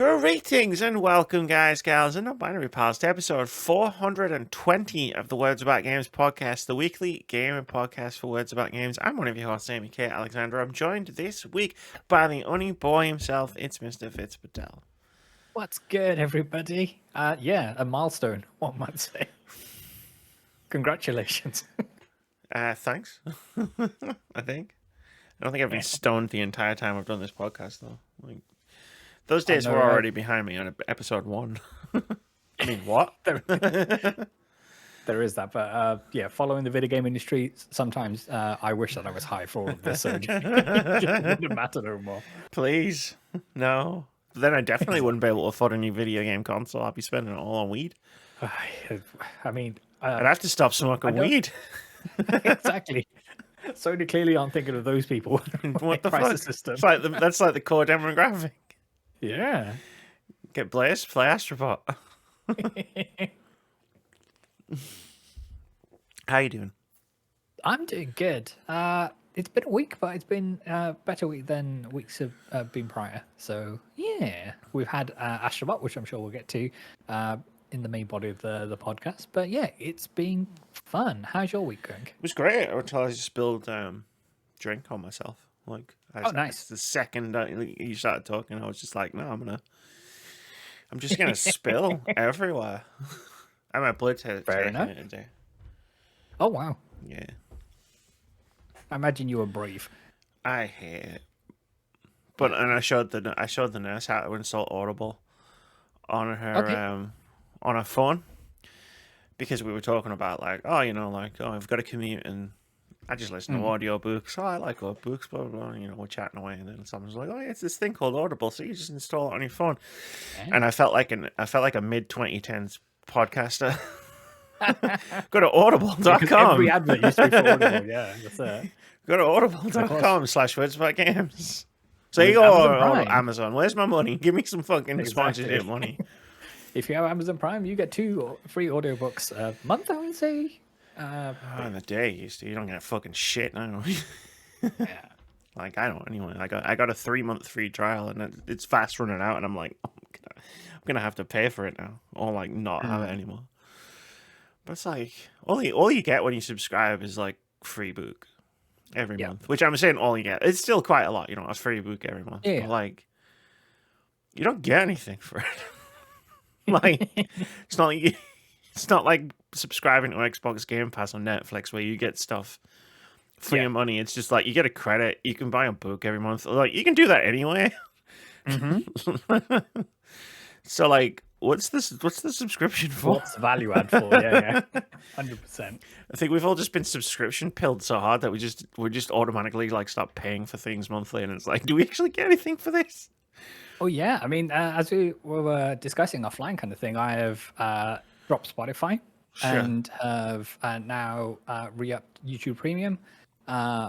Greetings and welcome, guys, gals, and non-binary pals, to episode 420 of the Words About Games podcast, the weekly gaming podcast for Words About Games. I'm one of your hosts, Amy K. Alexander. I'm joined this week by the only boy himself. It's Mr. Vitz Patel. What's good, everybody? Yeah, a milestone, one might say. Congratulations. Thanks. I think. I don't think I've been stoned the entire time I've done this podcast, though. Those days were already behind me on episode 1. I mean, what? There is that, but yeah, following the video game industry, sometimes I wish that I was high for all of this, so it just wouldn't matter no more. Please, no. Then I definitely wouldn't be able to afford a new video game console. I'd be spending it all on weed. I mean... I'd have to stop smoking weed. Exactly. Sony clearly aren't thinking of those people. What the fuck? System. That's like the core demographic. Yeah. Get blazed, play Astrobot. How you doing? I'm doing good. It's been a week, but it's been a better week than weeks have been prior. So yeah, we've had Astrobot, which I'm sure we'll get to in the main body of the podcast. But yeah, it's been fun. How's your week going? It was great until I just spilled drink on myself. Nice. The second you started talking, I was just like, no, I'm just gonna spill everywhere. I'm at blood taking it today. Oh wow. Yeah. I imagine you were brave. I hate it. But and I showed the nurse how to install Audible on her phone, because we were talking about I've got a commute and I just listen to audiobooks. Oh, I like audiobooks, blah, blah, blah. We're chatting away, and then someone's like, oh, yeah, it's this thing called Audible, so you just install it on your phone. Yeah. And I felt like a mid-2010s podcaster. Go to audible.com. Every advert used to be for Audible, yeah, that's it. Go to audible.com/wordsaboutgames. So you go, Amazon, where's my money? Give me some fucking sponsorship money. If you have Amazon Prime, you get 2 free audiobooks a month, I would say. In the day, you don't get fucking shit now. Yeah. I don't anyway. I got a 3-month free trial, and it's fast running out, and I'm like, I'm gonna have to pay for it now, or not have it anymore. But it's all you get when you subscribe is free book every month, which I'm saying all you get. It's still quite a lot, a free book every month. Yeah. But, you don't get anything for it. It's not like subscribing to Xbox Game Pass on Netflix where you get stuff for your money. It's just you get a credit. You can buy a book every month. You can do that anyway. Mm-hmm. So what's the subscription for? What's the value add for? Yeah, 100%. I think we've all just been subscription pilled so hard that we just automatically stop paying for things monthly, and it's do we actually get anything for this? Oh yeah, I mean, as we were discussing offline kind of thing, I have dropped Spotify and have now re-upped YouTube Premium,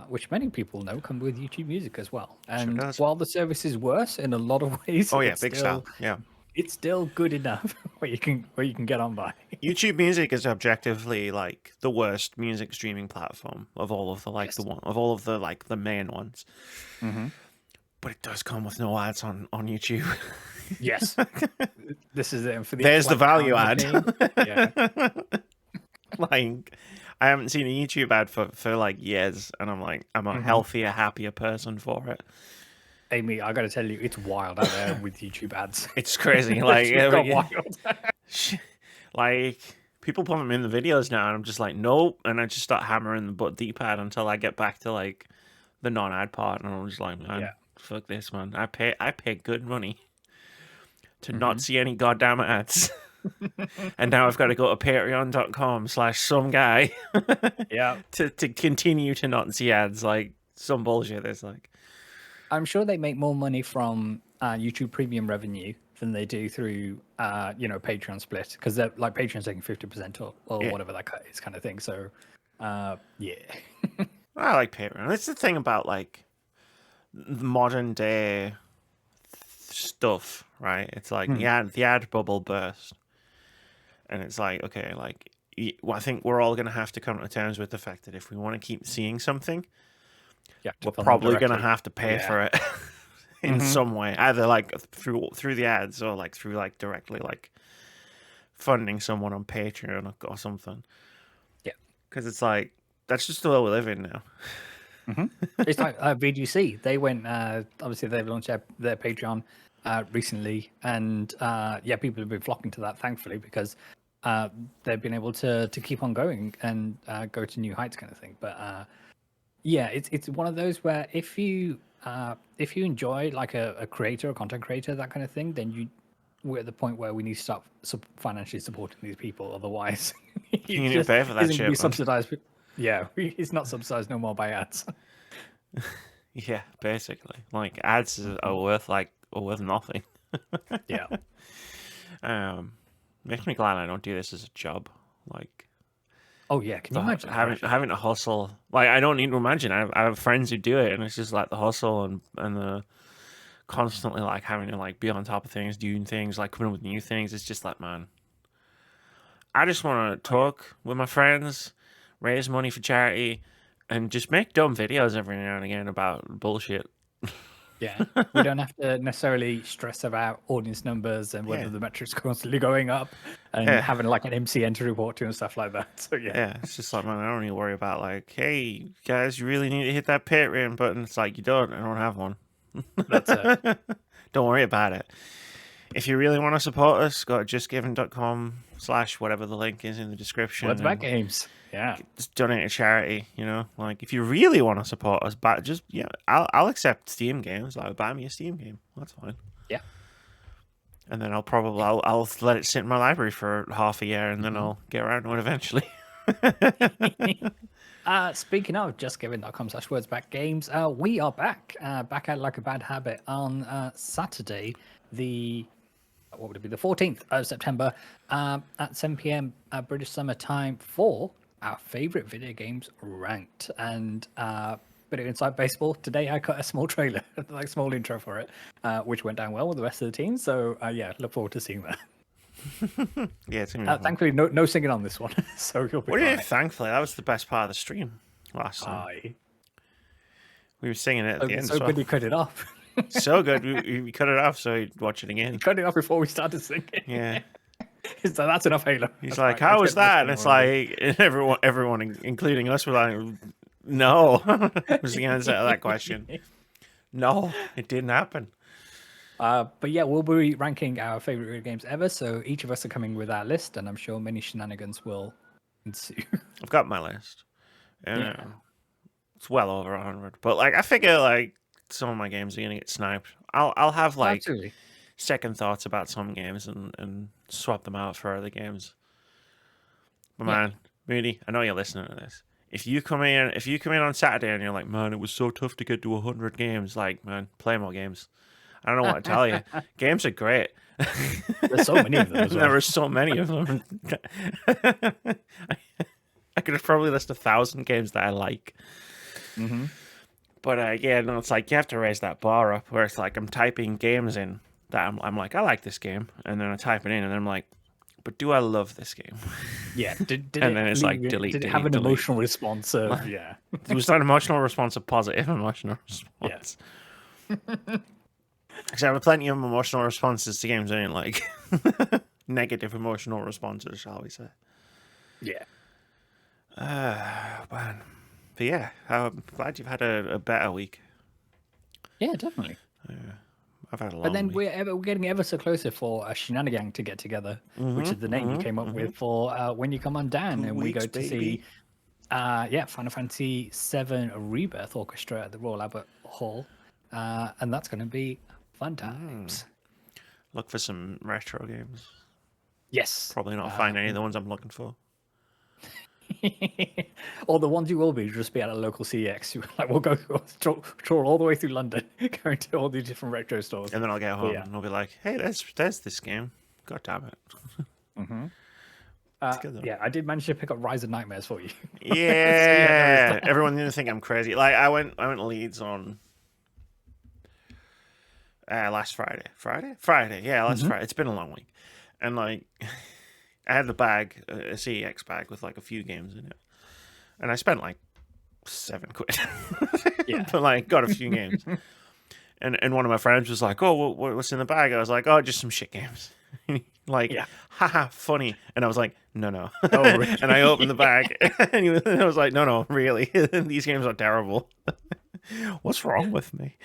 which many people know come with YouTube Music as well. And while the service is worse in a lot of ways, big style. Yeah, it's still good enough where you can get on by. YouTube Music is objectively the worst music streaming platform of all of the the main ones. Mm-hmm. But it does come with no ads on YouTube. Yes. This is it. There's the value ad. Yeah. I haven't seen a YouTube ad for years, and I'm a healthier, happier person for it. Amy, I got to tell you, it's wild out there with YouTube ads. It's crazy. Wild. People put them in the videos now, and I'm just nope, and I just start hammering the D-pad until I get back to the non-ad part, and I'm just man, fuck this, man. I pay good money to not see any goddamn ads. And now I've got to go to patreon.com/some guy to continue to not see ads, some bullshit. There's I'm sure they make more money from YouTube Premium revenue than they do through Patreon split, because they're Patreon's taking 50% or whatever that is kind of thing. So yeah. I like Patreon. That's the thing about modern day stuff, right? It's the ad bubble burst, and it's okay, I think we're all gonna have to come to terms with the fact that if we want to keep seeing something, we're probably gonna have to pay for it. in some way, either like through the ads or like through like directly like funding someone on Patreon or something. Yeah, because it's like that's just the world we live in now. it's like VGC. They went. Obviously, they've launched their Patreon recently, and yeah, people have been flocking to that, thankfully, because they've been able to keep on going and go to new heights, kind of thing. But yeah, it's one of those where if you enjoy like a creator, a content creator, that kind of thing, then we're at the point where we need to start financially supporting these people. Otherwise, You need to pay for that isn't shit, be man. subsidized. Yeah, it's not subsidized no more by ads. Yeah, basically, like ads are worth nothing. Yeah. Makes me glad I don't do this as a job. Like, Oh yeah, can you imagine having to hustle? Like, I don't need to imagine. I have friends who do it, and it's just like the hustle and the constantly like having to like be on top of things, doing things, like coming up with new things. It's just like, man, I just want to talk with my friends, raise money for charity, and just make dumb videos every now and again about bullshit. Yeah, we don't have to necessarily stress about audience numbers and whether Yeah. the metrics constantly going up and Yeah. having like an MCN to report to and stuff like that. So yeah, Yeah, it's just like, man, I don't need to worry about like, hey guys, you really need to hit that Patreon button. It's like, you don't. I don't have one. that's it. Don't worry about it. If you really want to support us, go to justgiving.com/whatever the link is in the description. What's back games? Yeah, Just donate to charity, you know. Like, if you really want to support us, but just I'll accept Steam games. Like, buy me a Steam game. That's fine. yeah. And then I'll let it sit in my library for half a year, and then I'll get around to it eventually. Speaking of justgiving.com/wordsbackgames, we are back at Like a Bad Habit on Saturday, what would it be, the 14th of September at 7 p.m. British Summer Time for our favorite video games ranked. And bit of inside baseball, today I cut a small trailer, like small intro for it, which went down well with the rest of the team. So yeah, look forward to seeing that. Yeah, it's gonna be Thankfully, no singing on this one, so you'll be What do you fine. thankfully? That was the best part of the stream last time. Aye. We were singing it at the end. So as well. good you cut it off. So good. We cut it off so he'd watch it again. Cut it off before we started singing. Yeah. So that's enough Halo. He's That's like, fine. how Let's was get that? this And thing it's like, and everyone, including us, were like, no, was the answer to that question. No, it didn't happen. But yeah, we'll be ranking our favorite video games ever. So each of us are coming with our list, and I'm sure many shenanigans will ensue. I've got my list. Yeah. It's well over 100. But like, I figure like some of my games are gonna get sniped. I'll have like Absolutely. second thoughts about some games and swap them out for other games. But Yeah. man, Moody, I know you're listening to this. If you come in on Saturday and you're like, man, it was so tough to get to 100 games, like, man, play more games. I don't know what to tell you. Games are great. There's so many of them as well. There are so many of them. I could have probably listed 1,000 games that I like. Mm-hmm. But yeah, no, it's like you have to raise that bar up where it's like I'm typing games in that I'm like, I like this game. And then I type it in and then I'm like, but do I love this game? Yeah. Did And it then it's like, leave- delete, Did it delete, have an delete. emotional response of, yeah. It was an emotional response, a positive emotional response. Because I have plenty of emotional responses to games I didn't like. Negative emotional responses, shall we say. Yeah. Man. But yeah, I'm glad you've had a better week. Yeah, definitely. I've had a long But then week. we're getting ever so closer for a shenanigan to get together, which is the name you came up with for when you come on Dan, 2 and we go weeks, to see Final Fantasy VII Rebirth Orchestra at the Royal Albert Hall, and that's going to be fun times. Look for some retro games. Yes. Probably not find any of the ones I'm looking for. Or the ones you will be just be at a local CEX. Like we'll go troll all the way through London, going to all these different retro stores. And then I'll get home yeah. and I'll be like, hey, there's this game. God damn it. Good, though. Yeah, I did manage to pick up Rise of Nightmares for you. Yeah. Everyone didn't think I'm crazy. Like I went Leeds on last Friday. Friday. Yeah, last Friday. It's been a long week. And like I had the bag, a CEX bag with like a few games in it. And I spent like £7. Yeah. But like got a few games. And one of my friends was like, "Oh, what's in the bag?" I was like, "Oh, just some shit games." Like, Yeah. haha, funny. And I was like, no. Oh, really? And I opened the bag, and I was like, no, really, these games are terrible. What's wrong with me?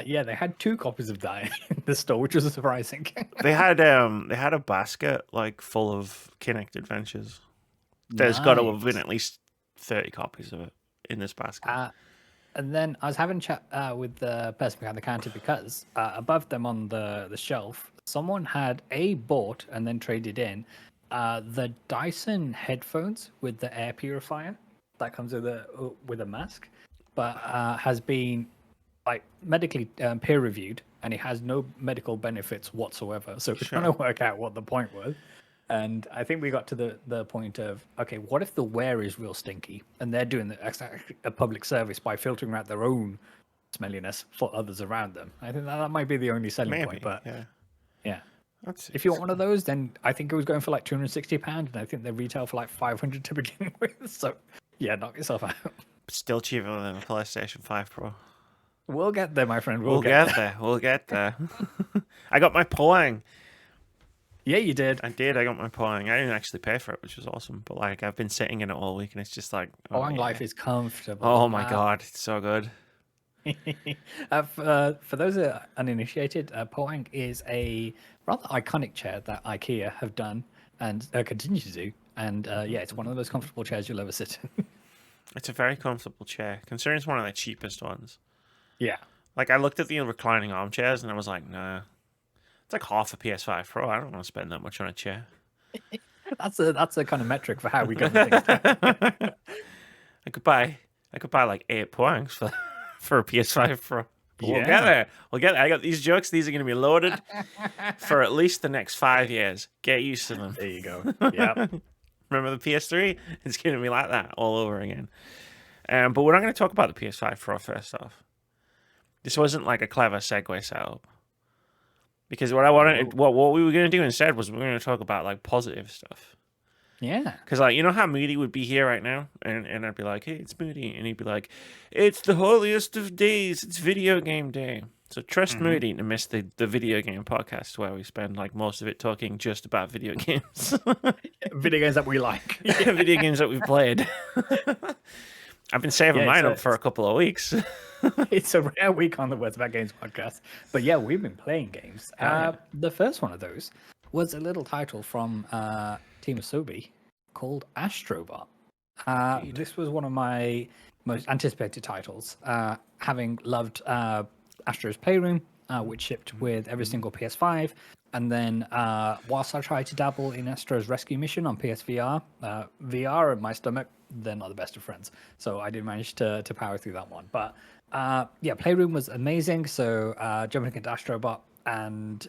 Yeah, they had 2 copies of that in the store, which was surprising. They had a basket like full of Kinect Adventures. There's got to have been Nice. at least 30 copies of it in this basket. And then I was having a chat with the person behind the counter because above them on the shelf, someone had bought and then traded in the Dyson headphones with the air purifier that comes with a mask, but has been like medically peer reviewed, and it has no medical benefits whatsoever. So we're trying to work out what the point was. And I think we got to the point of, okay, what if the wear is real stinky and they're doing a public service by filtering out their own smelliness for others around them? I think that might be the only selling point. But yeah. If you want one of those, then I think it was going for like £260, and I think they retail for like 500 to begin with. So yeah, knock yourself out. Still cheaper than a PlayStation 5 Pro. We'll get there, my friend. We'll get there. We'll get there. I got my Poang. Yeah, you did. I did. I got my Poang. I didn't actually pay for it, which was awesome. But like, I've been sitting in it all week, and it's just like, Poang life is comfortable. Oh my god, it's so good. For those that are uninitiated, Poang is a rather iconic chair that IKEA have done and continue to do. And yeah, it's one of the most comfortable chairs you'll ever sit in. It's a very comfortable chair, considering it's one of the cheapest ones. Yeah. Like, I looked at the reclining armchairs, and I was like, nah. It's like half a PS5 Pro. I don't want to spend that much on a chair. That's a kind of metric for how we go things. I could buy like 8 Poangs for a PS5 Pro. But we'll get there. I got these jokes. These are going to be loaded for at least the next 5 years. Get used to them. There you go. Yeah. Remember the PS3? It's going to be like that all over again. But we're not going to talk about the PS5 Pro first off. This wasn't like a clever segue setup. Because what we were going to do instead was we're going to talk about like positive stuff. Yeah. Because like, you know how Moody would be here right now? And I'd be like, hey, it's Moody. And he'd be like, it's the holiest of days. It's video game day. So trust Moody to miss the video game podcast where we spend like most of it talking just about video games. Video games that we like. Video games that we've played. I've been saving mine up for a couple of weeks. It's a rare week on the Words About Games podcast. But yeah, we've been playing games. The first one of those was a little title from Team Asobi called Astrobot. This was one of my most anticipated titles, having loved Astro's Playroom, which shipped with every single PS5. And then whilst I tried to dabble in Astro's Rescue Mission on PSVR, VR and my stomach, they're not the best of friends. So I did manage to power through that one. But yeah, Playroom was amazing. So jumping into Astrobot, and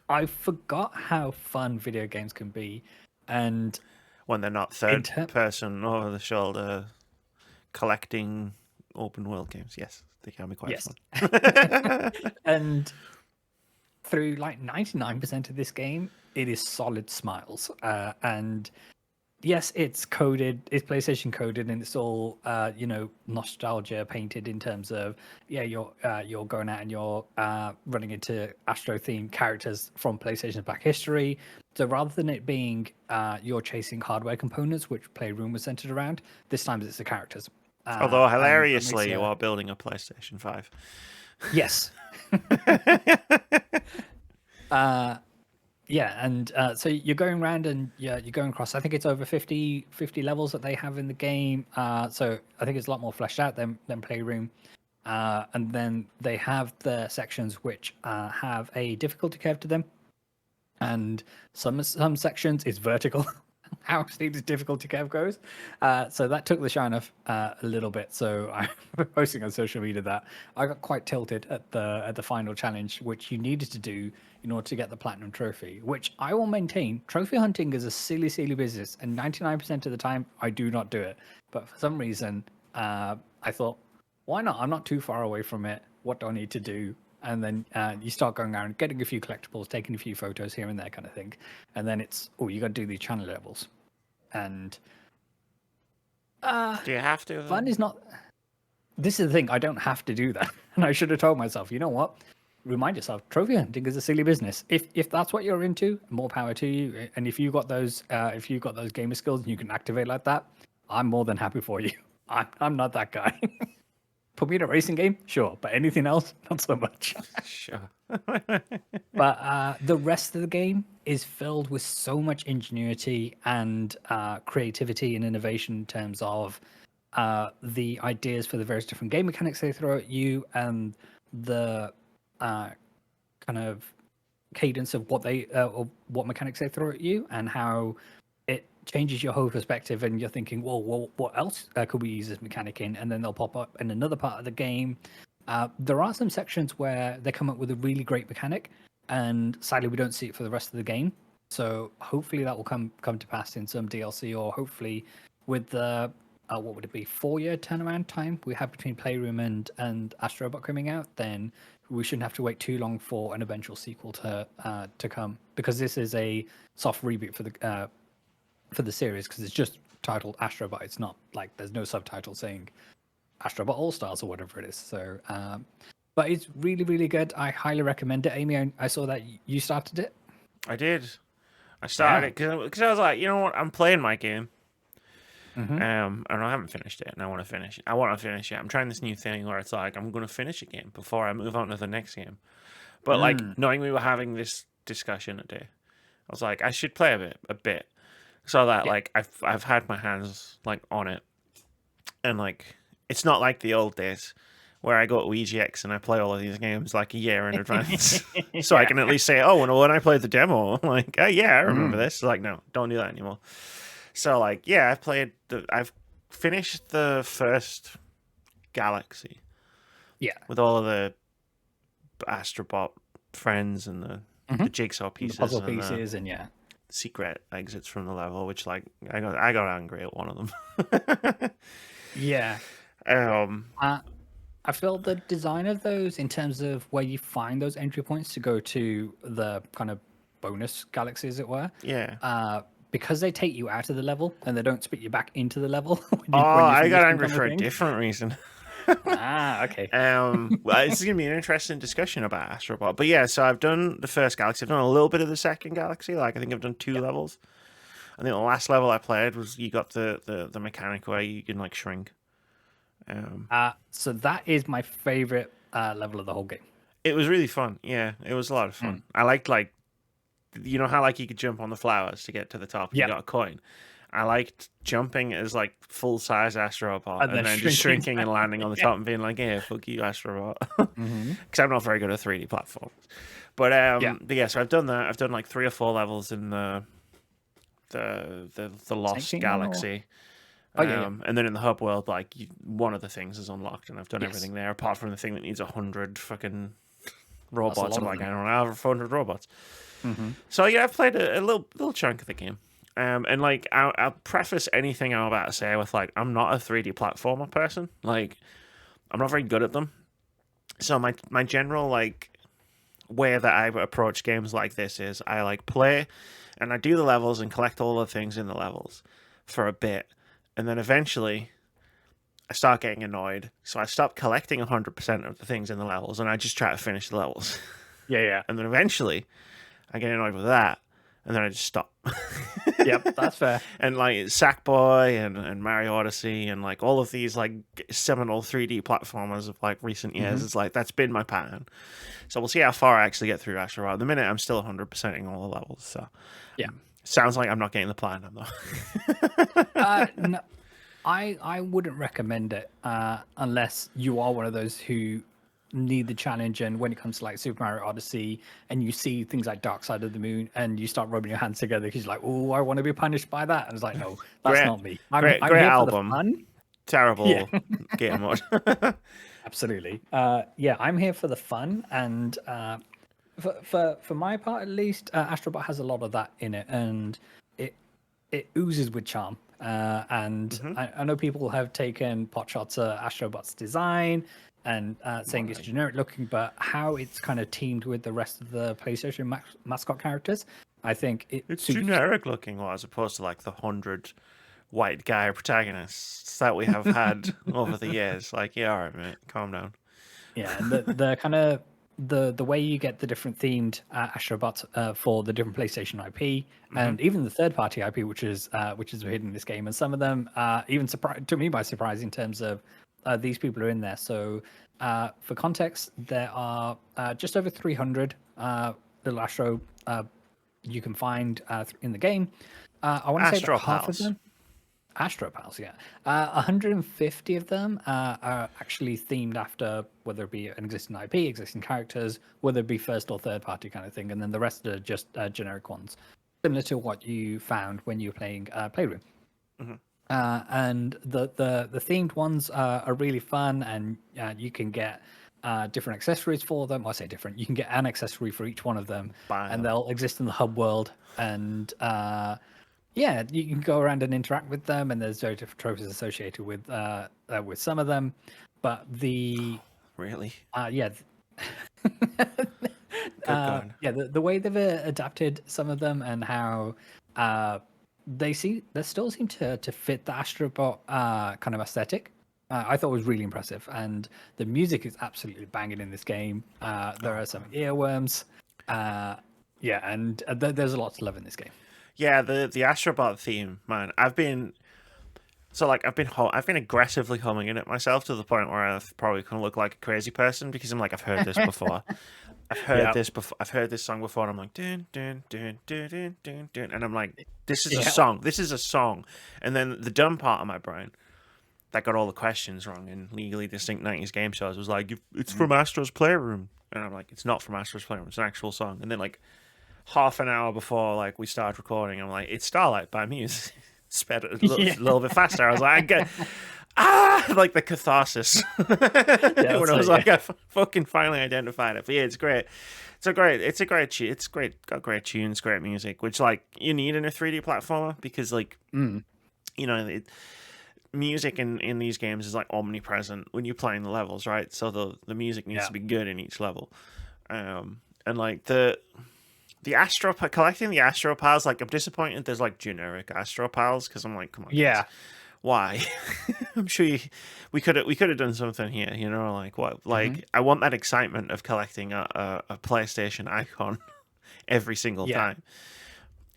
I forgot how fun video games can be. And when they're not third person over the shoulder collecting open world games, yes, they can be quite fun. And through like 99% of this game, it is solid smiles. And yes, it's coded, it's PlayStation coded, and it's all nostalgia painted in terms of you're going out and you're running into Astro themed characters from PlayStation's back history. So rather than it being you're chasing hardware components, which Playroom was centered around, this time it's the characters. Although hilariously, you are building a PlayStation 5. Yes. Yeah, and so you're going around and you're going across. I think it's over 50 levels that they have in the game. So I think it's a lot more fleshed out than Playroom. And then they have the sections which have a difficulty curve to them. And some sections is vertical. How steep this difficulty curve goes. So that took the shine off a little bit. So I'm posting on social media that I got quite tilted at the final challenge, which you needed to do in order to get the platinum trophy, which I will maintain. Trophy hunting is a silly business, and 99% of the time I do not do it. But for some reason, I thought, why not? I'm not too far away from it. What do I need to do? And then you start going around, getting a few collectibles, taking a few photos here and there, kind of thing. And then it's, you got to do these channel levels. And do you have to? Fun is not. this is the thing. I don't have to do that, and I should have told myself, you know what? Remind yourself, trophy hunting is a silly business. If that's what you're into, more power to you. And if you got those gamer skills and you can activate like that, I'm more than happy for you. I'm not that guy. Put me in a racing game, sure, but anything else, not so much. Sure. But the rest of the game is filled with so much ingenuity and creativity and innovation in terms of the ideas for the various different game mechanics they throw at you and the kind of cadence of what mechanics they throw at you and how it changes your whole perspective and you're thinking, well, what else could we use this mechanic in? And then they'll pop up in another part of the game. There are some sections where they come up with a really great mechanic, and sadly we don't see it for the rest of the game. So hopefully that will come to pass in some DLC, or hopefully with the what would it be, 4-year turnaround time we have between Playroom and Astrobot coming out, then we shouldn't have to wait too long for an eventual sequel to come, because this is a soft reboot for the series, because it's just titled Astrobot. It's not like there's no subtitle saying Astrobot All Stars or whatever it is. So, but it's really, really good. I highly recommend it. Amy, I saw that you started it. I did. I started it because I was like, you know what? I'm playing my game. And I haven't finished it, and I want to finish it. I'm trying this new thing where it's like I'm going to finish a game before I move on to the next game. But like, knowing we were having this discussion today, I was like, I should play a bit, so that like I've had my hands like on it, and like it's not like the old days where I go to EGX and I play all of these games like a year in advance, so I can at least say, oh, when I played the demo, like, oh yeah, I remember this. Like, no, don't do that anymore. So, like, yeah, I've finished the first Galaxy. Yeah. With all of the Astrobot friends and the jigsaw pieces. The puzzle pieces and secret exits from the level, which, like, I got angry at one of them. Yeah. I feel the design of those, in terms of where you find those entry points to go to the kind of bonus galaxy, as it were. Yeah. Because they take you out of the level and they don't spit you back into the level. I got angry for a different reason. Okay. Well, this is going to be an interesting discussion about Astrobot. But yeah, so I've done the first Galaxy. I've done a little bit of the second Galaxy. Like, I think I've done 2 levels. I think the last level I played was you got the mechanic where you can, like, shrink. So that is my favorite level of the whole game. It was really fun. Yeah, it was a lot of fun. I liked, like, you know how like you could jump on the flowers to get to the top and you got a coin? I liked jumping as like full size Astrobot and then just shrinking and landing on the top and being like, yeah, fuck you, Astrobot. Because I'm not very good at 3D platforms. But yeah, so I've done that. I've done like 3 or 4 levels in the Lost Galaxy. And then in the hub world, like one of the things is unlocked and I've done everything there apart from the thing that needs 100 fucking robots. I'm like, I don't have 400 robots. So yeah, I've played a little chunk of the game, and like I'll preface anything I'm about to say with like I'm not a 3D platformer person. Like I'm not very good at them. So my general like way that I approach games like this is I like play, and I do the levels and collect all the things in the levels for a bit, and then eventually I start getting annoyed. So I stop collecting 100% of the things in the levels, and I just try to finish the levels. Yeah. And then eventually I get annoyed with that, and then I just stop. Yep, that's fair. And like Sackboy and Mario Odyssey and like all of these like seminal 3D platformers of like recent years, it's like that's been my pattern. So we'll see how far I actually get through Astrobot. At the minute, I'm still 100%ing all the levels. So yeah, sounds like I'm not getting the platinum though. No, I wouldn't recommend it unless you are one of those who need the challenge, and when it comes to like Super Mario Odyssey and you see things like Dark Side of the Moon and you start rubbing your hands together because you're like, oh, I want to be punished by that, and it's like, no, that's not me. I'm great here album, for the fun. Terrible game mode. Absolutely. I'm here for the fun, and for my part at least, Astrobot has a lot of that in it, and it oozes with charm. I know people have taken pot shots at Astrobot's design and saying it's generic looking, but how it's kind of teamed with the rest of the PlayStation mascot characters, I think it's generic looking, as opposed to like the 100 white guy protagonists that we have had over the years. Like, yeah, all right, mate, calm down. Yeah, and the kind of the way you get the different themed Astrobots for the different PlayStation IP and even the third party IP, which is hidden in this game, and some of them even to me by surprise in terms of these people are in there. So for context, there are just over 300 little Astro you can find in the game. I want to say Astro about half of Pals. them. Astro Pals, yeah. 150 of them are actually themed after whether it be an existing IP, existing characters, whether it be first or third party kind of thing, and then the rest are just generic ones, similar to what you found when you were playing Playroom. And the themed ones are really fun, and you can get different accessories for them. I say different. You can get an accessory for each one of them, and they'll exist in the hub world. And yeah, you can go around and interact with them, and there's very different trophies associated with some of them. But the Really? yeah, God. yeah, the way they've adapted some of them and how they still seem to fit the Astrobot kind of aesthetic. I thought was really impressive, and the music is absolutely banging in this game. There are some earworms, yeah, and there's a lot to love in this game. Yeah, the Astrobot theme, man. I've been aggressively humming in it myself to the point where I've probably gonna look like a crazy person because I'm like, I've heard this before. I've heard this before. I've heard this song before, and I'm like, dun, dun, dun, dun, dun, dun, dun, and I'm like, this is a song. This is a song. And then the dumb part of my brain that got all the questions wrong in legally distinct 90s game shows was like, it's from Astro's Playroom, and I'm like, it's not from Astro's Playroom. It's an actual song. And then like half an hour before like we started recording, I'm like, it's Starlight by Muse. Sped it a little bit faster. I was like, I get like the catharsis when I was like, I fucking finally identified it. But yeah, it's great. It's got great tunes, great music, which like you need in a 3D platformer because like you know music in these games is like omnipresent when you're playing the levels, right? So the music needs to be good in each level, and like collecting the Astro Pals, like I'm disappointed there's like generic Astro Pals because I'm like, come on, guys, why? I'm sure we could have done something here, you know, like what, like I want that excitement of collecting a PlayStation icon every single time,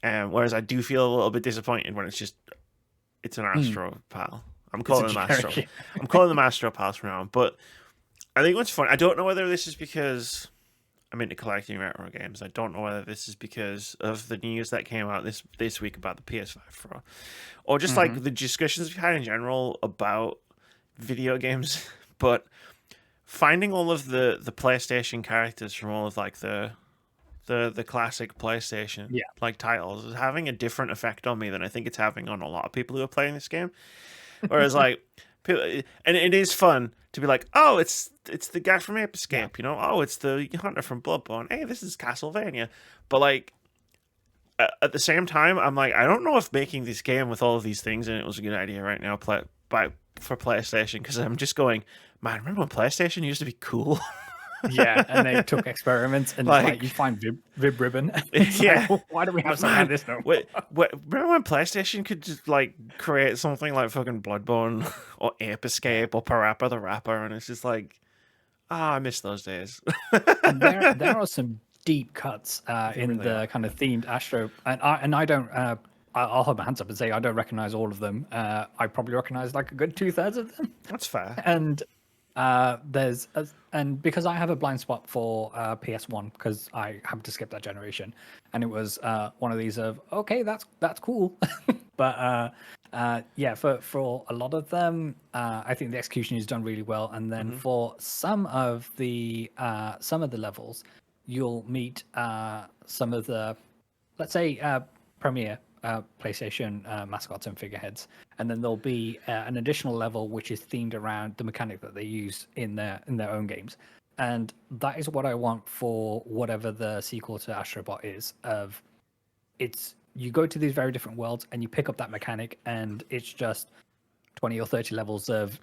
whereas I do feel a little bit disappointed when it's an Astro Pal. I'm calling them Astro Pals from now on, but I think what's fun, I don't know whether this is because I'm into collecting retro games. I don't know whether this is because of the news that came out this week about the PS5 Pro, or just like the discussions we've had in general about video games. But finding all of the PlayStation characters from all of like the classic PlayStation like titles is having a different effect on me than I think it's having on a lot of people who are playing this game. Whereas like people, and it is fun to be like, oh, it's the guy from Ape Escape, you know, oh, it's the hunter from Bloodborne, hey, this is Castlevania. But like at the same time, I'm like, I don't know if making this game with all of these things in it was a good idea right now for PlayStation, because I'm just going, man, remember when PlayStation used to be cool? Yeah, and they took experiments, and like you find Vib Ribbon. Yeah, like, why do we have something like this now? Remember when PlayStation could just like create something like fucking Bloodborne or Ape Escape or Parappa the Rapper, and it's just like, I miss those days. And there are some deep cuts in the kind of themed Astro, and I don't. I'll hold my hands up and say I don't recognize all of them. I probably recognize like a good 2/3 of them. That's fair. And and because I have a blind spot for PS1 because I happened to skip that generation, and it was one of these of okay, that's cool, but yeah, for a lot of them, I think the execution is done really well, and then for some of the levels, you'll meet some of the, let's say, premier PlayStation mascots and figureheads, and then there'll be an additional level which is themed around the mechanic that they use in their own games, and that is what I want for whatever the sequel to Astrobot is. You go to these very different worlds and you pick up that mechanic, and it's just 20 or 30 levels of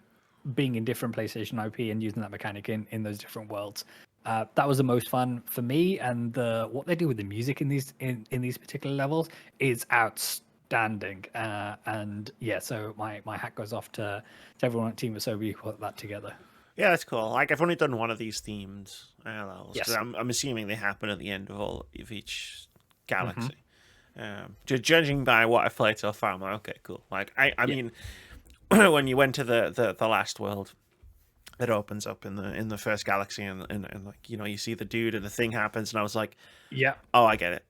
being in different PlayStation IP and using that mechanic in those different worlds. That was the most fun for me, and what they do with the music in these particular levels is outstanding. outstanding. And yeah, so my hat goes off to everyone at Team Asobi who put that together. Yeah, that's cool. Like, I've only done one of these themed levels, because Yes. I'm assuming they happen at the end of each galaxy. Judging by what I've played so far, I'm like, okay, cool. Like, I mean, when you went to the last world, it opens up in the first galaxy, and like, you know, you see the dude and the thing happens, and I was like, yeah, oh, I get it.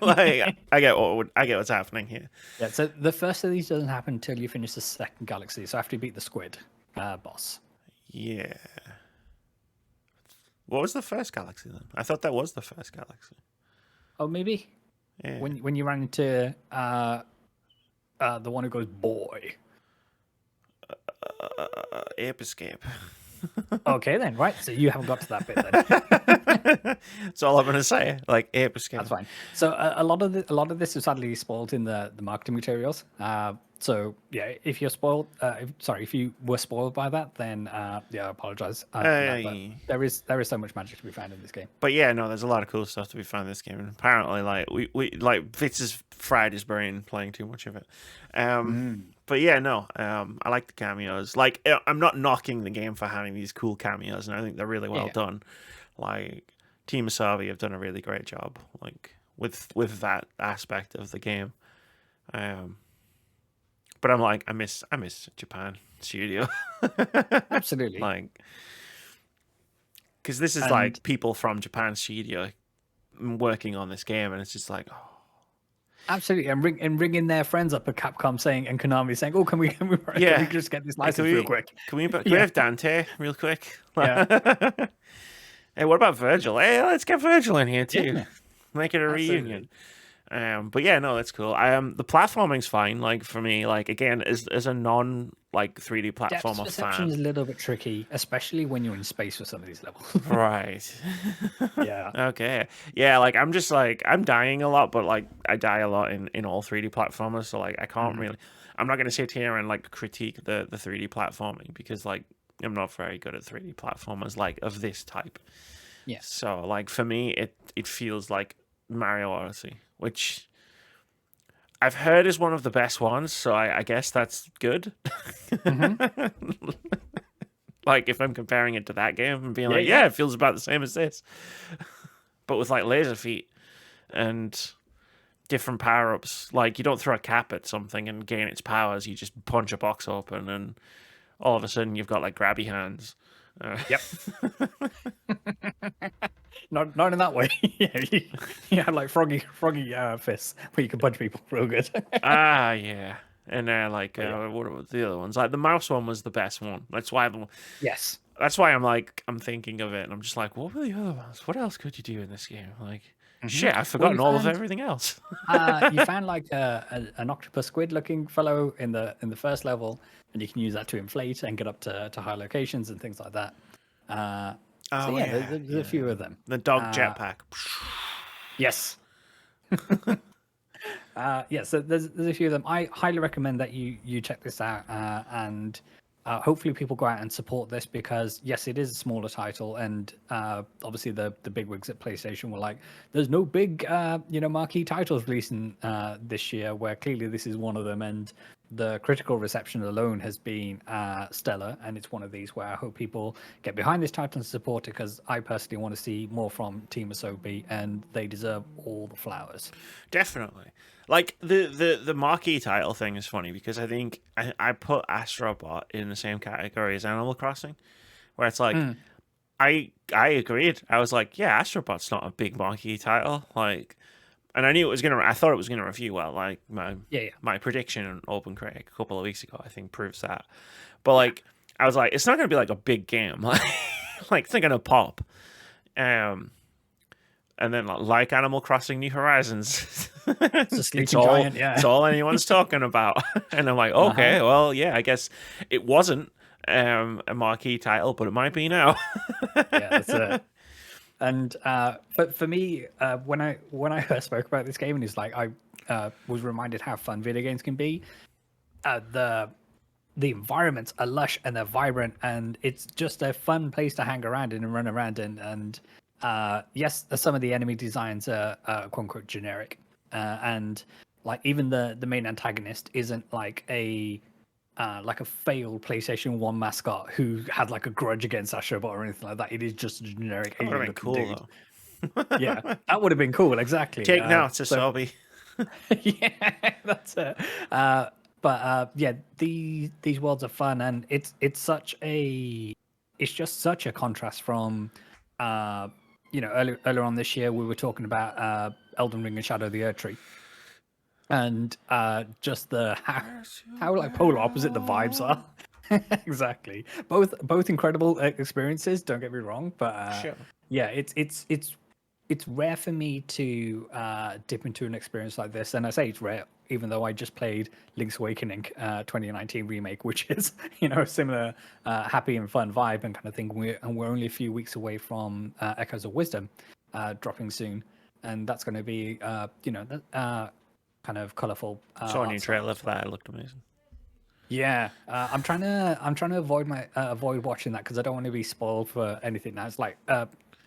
Like, I get what's happening here. Yeah, so the first of these doesn't happen until you finish the second galaxy, so after you beat the squid boss. Yeah. What was the first galaxy then? I thought that was the first galaxy. Oh, maybe? Yeah. When you ran into the one who goes, boy. Ape Escape. Okay, then, right. So you haven't got to that bit then. That's all I'm gonna say. Like, Ape Escape. That's fine. So a lot of this is sadly spoiled in the marketing materials. So yeah, if you're spoiled, if you were spoiled by that, then yeah, I apologize. For that, but there is so much magic to be found in this game. But yeah, no, there's a lot of cool stuff to be found in this game. And apparently, like we like Vitz has fried his brain playing too much of it. But yeah, no, I like the cameos. Like, I'm not knocking the game for having these cool cameos, and I think they're really well done. Like, Team Asobi have done a really great job, like with that aspect of the game. But I'm like, I miss Japan studio. Absolutely. Like, because this is like people from Japan studio working on this game, and it's just like, oh. Absolutely, and ringing their friends up at Capcom saying, and Konami saying, "Oh, can we just get this license real quick? Can we have Dante real quick? Yeah. Hey, what about Virgil? Hey, let's get Virgil in here too. Yeah. Make it a reunion." But yeah, no, that's cool. The platforming's fine. Like, for me, like, again, as a non 3D platformer Depth perception is a little bit tricky, especially when you're in space for some of these levels. Right. Yeah. Okay. Yeah, like, I'm just like, I'm dying a lot, but like, I die a lot in all 3D platformers, so like, I can't really. I'm not gonna sit here and like critique the 3D platforming, because like, I'm not very good at 3D platformers like of this type. Yeah. So like, for me, it feels like Mario Odyssey, which I've heard is one of the best ones, so I guess that's good. Like, if I'm comparing it to that game and being it feels about the same as this, but with like laser feet and different power-ups. Like, you don't throw a cap at something and gain its powers, you just punch a box open and all of a sudden you've got like grabby hands. Yep. Not in that way. You had like froggy fists where you can punch people real good. Yeah. And what were the other ones? Like, the mouse one was the best one. That's why Yes. That's why I'm thinking of it, and I'm just like, what were the other ones? What else could you do in this game? Like, shit, I've forgotten all of everything else. You found like an octopus squid looking fellow in the first level, and you can use that to inflate and get up to high locations and things like that. There's a few of them. The dog jetpack. Yes. So there's a few of them. I highly recommend that you check this out, and hopefully people go out and support this, because yes, it is a smaller title, and obviously the bigwigs at PlayStation were like, there's no big marquee titles releasing this year, where clearly this is one of them, and the critical reception alone has been stellar, and it's one of these where I hope people get behind this title and support it, because I personally want to see more from Team Asobi, and they deserve all the flowers. Definitely. Like, the marquee title thing is funny, because I think I put Astrobot in the same category as Animal Crossing, where it's like, I agreed. I was like, yeah, Astrobot's not a big marquee title. Like, and I thought it was gonna review well. Like, my prediction on OpenCritic a couple of weeks ago, I think, proves that. But like, I was like, it's not gonna be like a big game. Like it's not gonna pop. And then, like Animal Crossing New Horizons, it's giant, it's all anyone's talking about. And I'm like, okay, well, yeah, I guess it wasn't a marquee title, but it might be now. Yeah, that's it. And for me, when I first spoke about this game, and it's like, I was reminded how fun video games can be. The environments are lush and they're vibrant, and it's just a fun place to hang around in and run around in. And yes, some of the enemy designs are quote unquote generic, and like even the main antagonist isn't like a failed PlayStation 1 mascot who had like a grudge against Astrobot or anything like that. It is just a generic That would have alien been looking cool dude. though. Yeah, that would have been cool, exactly. Jake, now it's a Sobby. Yeah, that's it. Yeah, these worlds are fun, and it's just such a contrast from earlier on this year we were talking about Elden Ring and Shadow of the Erdtree, and just the how like polar opposite the vibes are. Exactly, both incredible experiences. Don't get me wrong, but Sure. yeah, it's rare for me to dip into an experience like this, and I say it's rare, even though I just played Link's Awakening 2019 remake, which is a similar happy and fun vibe and kind of thing. We're only a few weeks away from Echoes of Wisdom dropping soon, and that's going to be kind of colorful. Saw a new trailer for that. It looked amazing. Yeah, I'm trying to avoid watching that because I don't want to be spoiled for anything. Now it's like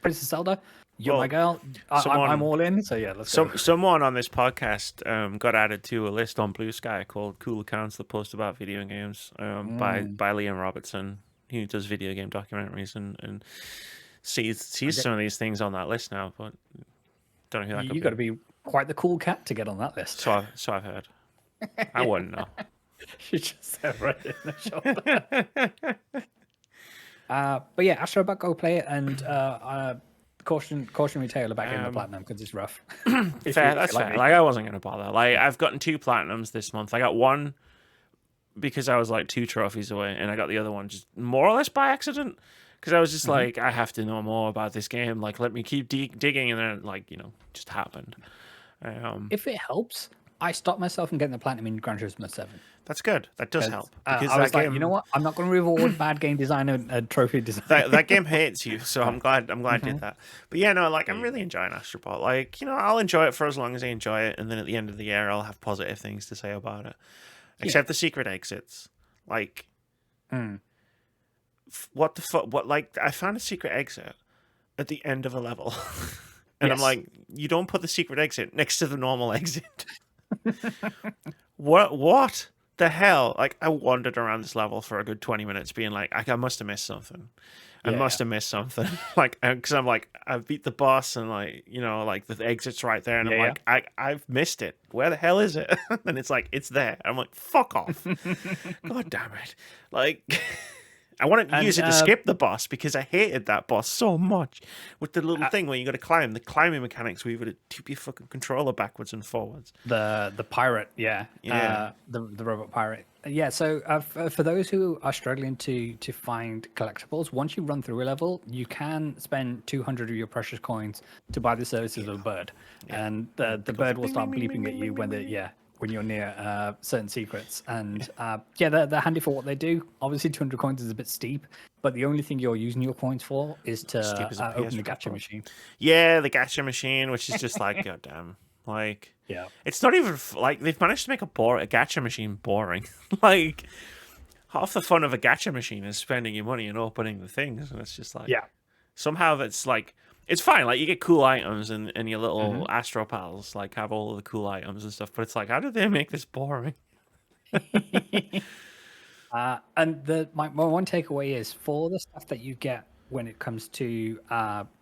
Princess Zelda. You're my girl. I'm all in. So yeah, let's go. Someone on this podcast got added to a list on Bluesky called "Cool Accounts That Post About Video Games" by Liam Robertson, who does video game documentaries and sees some of these things on that list now. But don't know who that could be. You got to be quite the cool cat to get on that list. So I've heard. I wouldn't know. She just said right in the shoulder. But yeah, Astrobot, go play it, and cautionary tale about getting the platinum because it's rough. Fair, that's fair. Like I wasn't gonna bother. Like I've gotten 2 platinums this month. I got one because I was like 2 trophies away, and I got the other one just more or less by accident because I was just like, I have to know more about this game. Like, let me keep digging, and then like just happened. If it helps, I stopped myself from getting the platinum in Gran Turismo 7. That's good. That does help. Because I was like, you know what? I'm not going to reward bad game design and trophy design. That game hates you, so I'm glad I did that. But yeah, no, like I'm really enjoying Astrobot. Like, I'll enjoy it for as long as I enjoy it, and then at the end of the year, I'll have positive things to say about it. Except the secret exits. Like, what the fuck? What, like, I found a secret exit at the end of a level. And I'm like, you don't put the secret exit next to the normal exit. What the hell? Like, I wandered around this level for a good 20 minutes being like, I must have missed something. I must have missed something. Like, because I'm like, I've beat the boss and like, like the exit's right there. And I'm like, I've missed it. Where the hell is it? And it's like, it's there. I'm like, fuck off. God damn it. Like, I wanted to use it to skip the boss because I hated that boss so much with the little thing where you got to climb. The climbing mechanics where you got to tip your fucking controller backwards and forwards. The pirate, the robot pirate. Yeah, so for those who are struggling to find collectibles, once you run through a level, you can spend 200 of your precious coins to buy the services of a bird, and the bird will start bleeping at you when you're near certain secrets. And they're handy for what they do. Obviously, 200 coins is a bit steep, but the only thing you're using your coins for is to open the gacha machine. Yeah, the gacha machine, which is just like, goddamn. Like, it's not even like they've managed to make a gacha machine boring. Like, half the fun of a gacha machine is spending your money and opening the things, and it's just like, somehow that's like, it's fine. Like, you get cool items, and your little Astro pals like have all of the cool items and stuff. But it's like, how did they make this boring? And my one takeaway is for the stuff that you get when it comes to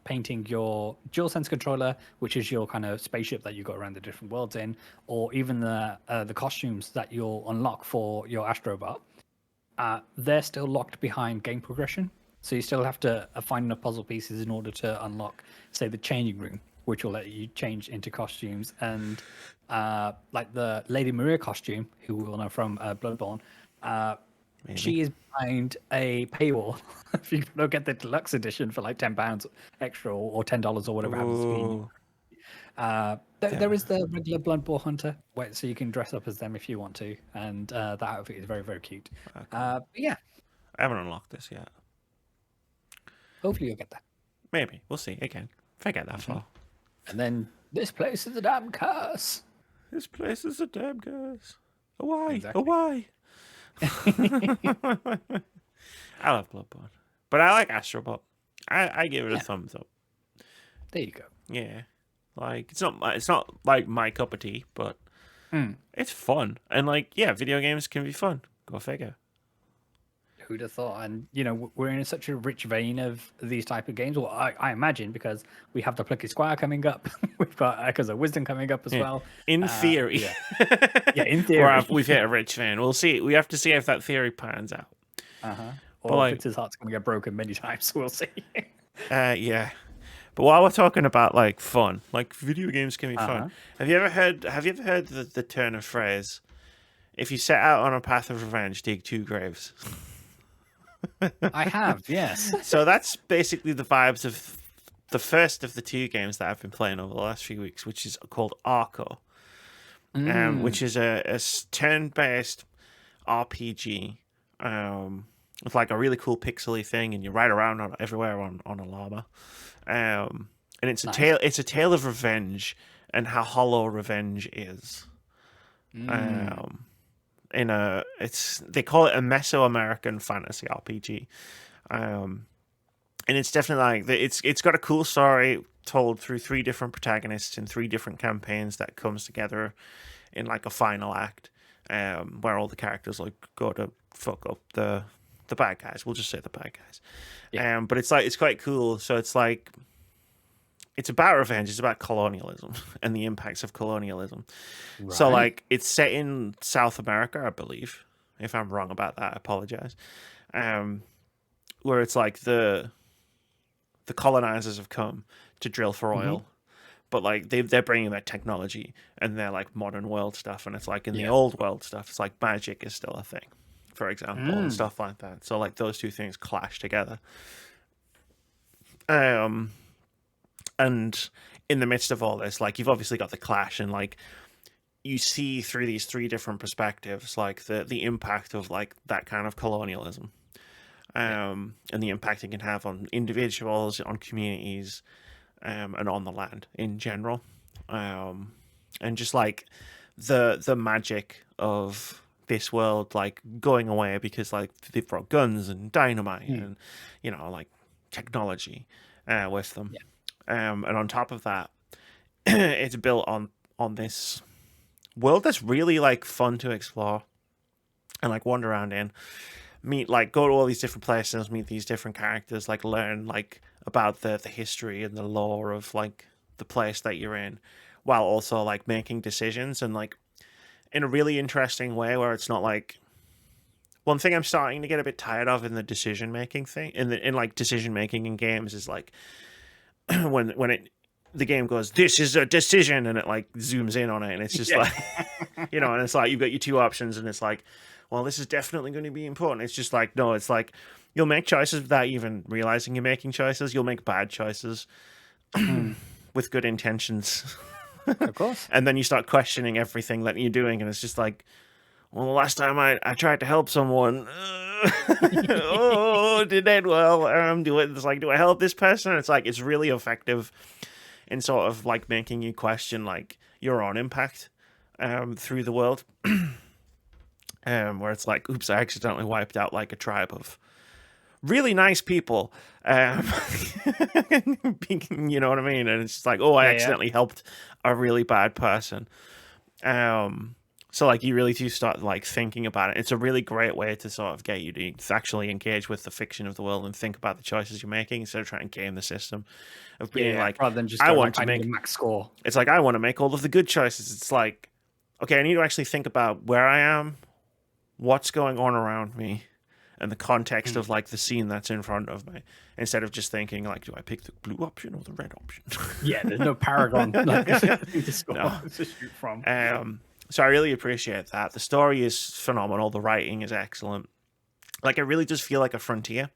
painting your DualSense controller, which is your kind of spaceship that you go around the different worlds in, or even the costumes that you'll unlock for your Astrobot, they're still locked behind game progression. So you still have to find enough puzzle pieces in order to unlock, say, the changing room, which will let you change into costumes. And like the Lady Maria costume, who we all know from Bloodborne, she is behind a paywall. If you don't get the deluxe edition for like £10 extra or $10 or whatever happens to be. There is the regular Bloodborne Hunter, so you can dress up as them if you want to, and that outfit is very, very cute. But yeah, I haven't unlocked this yet. Hopefully you'll get that. Maybe. We'll see. Again, if I get that far. And then, this place is a damn curse. This place is a damn curse. Why? Exactly. Why? I love Bloodborne. But I like Astrobot. I give it a thumbs up. There you go. Yeah. Like, it's not like my cup of tea, but It's fun. And like, yeah, video games can be fun. Go figure. Who'd have thought? And we're in such a rich vein of these type of games. Well, I imagine, because we have the Plucky Squire coming up, we've got Echoes of Wisdom coming up as well. In theory. Yeah, yeah, in theory. We've hit a rich fan. We'll see. We have to see if that theory pans out. Or like, Vitz's heart's gonna get broken many times. We'll see. Yeah. But while we're talking about like fun, like video games can be fun. Have you ever heard the turn of phrase, if you set out on a path of revenge, dig 2 graves? I have, yes. So that's basically the vibes of the first of the 2 games that I've been playing over the last few weeks, which is called Arco, which is a turn-based RPG with like a really cool pixely thing, and you ride around everywhere on a llama, and it's a tale of revenge and how hollow revenge is. They call it a Mesoamerican fantasy RPG, and it's definitely like it's got a cool story told through 3 different protagonists in 3 different campaigns that comes together in like a final act, where all the characters like go to fuck up the bad guys. We'll just say the bad guys. Yeah. But it's quite cool. So it's like, it's about revenge. It's about colonialism and the impacts of colonialism. Right. So like, it's set in South America, I believe. If I'm wrong about that, I apologize. Where it's like the colonizers have come to drill for oil, but like they're bringing their technology and their like modern world stuff, and it's like in the old world stuff, it's like magic is still a thing, for example, and stuff like that. So like those 2 things clash together. And in the midst of all this, like, you've obviously got the clash, and like you see through these 3 different perspectives, like the impact of like that kind of colonialism, and the impact it can have on individuals, on communities, and on the land in general, and just like the magic of this world like going away because like they've brought guns and dynamite and like technology with them. And on top of that, it's built on this world that's really like fun to explore and like wander around in, go to all these different places, meet these different characters, like learn like about the history and the lore of like the place that you're in, while also like making decisions, and like in a really interesting way where it's not like, one thing I'm starting to get a bit tired of in the decision making thing, in like decision making in games, is like when the game goes, this is a decision, and it like zooms in on it, and it's just like, and it's like you've got your 2 options, and it's like, well, this is definitely going to be important. It's just like, no, it's like you'll make choices without even realizing you're making choices. You'll make bad choices with good intentions. Of course. And then you start questioning everything that you're doing, and it's just like, well, the last time I tried to help someone, did that well? Do I help this person? It's like, it's really effective in sort of like making you question like your own impact through the world, where it's like, oops, I accidentally wiped out like a tribe of really nice people, you know what I mean? And it's just like, I accidentally helped a really bad person. So like you really do start like thinking about it. It's a really great way to sort of get you to actually engage with the fiction of the world and think about the choices you're making, instead of trying to game the system of being like, rather than just I want to make max score. It's like, I want to make all of the good choices. It's like, okay, I need to actually think about where I am, what's going on around me, and the context of like the scene that's in front of me, instead of just thinking like, do I pick the blue option or the red option? There's no paragon to score, to shoot from. So I really appreciate that. The story is phenomenal. The writing is excellent. Like, it really does feel like a frontier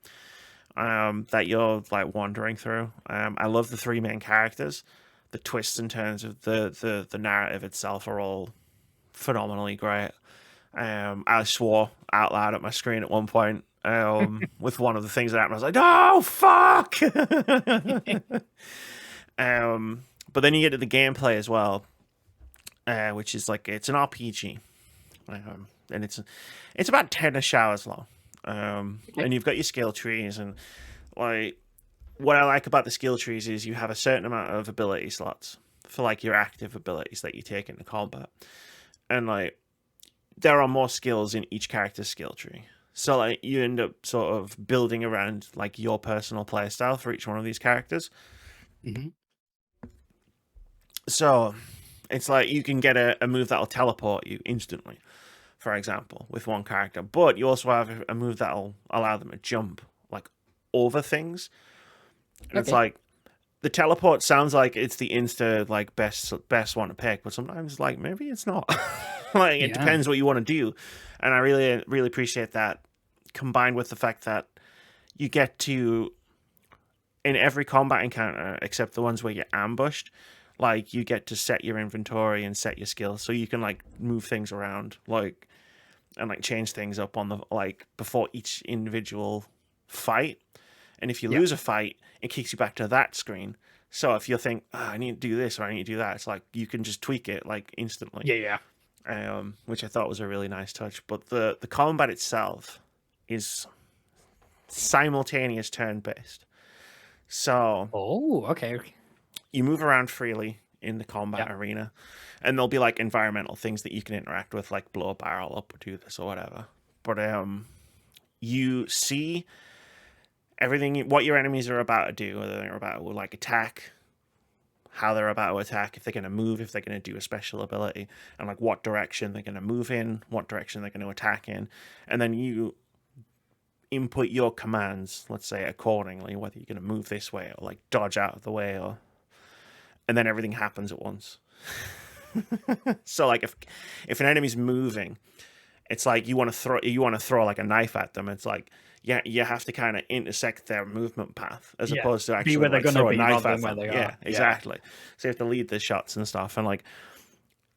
that you're like wandering through. I love the 3 main characters. The twists and turns of the narrative itself are all phenomenally great. I swore out loud at my screen at one point with one of the things that happened. I was like, "Oh fuck!" But then you get to the gameplay as well. Which is like, it's an RPG, and it's about 10-ish hours long, and you've got your skill trees, and like what I like about the skill trees is you have a certain amount of ability slots for like your active abilities that you take into combat, and like there are more skills in each character's skill tree. So like you end up sort of building around like your personal playstyle for each one of these characters. Mm-hmm. So it's like you can get a move that'll teleport you instantly, for example, with one character. But you also have a move that'll allow them to jump like over things. And it's like the teleport sounds like it's the insta like best one to pick, but sometimes like maybe it's not. Like it depends what you want to do. And I really appreciate that, combined with the fact that you get to, in every combat encounter except the ones where you're ambushed, like you get to set your inventory and set your skills so you can like move things around, like, and like change things up on the like before each individual fight. And if you lose a fight, it kicks you back to that screen. So if you think, I need to do this or I need to do that, it's like you can just tweak it like instantly. Which I thought was a really nice touch. But the combat itself is simultaneous turn-based. So you move around freely in the combat arena, and there'll be like environmental things that you can interact with, like blow a barrel up or do this or whatever. But you see everything, what your enemies are about to do, whether they're about to like attack, how they're about to attack, if they're going to move, if they're going to do a special ability, and like what direction they're going to move in, what direction they're going to attack in. And then you input your commands, let's say accordingly, whether you're going to move this way or like dodge out of the way, or, and then everything happens at once. So like if an enemy's moving, it's like you want to throw like a knife at them. It's like, yeah, you have to kind of intersect their movement path as opposed to actually where they're like, throw a knife at at them. They are. Exactly. So you have to lead the shots and stuff, and like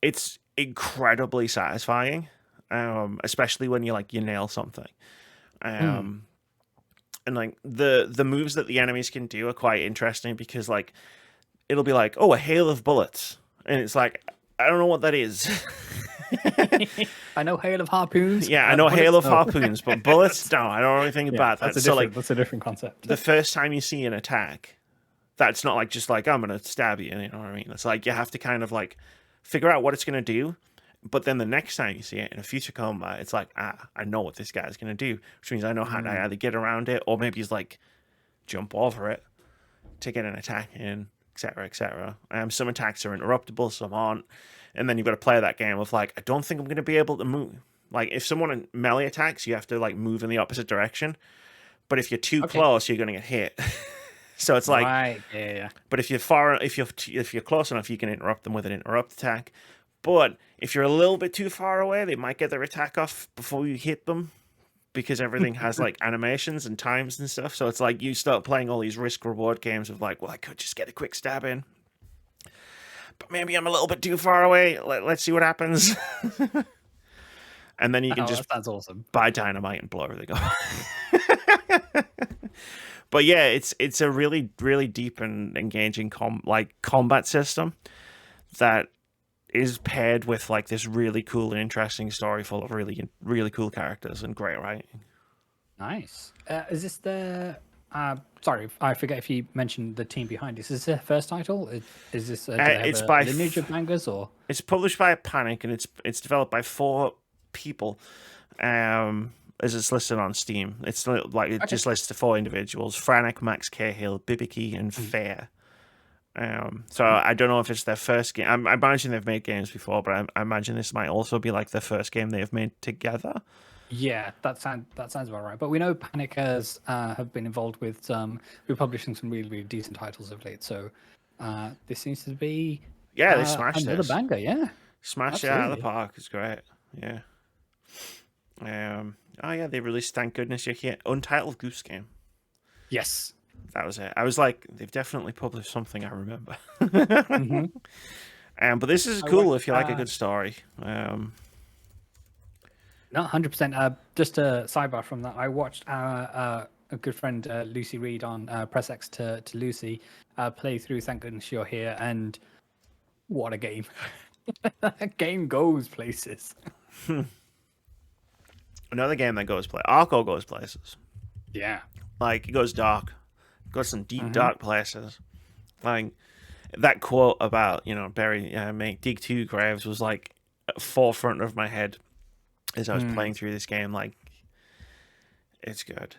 it's incredibly satisfying, especially when you nail something. And like the moves that the enemies can do are quite interesting, because like it'll be like, oh, a hail of bullets, and it's like, I don't know what that is. I know hail of harpoons. Yeah, I know hail of harpoons, but bullets, no, I don't know anything about that. That's a different concept. The first time you see an attack, that's not like just like, I'm going to stab you, you know what I mean? It's like you have to kind of like figure out what it's going to do, but then the next time you see it in a future combat, it's like, I know what this guy's going to do, which means I know how to either get around it, or maybe he's like jump over it to get an attack in, etc., etc. Some attacks are interruptible, some aren't. And then you've got to play that game of like, I don't think I'm going to be able to move. Like if someone melee attacks, you have to like move in the opposite direction. But if you're too close, you're going to get hit. So it's like, But if you're close enough, you can interrupt them with an interrupt attack. But if you're a little bit too far away, they might get their attack off before you hit them, because everything has like animations and times and stuff. So it's like you start playing all these risk reward games of like, well, I could just get a quick stab in, but maybe I'm a little bit too far away. Let's see what happens. And then you can just that's awesome. buy dynamite and blow everything up. But yeah, it's a really, really deep and engaging combat system that is paired with like this really cool and interesting story full of really, really cool characters and great writing. Nice. Is this the... sorry, I forget if you mentioned the team behind this. Is this their first title? Is this it's by lineage of mangas, or? It's published by Panic, and it's developed by 4 people. As it's listed on Steam, it's like it just lists the 4 individuals: Franek, Max Cahill, Bibiki, and Fair. So I don't know if it's their first game. I imagine they've made games before, but I imagine this might also be like their first game they've made together. Yeah, that sounds about right. But we know Panic has have been involved with publishing some really, really decent titles of late. So this seems to be they smashed another banger. Yeah, smashed it out of the park. It's great. Yeah. They released, thank goodness you're here, Untitled Goose Game. Yes, that was it. I was like, they've definitely published something I remember. But this is cool if you like a good story. No, 100%. Just a sidebar from that, I watched our a good friend Lucy Reed on Press X to Lucy play through Thank Goodness You're Here, and what a game! That game goes places. Another game that goes places. Arco goes places. Yeah, like it goes dark. It goes some deep dark places. Like that quote about dig 2 graves was like forefront of my head as I was playing through this game. Like, it's good.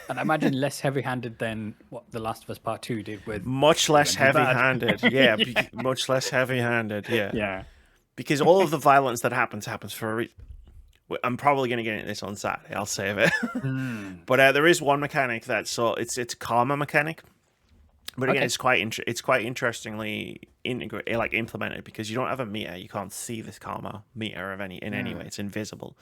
And I imagine less heavy-handed than what The Last of Us Part 2 did with... Much less heavy-handed. Yeah, much less heavy-handed, yeah. Yeah. Because all of the violence that happens for a reason. I'm probably going to get into this on Saturday. I'll save it. But there is one mechanic it's a karma mechanic. But again, it's quite interestingly implemented, because you don't have a meter. You can't see this karma meter in any way. It's invisible.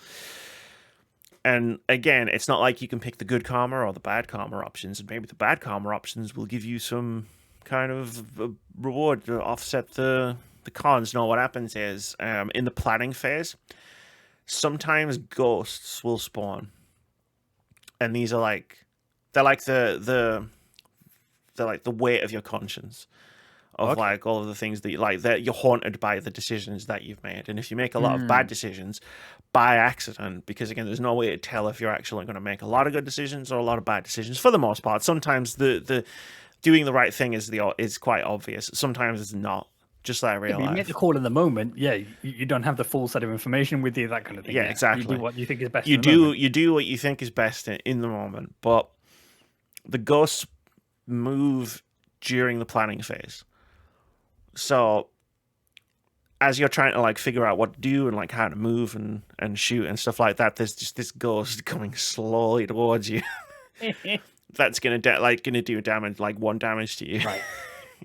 And again, it's not like you can pick the good karma or the bad karma options. And maybe the bad karma options will give you some kind of reward to offset the cons. No, what happens is in the planning phase, sometimes ghosts will spawn, and these are they're like the weight of your conscience of like all of the things that that you're haunted by the decisions that you've made. And if you make a lot of bad decisions by accident, because again, there's no way to tell if you're actually going to make a lot of good decisions or a lot of bad decisions for the most part. Sometimes the doing the right thing is quite obvious. Sometimes it's not. Just like real life. You make the call in the moment. Yeah, you don't have the full set of information with you, that kind of thing. Yeah, exactly. You do what you think is best. You do what you think is best in the moment, but the ghosts move during the planning phase. So as you're trying to figure out what to do and how to move and shoot and stuff like that, there's just this ghost coming slowly towards you. That's gonna do damage, 1 damage to you. Right.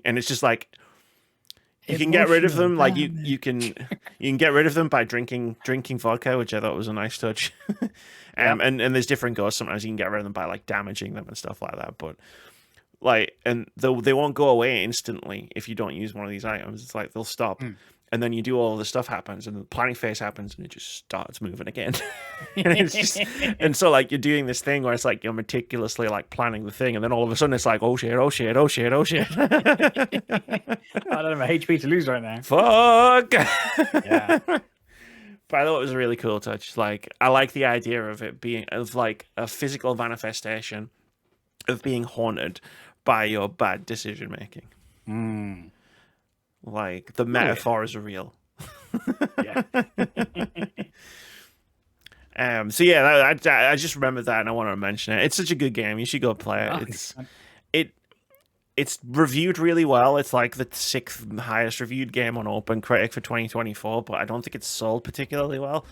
And it's just you can get rid of them you can get rid of them by drinking vodka, which I thought was a nice touch. And there's different ghosts. Sometimes you can get rid of them by damaging them and stuff like that. But and they won't go away instantly if you don't use one of these items. It's they'll stop. And then you do all of the stuff happens, and the planning phase happens, and it just starts moving again. And so you're doing this thing where it's you're meticulously planning the thing, and then all of a sudden it's oh shit. I don't have HP to lose right now. Fuck. Yeah. But I thought it was a really cool touch. I like the idea of it being a physical manifestation of being haunted by your bad decision making. The metaphor is real. Yeah. So yeah, I just remembered that, and I wanted to mention it. It's such a good game. You should go play it. It's reviewed really well. It's the 6th highest reviewed game on OpenCritic for 2024, but I don't think it's sold particularly well.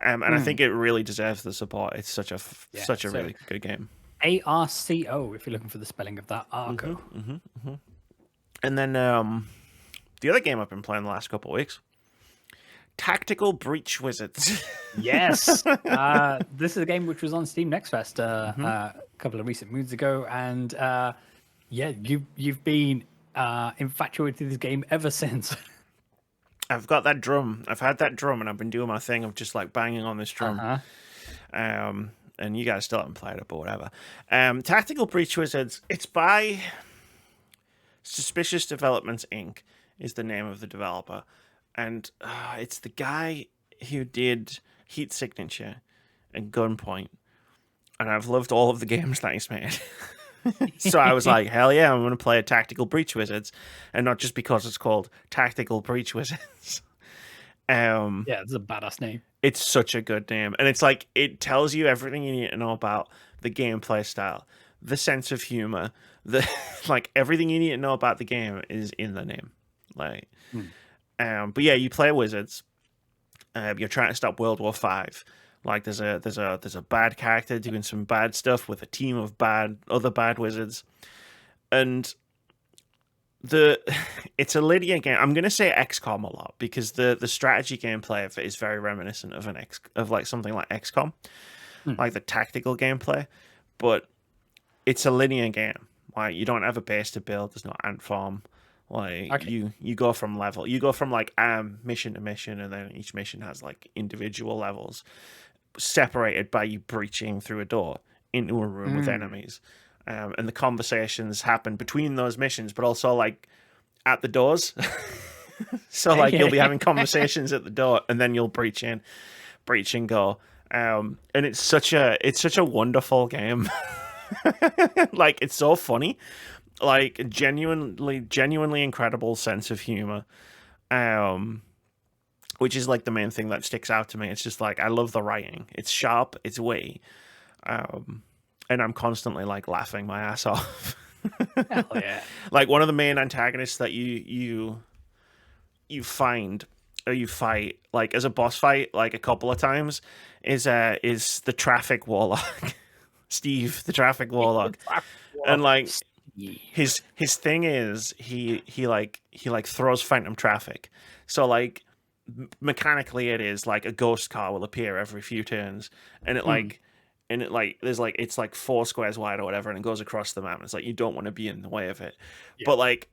And I think it really deserves the support. It's such a really good game. ARCO, if you're looking for the spelling of that. Arco. And then the other game I've been playing the last couple of weeks, Tactical Breach Wizards. Yes. This is a game which was on Steam Next Fest a couple of recent moons ago, and you've been infatuated with this game ever since. I've got that drum. I've had that drum, and I've been doing my thing of just banging on this drum. And you guys still haven't played it, but whatever. Tactical Breach Wizards. It's by Suspicious Developments Inc. is the name of the developer, and it's the guy who did Heat Signature and Gunpoint, and I've loved all of the games that he's made. So I was hell yeah, I'm going to play a Tactical Breach Wizards, and not just because it's called Tactical Breach Wizards. It's a badass name. It's such a good name, and it's it tells you everything you need to know about the gameplay style, the sense of humor, the everything you need to know about the game is in the name. But yeah, you play wizards. You're trying to stop World War V. There's a bad character doing some bad stuff with a team of other bad wizards, and it's a linear game. I'm gonna say XCOM a lot because the strategy gameplay of it is very reminiscent of something like XCOM, the tactical gameplay, but it's a linear game. You don't have a base to build. There's no ant farm. You go from mission to mission, and then each mission has individual levels separated by you breaching through a door into a room with enemies. And the conversations happen between those missions, but also at the doors. So you'll be having conversations at the door, and then you'll breach and go. And it's such a wonderful game. It's so funny. Genuinely incredible sense of humor. which is like the main thing that sticks out to me. It's just like I love the writing. It's sharp, it's witty, and I'm constantly like laughing my ass off. Hell yeah! Like one of the main antagonists that you find or you fight like as a boss fight like a couple of times is the traffic warlock. Steve, the traffic warlock. And like his thing is he throws phantom traffic. So like mechanically it is like a ghost car will appear every few turns, and there's like it's like 4 squares wide or whatever, and it goes across the map. And it's like you don't want to be in the way of it. Yeah. But like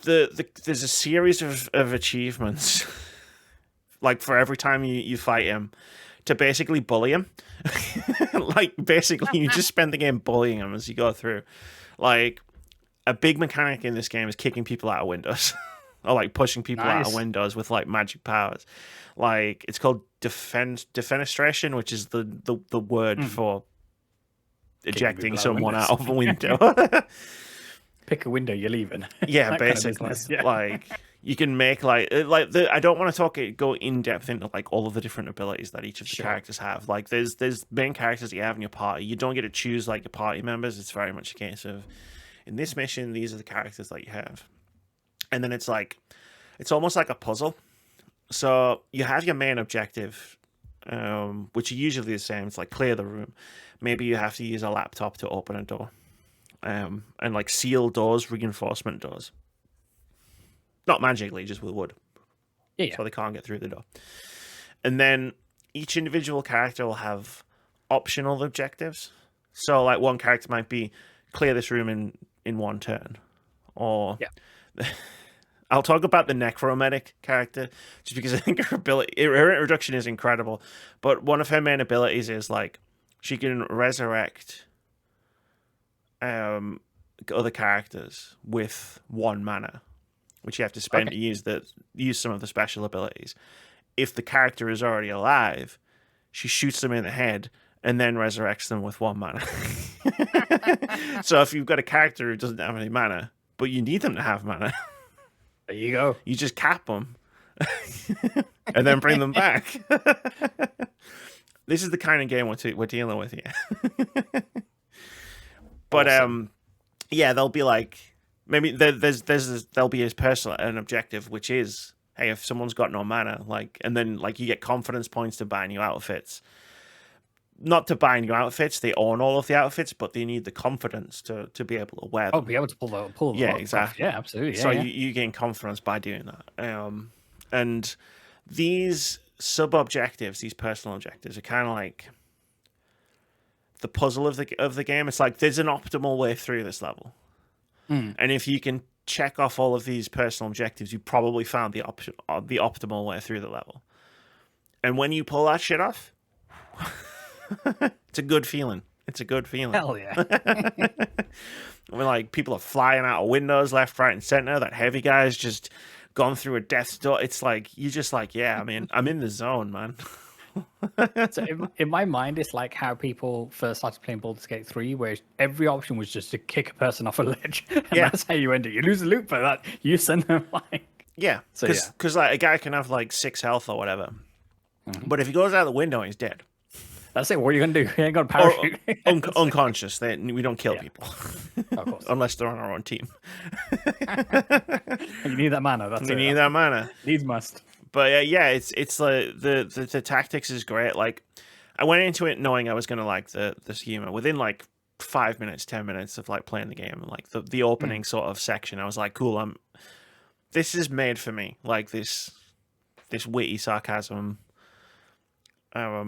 there's a series of achievements like for every time you fight him to basically bully him. Like basically you just spend the game bullying him as you go through. Like a big mechanic in this game is kicking people out of windows. Or like pushing people out of windows with like magic powers. Like it's called defenestration, which is the word for ejecting someone out of a window. Pick a window, you're leaving. Yeah, basically. Yeah. Like you can make I don't want to go in depth into like all of the different abilities that each of the characters have. Like there's main characters that you have in your party. You don't get to choose like your party members. It's very much a case of in this mission, these are the characters that you have. And then it's like it's almost like a puzzle. So you have your main objective, which are usually the same. It's like clear the room. Maybe you have to use a laptop to open a door. And like seal doors, reinforcement doors. Not magically, just with wood. Yeah. So they can't get through the door. And then each individual character will have optional objectives. So like one character might be clear this room in one turn. Or I'll talk about the necromedic character just because I think her introduction is incredible. But one of her main abilities is like she can resurrect other characters with 1 mana, which you have to spend to use some of the special abilities. If the character is already alive, she shoots them in the head and then resurrects them with 1 mana. So if you've got a character who doesn't have any mana, but you need them to have mana, there you go. You just cap them and then bring them back. This is the kind of game we're dealing with here. But awesome. There'll be like maybe there'll be an objective which is, hey, if someone's got no mana, like, and then like you get confidence points to buy new outfits. Not to buy new outfits, they own all of the outfits, but they need the confidence to be able to wear them. Oh, be able to pull them. Yeah, exactly. Yeah, absolutely. Yeah, so you gain confidence by doing that. And these sub-objectives, these personal objectives, are kind of like the puzzle of the game. It's like there's an optimal way through this level. And if you can check off all of these personal objectives, you probably found the optimal way through the level. And when you pull that shit off, it's a good feeling. It's a good feeling. Hell yeah. I mean, like, people are flying out of windows left, right, and center. That heavy guy's just gone through a death's door. It's like, you're just like, yeah, I mean, I'm in the zone, man. So in my mind, it's like how people first started playing Baldur's Gate 3, where every option was just to kick a person off a ledge. And that's how you end it. You lose the loot for that. You send them flying. Yeah, because like, a guy can have like 6 health or whatever. But if he goes out the window, he's dead. That's it. What are you going to do? You ain't got a parachute. Unconscious. We don't kill people. Of course. Unless they're on our own team. You need that mana. You need that mana. Needs must. But it's like the tactics is great. Like, I went into it knowing I was going to like this humor. Within like 5 minutes, 10 minutes of like playing the game, like the opening sort of section, I was like, cool. This is made for me. Like this witty sarcasm.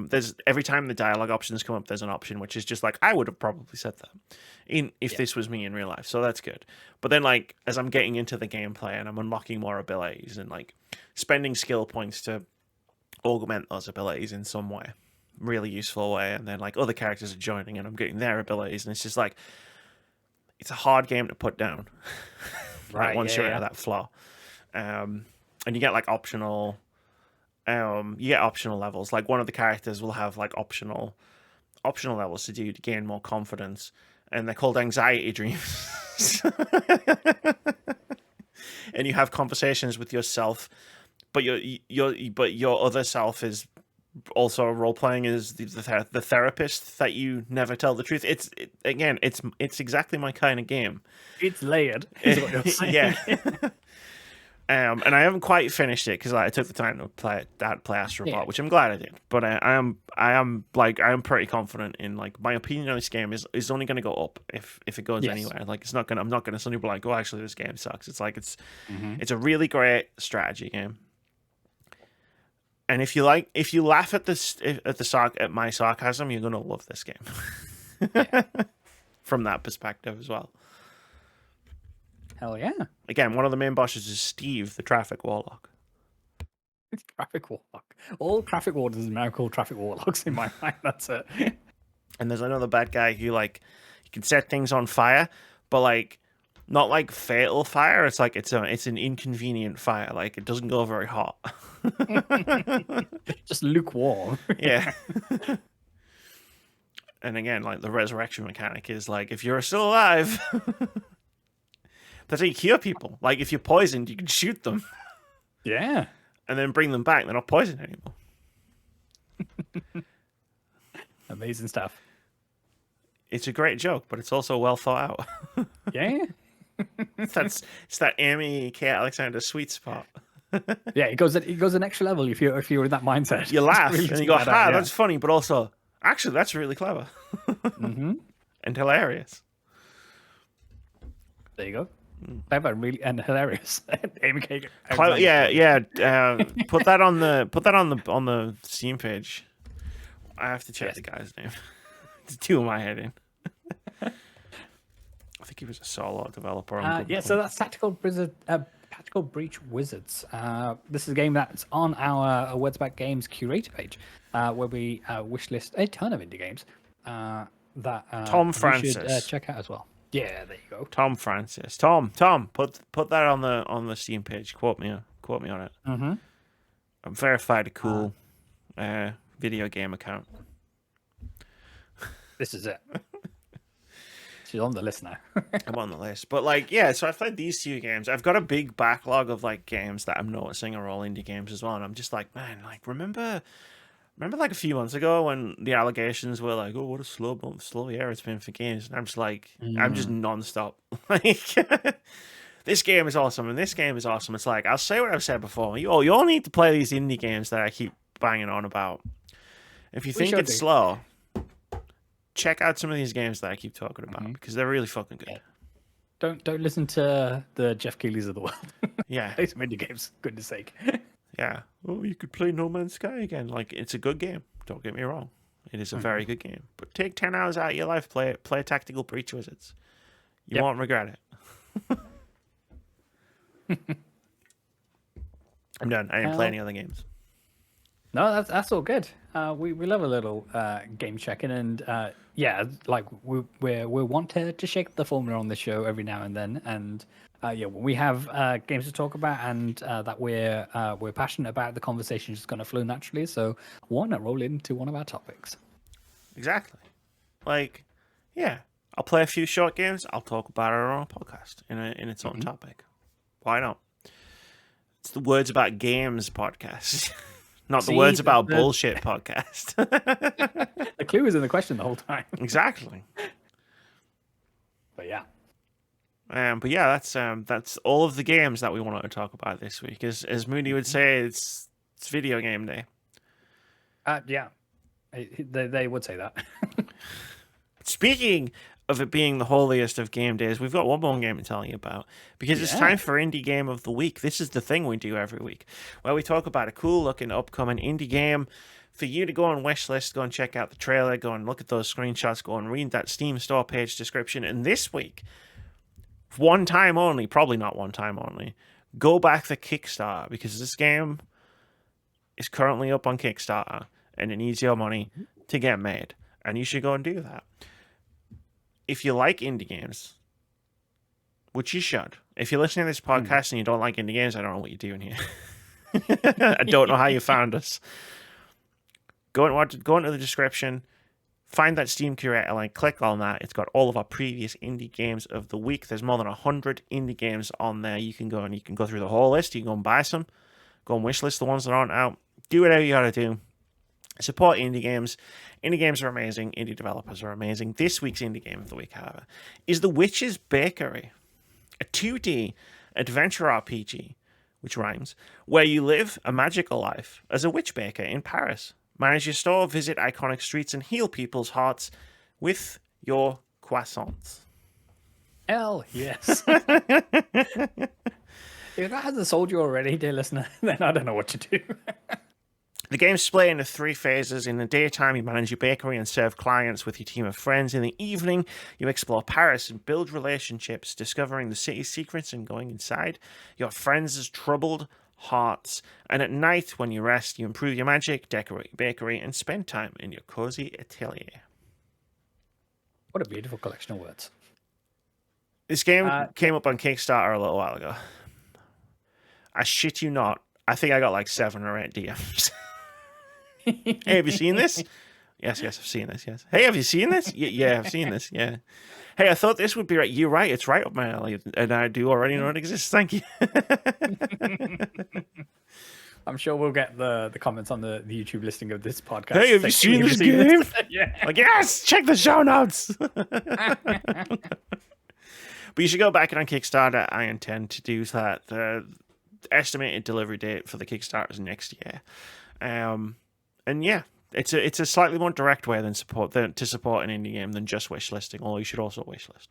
There's every time the dialogue options come up, there's an option which is just like, I would have probably said that if this was me in real life, so that's good. But then, like, as I'm getting into the gameplay and I'm unlocking more abilities and like spending skill points to augment those abilities in some way, really useful way, and then like other characters are joining and I'm getting their abilities, and it's just like, it's a hard game to put down. Right, once you're out of that flow, and you get like optional. You get optional levels. Like one of the characters will have like optional levels to do to gain more confidence, and they're called anxiety dreams. And you have conversations with yourself but your other self is also role playing as the therapist that you never tell the truth. It's exactly my kind of game. It's layered, is what you're saying. Yeah. And I haven't quite finished it because I took the time to play Astrobot, which I'm glad I did. But I am pretty confident in like my opinion on this game is only going to go up if it goes anywhere. Like I'm not gonna suddenly be like, oh, actually this game sucks. It's like it's a really great strategy game. And if you laugh at at my sarcasm, you're gonna love this game. From that perspective as well. Hell yeah. Again, one of the main bosses is Steve, the traffic warlock. Traffic warlock. All traffic wardens are now called traffic warlocks in my mind. That's it. And there's another bad guy who like he can set things on fire, but like not like fatal fire. It's like it's an inconvenient fire. Like it doesn't go very hot. Just lukewarm. Yeah. And again, like the resurrection mechanic is like if you're still alive. That's how you cure people. Like, if you're poisoned, you can shoot them. Yeah. And then bring them back. They're not poisoned anymore. Amazing stuff. It's a great joke, but it's also well thought out. Yeah. It's that Amy K. Alexander sweet spot. Yeah, it goes an extra level if you're in that mindset. You laugh really and you go, that's funny, but also, actually, that's really clever. And hilarious. There you go. Clever, really, and hilarious. Amy K. Yeah. Put that on the Steam page. I have to check the guy's name. It's two in my head in. I think he was a solo developer. So that's Tactical Breach Wizards. This is a game that's on our Words About Games curator page, where we wishlist a ton of indie games that Tom Francis should check out as well. Yeah, there you go. Tom Francis. Tom, put that on the Steam page. Quote me on it. I'm verified a cool video game account. This is it. She's on the list now. I'm on the list. But like, yeah, so I've played these two games. I've got a big backlog of like games that I'm noticing are all indie games as well. And I'm just like, man, like remember like a few months ago when the allegations were like, oh, what a slow year it's been for games. And I'm just like, I'm just nonstop. Like, this game is awesome and this game is awesome. It's like, I'll say what I've said before. You all need to play these indie games that I keep banging on about. If you think it's slow, check out some of these games that I keep talking about because they're really fucking good. Yeah. Don't listen to the Jeff Keighley's of the world. Yeah. Play some indie games, goodness sake. Yeah. Oh, you could play No Man's Sky again. Like, it's a good game. Don't get me wrong. It is a very good game. But take 10 hours out of your life, play Tactical Breach Wizards. You won't regret it. I'm done. I didn't play any other games. No, that's all good. We love a little game checking, and like we want to shake up the formula on the show every now and then, and when we have games to talk about and that we're passionate about, the conversation is going to flow naturally. So why not roll into one of our topics? Exactly. Like, yeah, I'll play a few short games. I'll talk about it on a podcast in its own topic. Why not? It's the Words About Games podcast. Not the Words About Bullshit podcast. The clue is in the question the whole time. Exactly. But yeah. But yeah, that's all of the games that we wanted to talk about this week. As Moody would say, it's video game day. Yeah. They would say that. Speaking of it being the holiest of game days, we've got one more game to tell you about because it's time for Indie Game of the Week. This is the thing we do every week where we talk about a cool looking upcoming indie game for you to go on wishlist, go and check out the trailer, go and look at those screenshots, go and read that Steam store page description. And this week, one time only, probably not one time only, go back the Kickstarter because this game is currently up on Kickstarter and it needs your money to get made. And you should go and do that. If you like indie games, which you should, if you're listening to this podcast and you don't like indie games, I don't know what you're doing here. I don't know how you found us. Go into the description, find that Steam Curator link, click on that. It's got all of our previous indie games of the week. There's more than 100 indie games on there. You can go through the whole list. You can go and buy some. Go and wishlist the ones that aren't out. Do whatever you gotta do. Support indie games. Indie games are amazing. Indie developers are amazing. This week's indie game of the week, however, is The Witch's Bakery, a 2D adventure RPG, which rhymes, where you live a magical life as a witch baker in Paris. Manage your store, visit iconic streets, and heal people's hearts with your croissants. Hell yes. If that hasn't sold you already, dear listener, then I don't know what to do. The game's split into 3 phases. In the daytime, you manage your bakery and serve clients with your team of friends. In the evening, you explore Paris and build relationships, discovering the city's secrets and going inside your friends' troubled hearts. And at night, when you rest, you improve your magic, decorate your bakery, and spend time in your cozy atelier. What a beautiful collection of words. This game came up on Kickstarter a little while ago. I shit you not. I think I got like 7 or 8 DMs. Hey, have you seen this? Yes, I've seen this, yes. Hey, have you seen this? Yeah, I've seen this, yeah. Hey, I thought this would be right. You're right, it's right up my alley. And I do already know it exists. Thank you. I'm sure we'll get the comments on the YouTube listing of this podcast. Hey, have you seen this game? Yeah. Like, yes, check the show notes. But you should go back on Kickstarter. I intend to do that. The estimated delivery date for the Kickstarter is next year. And yeah, it's a slightly more direct way to support an indie game than just wishlisting, although you should also wishlist.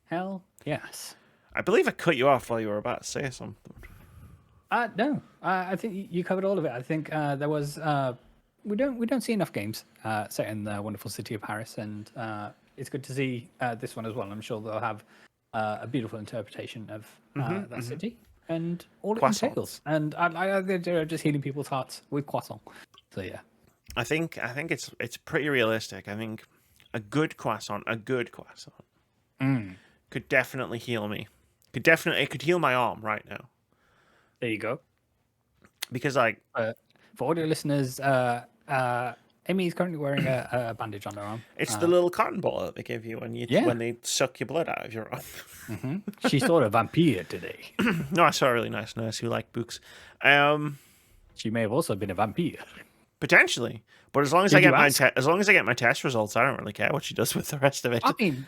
Hell yes. I believe I cut you off while you were about to say something. No, I think you covered all of it. I think there was we don't see enough games set in the wonderful city of Paris, and it's good to see this one as well. I'm sure they'll have a beautiful interpretation of that city and all it entails. And they're just healing people's hearts with croissant. So yeah, I think it's pretty realistic. I think a good croissant could definitely heal me. It could heal my arm right now. There you go. Because like for audio listeners, Amy is currently wearing a bandage on her arm. It's the little cotton ball that they give you when they suck your blood out of your arm. Mm-hmm. She saw a vampire today. No, I saw a really nice nurse who liked books. She may have also been a vampire. Potentially, but as long as I get my test results, I don't really care what she does with the rest of it. I mean,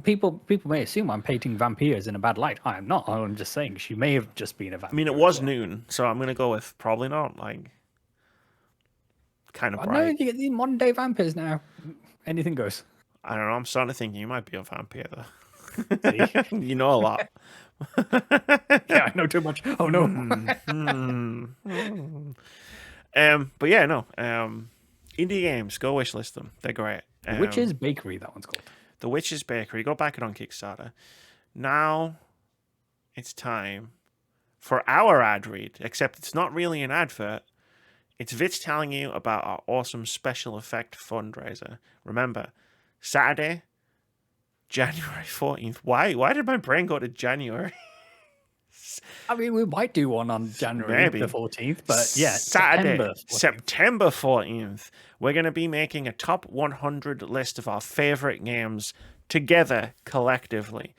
people may assume I'm painting vampires in a bad light. I am not. I'm just saying she may have just been a vampire. I mean, it was noon, so I'm gonna go with probably not. Like, kind of bright. No, you get the modern day vampires now. Anything goes. I don't know. I'm starting to think you might be a vampire, though. You know a lot. Yeah, I know too much. Oh no. But yeah, no. Indie games, go wishlist them. They're great. Witch's Bakery, that one's called. The Witch's Bakery. Go back it on Kickstarter. Now it's time for our ad read, except it's not really an advert. It's Vitz telling you about our awesome special effect fundraiser. Remember, Saturday, January 14th. Why did my brain go to January? I mean, we might do one on January the 14th, but yeah, Saturday, September 14th. We're going to be making a top 100 list of our favorite games together collectively.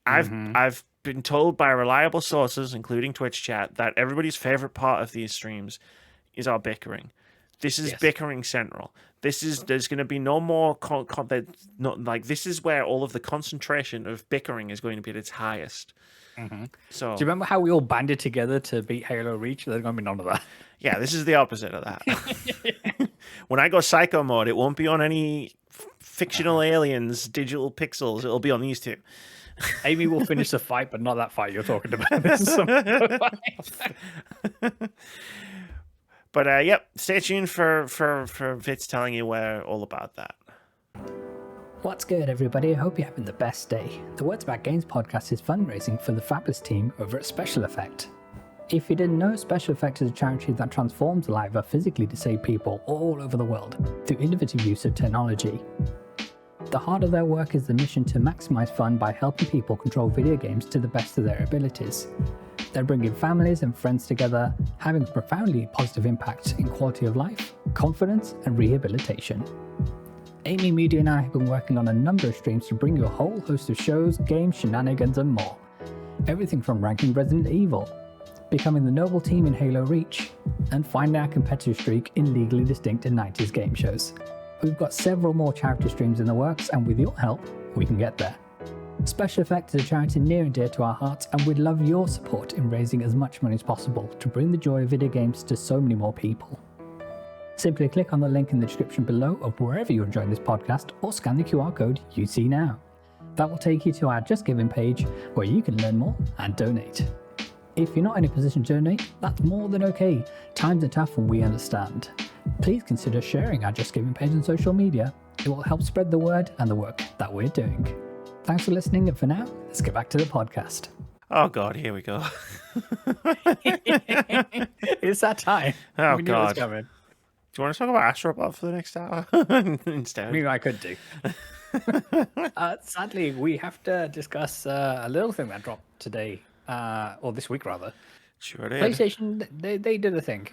I've been told by reliable sources, including Twitch chat, that everybody's favorite part of these streams is our bickering. This is bickering central. There's going to be no more this is where all of the concentration of bickering is going to be at its highest. Mm-hmm. So, do you remember how we all banded together to beat Halo Reach? There's going to be none of that. Yeah, this is the opposite of that. When I go psycho mode, it won't be on any fictional aliens, digital pixels. It'll be on these two. Amy will finish the fight, but not that fight you're talking about. But yep, stay tuned for Vitz telling you all about that. What's good, everybody? I hope you're having the best day. The Words About Games podcast is fundraising for the fabulous team over at Special Effect. If you didn't know, Special Effect is a charity that transforms the lives of physically disabled people all over the world through innovative use of technology. The heart of their work is the mission to maximize fun by helping people control video games to the best of their abilities. They're bringing families and friends together, having a profoundly positive impact in quality of life, confidence, and rehabilitation. Amy, Moody, and I have been working on a number of streams to bring you a whole host of shows, games, shenanigans, and more. Everything from ranking Resident Evil, becoming the noble team in Halo Reach, and finding our competitive streak in legally distinct and 90s game shows. We've got several more charity streams in the works, and with your help, we can get there. Special Effects is a charity near and dear to our hearts, and we'd love your support in raising as much money as possible to bring the joy of video games to so many more people. Simply click on the link in the description below of wherever you're enjoying this podcast, or scan the QR code you see now. That will take you to our Just Giving page, where you can learn more and donate. If you're not in a position to donate, that's more than okay. Times are tough and we understand. Please consider sharing our Just Giving page on social media. It will help spread the word and the work that we're doing. Thanks for listening, and for now, let's get back to the podcast. Oh God, here we go. It's that time. Oh We knew it was God. coming. Do you want to talk about Astrobot for the next hour instead? I mean, I could do. Sadly, we have to discuss a little thing that dropped today, or this week rather. Sure did. PlayStation, they did a thing.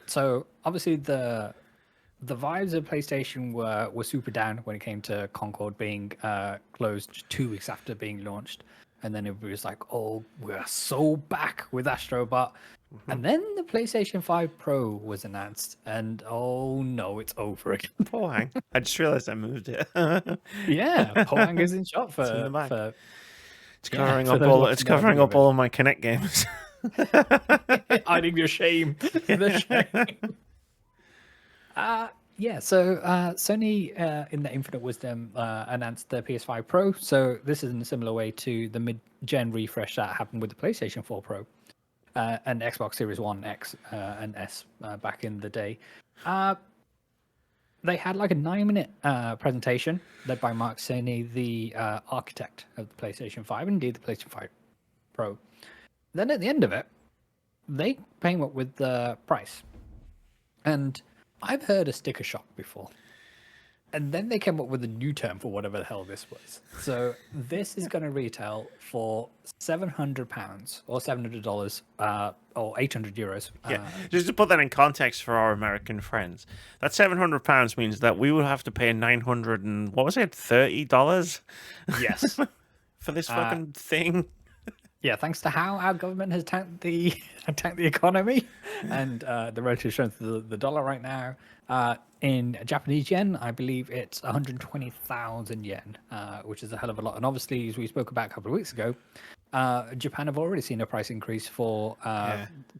So obviously the vibes of PlayStation were super down when it came to Concord being closed 2 weeks after being launched, and then everybody was like, "Oh, we're so back with Astrobot." And then the PlayStation 5 Pro was announced, and oh no, it's over again. Pohang. I just realized I moved it. Yeah, Pohang is in shot in the back. for It's covering for up those all. watching It's the covering audio up all of my Kinect games. hiding your shame. The shame. Yeah, so Sony, in their infinite wisdom, announced the PS5 Pro. So this is in a similar way to the mid-gen refresh that happened with the PlayStation 4 Pro and Xbox Series One X and S back in the day. They had like a 9-minute presentation led by Mark Cerny, the architect of the PlayStation 5, and indeed the PlayStation 5 Pro. Then at the end of it, they came up with the price. And I've heard a sticker shock before. And then they came up with a new term for whatever the hell this was. So this is going to retail for £700 or $700 or 800 euros. Yeah, just to put that in context for our American friends, that £700 means that we would have to pay $930. Yes. For this fucking thing. Yeah, thanks to how our government has tanked the economy and the relative strength of the dollar right now. In Japanese yen, I believe it's 120,000 yen, which is a hell of a lot. And obviously, as we spoke about a couple of weeks ago, Japan have already seen a price increase for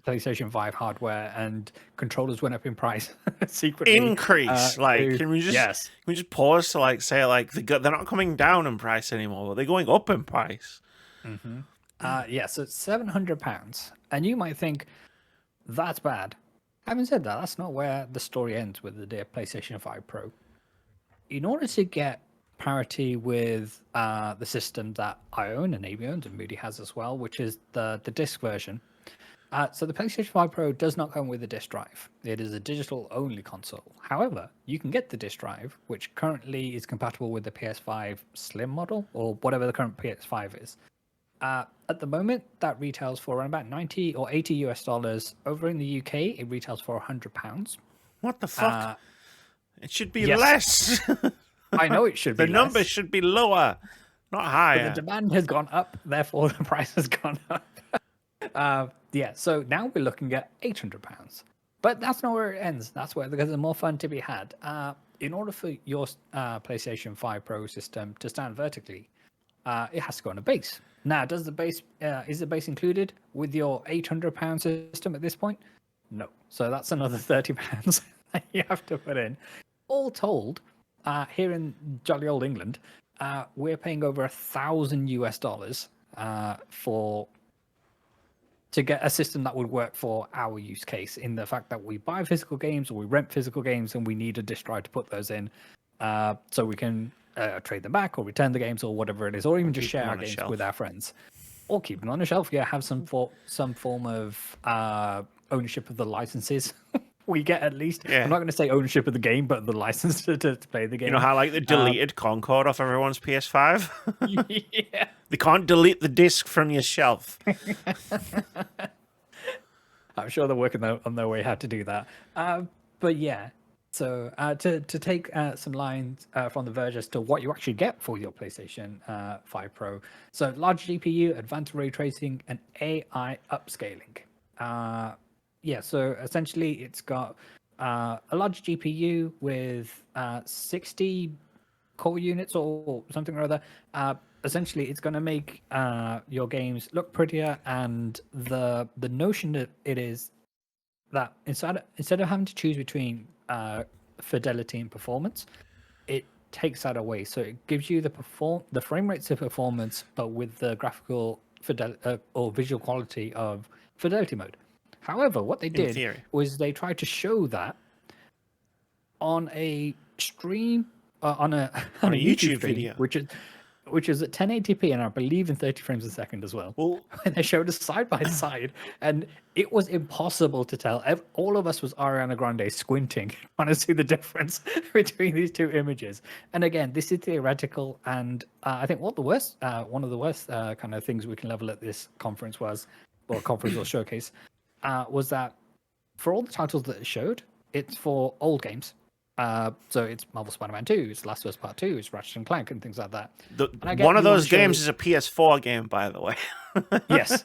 PlayStation 5 hardware, and controllers went up in price secretly. Increase, can we just pause to say they're not coming down in price anymore, but they're going up in price. Mm-hmm. Yeah, so it's £700, and you might think that's bad. Having said that, that's not where the story ends with the PlayStation 5 Pro. In order to get parity with the system that I own and Amy owns and Moody has as well, which is the disc version. So the PlayStation 5 Pro does not come with a disc drive. It is a digital-only console. However, you can get the disc drive, which currently is compatible with the PS5 Slim model, or whatever the current PS5 is. At the moment, that retails for around about 90 or 80 US dollars. Over in the UK, it retails for £100. What the fuck? It should be less. I know it should be The number should be lower, not higher. But the demand has gone up, therefore the price has gone up. So now we're looking at £800. But that's not where it ends. That's where there's more fun to be had. In order for your PlayStation 5 Pro system to stand vertically, it has to go on a base. Now, does the base is the base included with your £800 system at this point? No. So that's another £30 that you have to put in. All told, here in jolly old England, we're paying over 1,000 US dollars to get a system that would work for our use case, in the fact that we buy physical games or we rent physical games and we need a disc drive to put those in, so we can trade them back or return the games or whatever it is, or even just share our games with our friends, or keep them on a shelf. Yeah, have some form of ownership of the licenses. We get at least. Yeah. I'm not going to say ownership of the game, but the license to play the game. You know how they deleted Concord off everyone's PS5? Yeah. They can't delete the disc from your shelf. I'm sure they're working on their way how to do that. But yeah, So to take some lines from The Verge as to what you actually get for your PlayStation 5 Pro. So large GPU, advanced ray tracing, and AI upscaling. Yeah, so essentially it's got a large GPU with 60 core units or something or other. Essentially, it's going to make your games look prettier, and the notion that it is that instead of having to choose between fidelity and performance, it takes that away. So it gives you the frame rates of performance, but with the graphical or visual quality of fidelity mode. However, what they In did theory. was they tried to show that on a stream on a YouTube stream, video. which is at 1080p and I believe in 30 frames a second as well. Well, When they showed us side by side, and it was impossible to tell. All of us was Ariana Grande squinting, trying to see the difference between these two images. And again, this is theoretical, and I think one of the worst kind of things we can level at this conference or showcase, was that for all the titles that it showed, it's for old games. So it's Marvel Spider-Man 2, it's Last of Us Part 2, it's Ratchet and Clank, and things like that. one of those games is a PS4 game, by the way. Yes.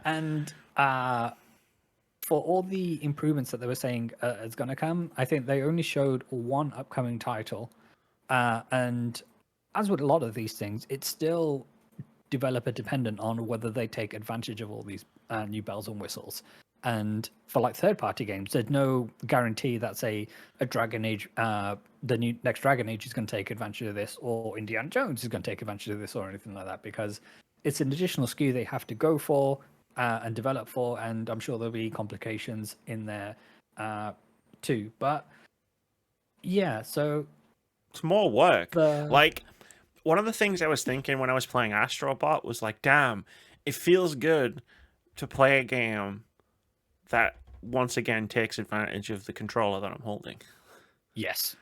And for all the improvements that they were saying is going to come, I think they only showed one upcoming title. And as with a lot of these things, it's still developer dependent on whether they take advantage of all these new bells and whistles. And for like third-party games, there's no guarantee that, say, a Dragon Age, the next Dragon Age is going to take advantage of this, or Indiana Jones is going to take advantage of this, or anything like that, because it's an additional SKU they have to go for and develop for, and I'm sure there'll be complications in there too. But yeah, so it's more work. Like, one of the things I was thinking when I was playing Astrobot was like, damn, it feels good to play a game that once again takes advantage of the controller that I'm holding. Yes.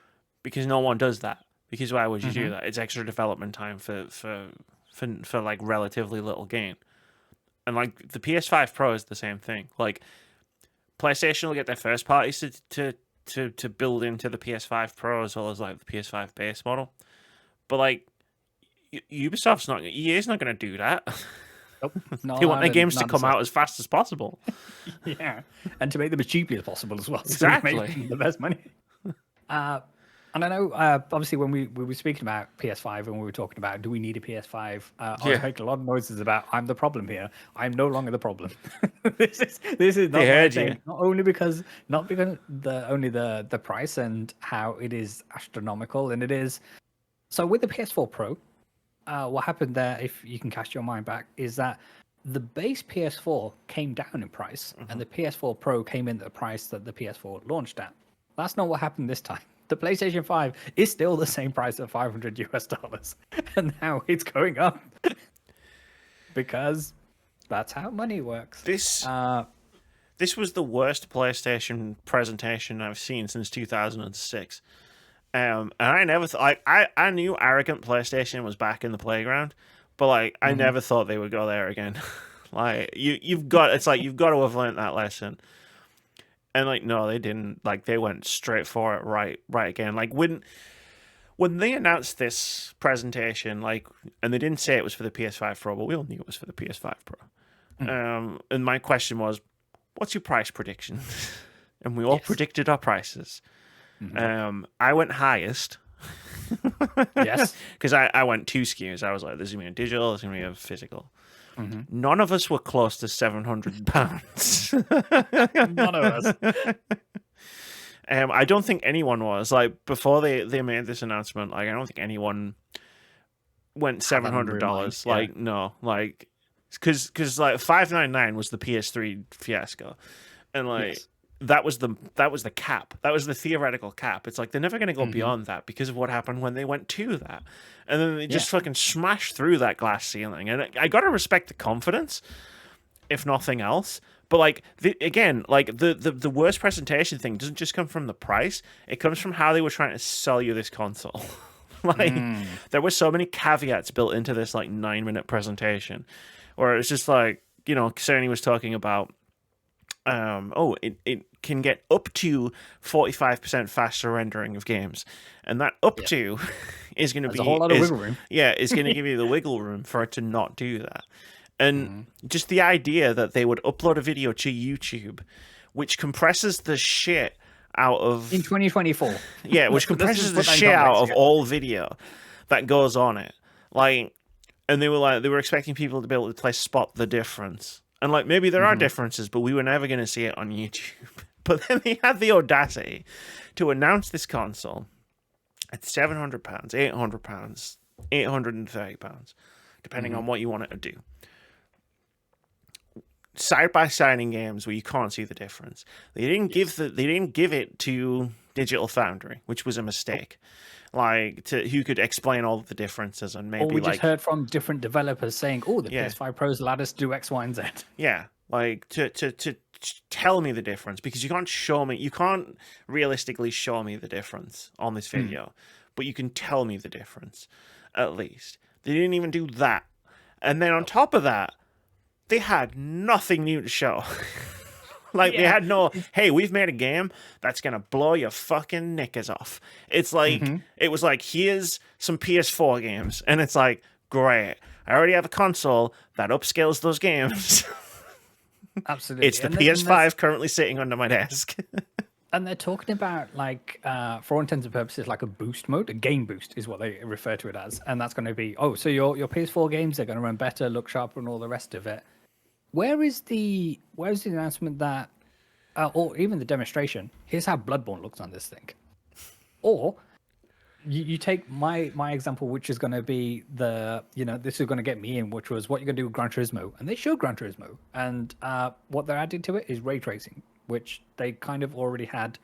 Because no one does that. Because why would you do that? It's extra development time for like relatively little gain. And like the PS5 Pro is the same thing. Like PlayStation will get their first parties to build into the PS5 Pro as well as like the PS5 base model. But like Ubisoft's not, EA's not going to do that. Nope. They want their games to come out as fast as possible. Yeah, and to make them as cheaply as possible as well. Exactly. So make the best money. And I know, obviously, when we were speaking about PS5 and we were talking about, do we need a PS5? I was making a lot of noises about, I'm the problem here. I'm no longer the problem. This is not my thing. Not because only the price and how it is astronomical, and it is. So with the PS4 Pro, what happened there, if you can cast your mind back, is that the base PS4 came down in price, and the PS4 Pro came in at the price that the PS4 launched at. That's not what happened this time. The PlayStation 5 is still the same price at $500 and now it's going up because that's how money works. This was the worst PlayStation presentation I've seen since 2006. And I never thought I knew arrogant PlayStation was back in the playground, but like I never thought they would go there again. Like you've got to have learned that lesson. And like no, they didn't. Like they went straight for it right again. Like when they announced this presentation, like, and they didn't say it was for the PS5 Pro, but we all knew it was for the PS5 Pro. And my question was, what's your price prediction? And we all predicted our prices. I went highest. Yes. Because I went 2 SKUs. I was like, this is going to be a digital, this is going to be a physical. None of us were close to £700. None of us. I don't think anyone was. Like, before they made this announcement, like, I don't think anyone went $700. Like, no. Like, because like $599 was the PS3 fiasco. And like that was the cap. That was the theoretical cap. It's like they're never going to go beyond that because of what happened when they went to that. And then they just fucking smashed through that glass ceiling. And I got to respect the confidence, if nothing else. But like the worst presentation thing doesn't just come from the price. It comes from how they were trying to sell you this console. There were so many caveats built into this like 9-minute presentation, where it's just like, you know, Sony was talking about it can get up to 45% faster rendering of games, and that up to is going to be a whole lot of wiggle room. Yeah, it's going to give you the wiggle room for it to not do that. And just the idea that they would upload a video to YouTube, which compresses the shit out of in 2024. Yeah, which compresses the shit out of all video that goes on it. Like, and they were expecting people to be able to spot the difference. And like, maybe there are differences, but we were never going to see it on YouTube. But then they had the audacity to announce this console at £700, £800, £830, depending on what you want it to do. Side-by-side in games where you can't see the difference. They didn't give it to Digital Foundry, which was a mistake. Like, who could explain all of the differences, and maybe we just heard from different developers saying, "Oh, the PS5 Pros allowed us to do X, Y, and Z." Yeah, like to tell me the difference, because you can't realistically show me the difference on this video, but you can tell me the difference at least. They didn't even do that, and then on top of that, they had nothing new to show. Like, they had no, hey, we've made a game that's going to blow your fucking knickers off. It's like, it was like, here's some PS4 games. And it's like, great. I already have a console that upscales those games. Absolutely. It's the PS5 currently sitting under my desk. And they're talking about, like, for all intents and purposes, like a boost mode. A game boost is what they refer to it as. And that's going to be, so your PS4 games, they're going to run better, look sharper, and all the rest of it. Where's the announcement that, or even the demonstration? Here's how Bloodborne looks on this thing. Or you take my example, which is going to be this is going to get me in, which was what you're going to do with Gran Turismo, and they showed Gran Turismo, and what they're adding to it is ray tracing, which they kind of already had.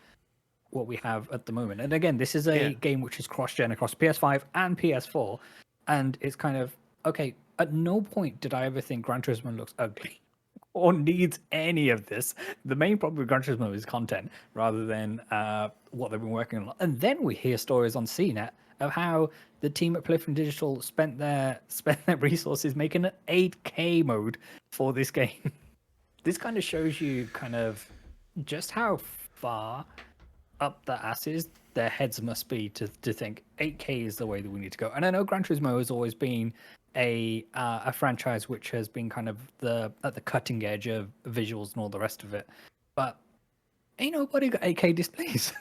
What we have at the moment, and again, this is a game which is cross-gen across PS5 and PS4, and it's kind of okay. At no point did I ever think Gran Turismo looks ugly or needs any of this. The main problem with Gran Turismo is content rather than what they've been working on. And then we hear stories on CNET of how the team at Proliferant Digital spent their resources making an 8K mode for this game. This kind of shows you kind of just how far up the asses their heads must be to think 8K is the way that we need to go. And I know Gran Turismo has always been a franchise which has been kind of at the cutting edge of visuals and all the rest of it, but ain't nobody got 8K displays.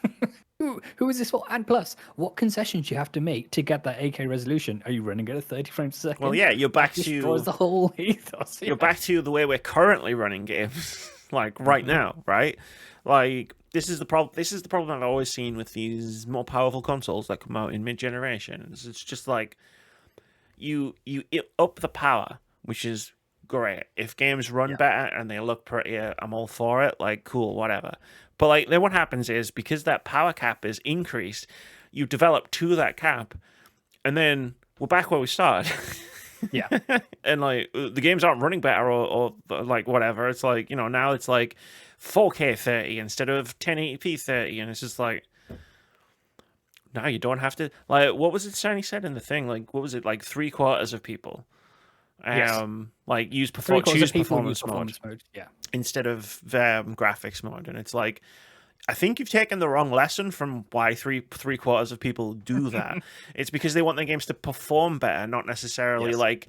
Who is this for? And plus, what concessions you have to make to get that 8K resolution? Are you running at a 30 frames a second? Well, yeah, you're back to the whole ethos. You're back to the way we're currently running games, like right now, right? Like, this is the problem. This is the problem I've always seen with these more powerful consoles that come out in mid-generation. It's just like, you up the power, which is great. If games run better and they look prettier, I'm all for it. Like, cool, whatever. But like, then what happens is, because that power cap is increased, you develop to that cap, and then we're back where we started. Yeah. And like, the games aren't running better or like whatever. It's like, now it's like 4K 30 instead of 1080p 30, and it's just like, now you don't have to, like, what was it Sony said in the thing? Like, what was it, like 3/4 of people like choose performance mode instead of graphics mode. And it's like, I think you've taken the wrong lesson from why three-quarters of people do that. It's because they want their games to perform better, not necessarily like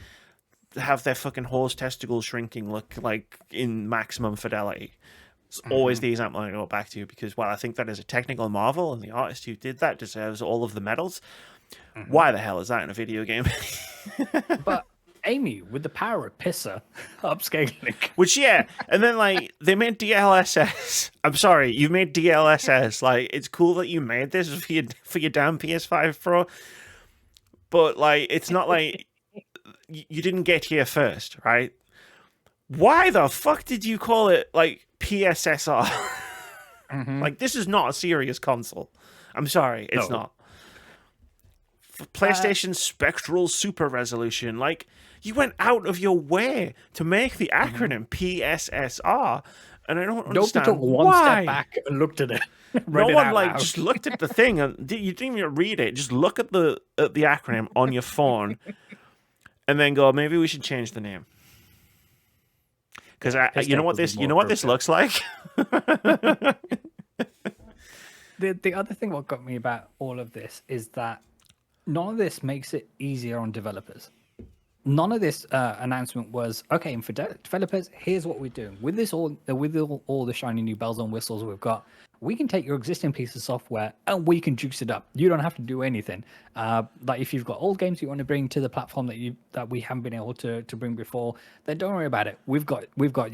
have their fucking horse testicles shrinking look like in maximum fidelity. It's always the example I go back to, because while I think that is a technical marvel and the artist who did that deserves all of the medals, why the hell is that in a video game? But Amy, with the power of pisser, upscaling. Which, and then like, they made DLSS. I'm sorry, you made DLSS. Like, it's cool that you made this for your damn PS5 Pro, but like, it's not like you didn't get here first, right? Why the fuck did you call it like PSSR? Like, this is not a serious console. I'm sorry, it's not. PlayStation Spectral Super Resolution. Like, you went out of your way to make the acronym PSSR, and I don't understand took one why. step back and looked at it. No one like just looked at the thing, and you didn't even read it. Just look at the acronym on your phone, and then go, maybe we should change the name. Because His you know take what would be this more appropriate. looks like. The other thing what got me about all of this is that none of this makes it easier on developers. None of this announcement was okay. And for developers, here's what we're doing with this all the shiny new bells and whistles we've got. We can take your existing piece of software and we can juice it up. You don't have to do anything. Like if you've got old games you want to bring to the platform that we haven't been able to bring before, then don't worry about it. We've got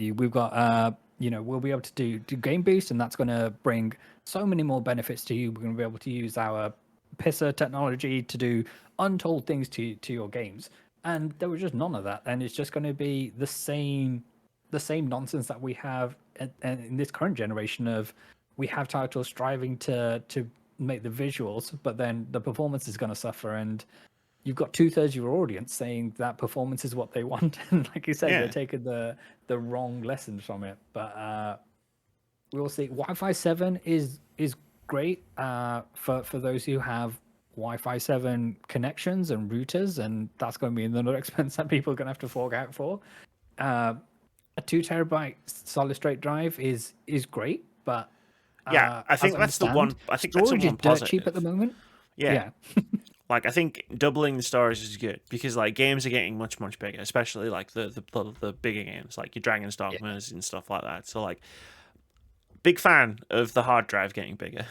you. We've got we'll be able to do game boost, and that's going to bring so many more benefits to you. We're going to be able to use our pisser technology to do untold things to your games. And there was just none of that, and it's just going to be the same nonsense that we have in this current generation of we have titles striving to make the visuals, but then the performance is going to suffer, and you've got 2/3 of your audience saying that performance is what they want, and like you said, they're taking the wrong lessons from it. But we'll see. Wi-Fi 7 is great for those who have Wi-Fi 7 connections and routers, and that's going to be another expense that people are going to have to fork out for. A 2 terabyte solid state drive is great, but I think that's the one. I think that's the one storage is dirt positive. cheap at the moment. Yeah. Like I think doubling the storage is good because like games are getting much bigger, especially like the bigger games like your Dragon's Dogmas and stuff like that. So like, big fan of the hard drive getting bigger.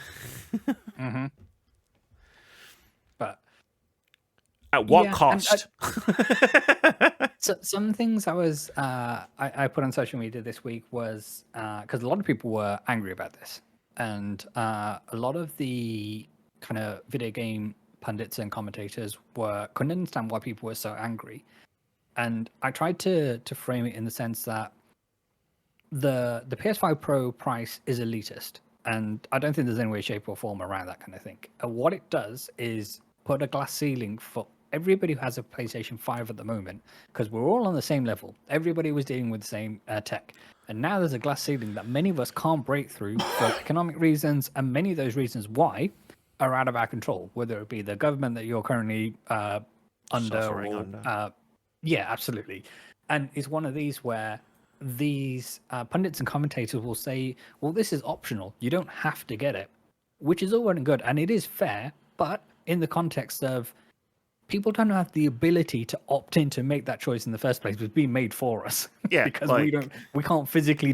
But at what cost? So some things I put on social media this week was because a lot of people were angry about this, and a lot of the kind of video game pundits and commentators couldn't understand why people were so angry. And I tried to frame it in the sense that the PS5 Pro price is elitist, and I don't think there's any way, shape, or form around that kind of thing. And what it does is put a glass ceiling for everybody who has a PlayStation 5 at the moment, because we're all on the same level. Everybody was dealing with the same tech. And now there's a glass ceiling that many of us can't break through for economic reasons, and many of those reasons why are out of our control, whether it be the government that you're currently under. Yeah, absolutely. And it's one of these where these pundits and commentators will say, well, this is optional. You don't have to get it, which is all well and good. And it is fair, but in the context of people don't have the ability to opt in to make that choice in the first place. It's being made for us. Yeah, because we can't physically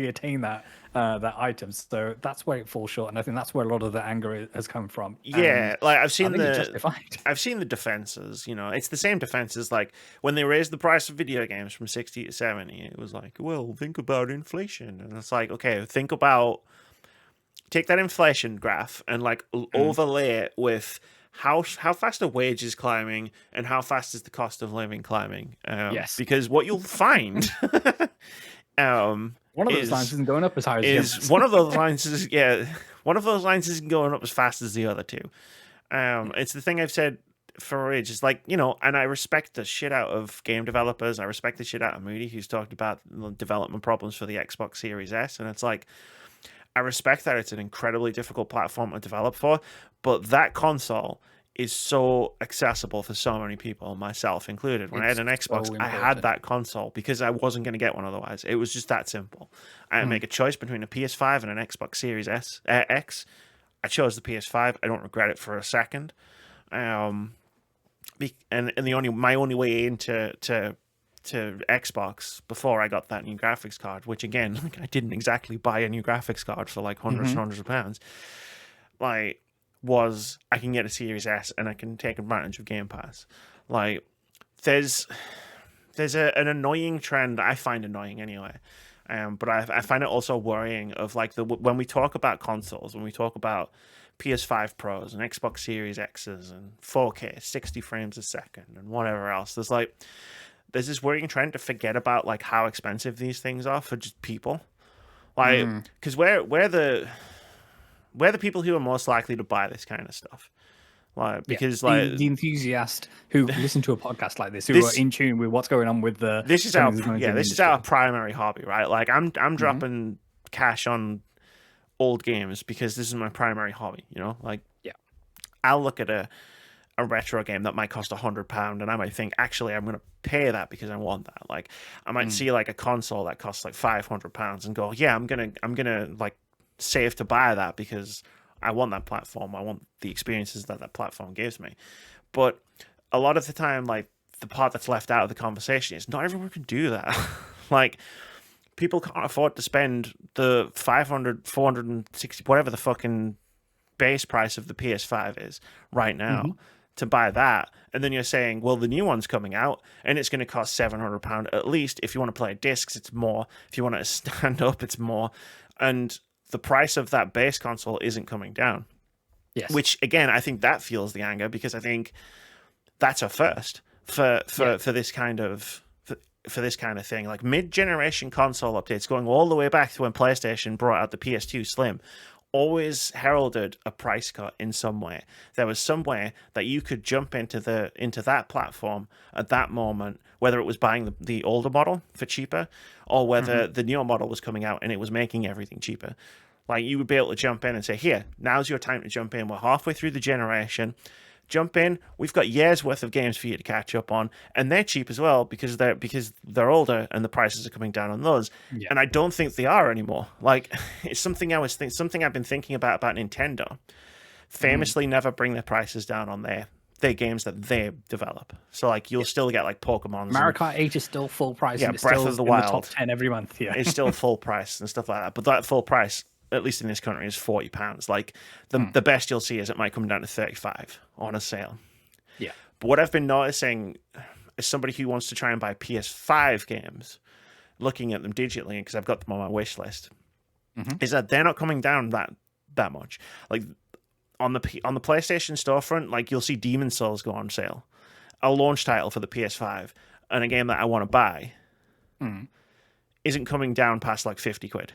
attain that item. So that's where it falls short, and I think that's where a lot of the anger has come from. Yeah, and like I've seen I've seen the defenses. It's the same defenses. Like when they raised the price of video games from 60 to 70, it was like, well, think about inflation, and it's like, okay, take that inflation graph and like overlay it with how fast are wages climbing and how fast is the cost of living climbing. Yes, because what you'll find, one of those lines isn't going up as high as one of those lines is one of those lines isn't going up as fast as the other two. It's the thing I've said for ages. Like, and I respect the shit out of game developers. I respect the shit out of Moody, who's talked about the development problems for the Xbox Series S, and it's like, I respect that it's an incredibly difficult platform to develop for, but that console is so accessible for so many people, myself included. When I had an Xbox, I had that console because I wasn't going to get one otherwise. It was just that simple. I had to make a choice between a PS5 and an Xbox Series X. I chose the PS5. I don't regret it for a second. And my only way into Xbox before I got that new graphics card, which again, like, I didn't exactly buy a new graphics card for like hundreds and hundreds of pounds, like, was I can get a Series S and I can take advantage of Game Pass. Like, there's an annoying trend I find annoying anyway, but I find it also worrying of like when we talk about consoles, when we talk about PS5 Pros and Xbox Series X's and 4K 60 frames a second and whatever else, there's this worrying trend to forget about like how expensive these things are for just people, like, because we're the people who are most likely to buy this kind of stuff, like, because like the enthusiast who listen to a podcast like this, who are in tune with what's going on with the this is our primary hobby, right? Like I'm dropping cash on old games because this is my primary hobby, like, I'll look at a retro game that might cost £100, and I might think, actually, I'm going to pay that because I want that. Like, I might see like a console that costs like £500 and go, yeah, I'm gonna like save to buy that because I want that platform. I want the experiences that that platform gives me. But a lot of the time, like, the part that's left out of the conversation is not everyone can do that. Like, people can't afford to spend the 500, 460, whatever the fucking base price of the PS5 is right now to buy that. And then you're saying, well, the new one's coming out and it's going to cost £700 at least. If you want to play discs, it's more. If you want to stand up, it's more. And the price of that base console isn't coming down. Yes. Which, again, I think that fuels the anger, because I think that's a first for this kind of for this kind of thing. Like, mid-generation console updates going all the way back to when PlayStation brought out the PS2 Slim always heralded a price cut in some way. There was some way that you could jump into that platform at that moment, whether it was buying the older model for cheaper or whether the newer model was coming out and it was making everything cheaper. Like, you would be able to jump in and say, here, now's your time to jump in. We're halfway through the generation. Jump in. We've got years worth of games for you to catch up on, and they're cheap as well because they're older and the prices are coming down on those. Yeah. And I don't think they are anymore. Like, it's something something I've been thinking about Nintendo. Famously, never bring their prices down on their games that they develop. So, like, you'll still get like Pokemon. Mario Kart 8 is still full price. Yeah, and it's Breath still of the in Wild. The top 10 every month. Yeah, it's still full price and stuff like that. But that full price, at least in this country, is £40. Like, the best you'll see is it might come down to 35 on a sale. Yeah. But what I've been noticing as somebody who wants to try and buy PS5 games, looking at them digitally, because I've got them on my wish list, is that they're not coming down that much. Like, on the PlayStation storefront, like, you'll see Demon's Souls go on sale, a launch title for the PS5, and a game that I want to buy isn't coming down past like 50 quid.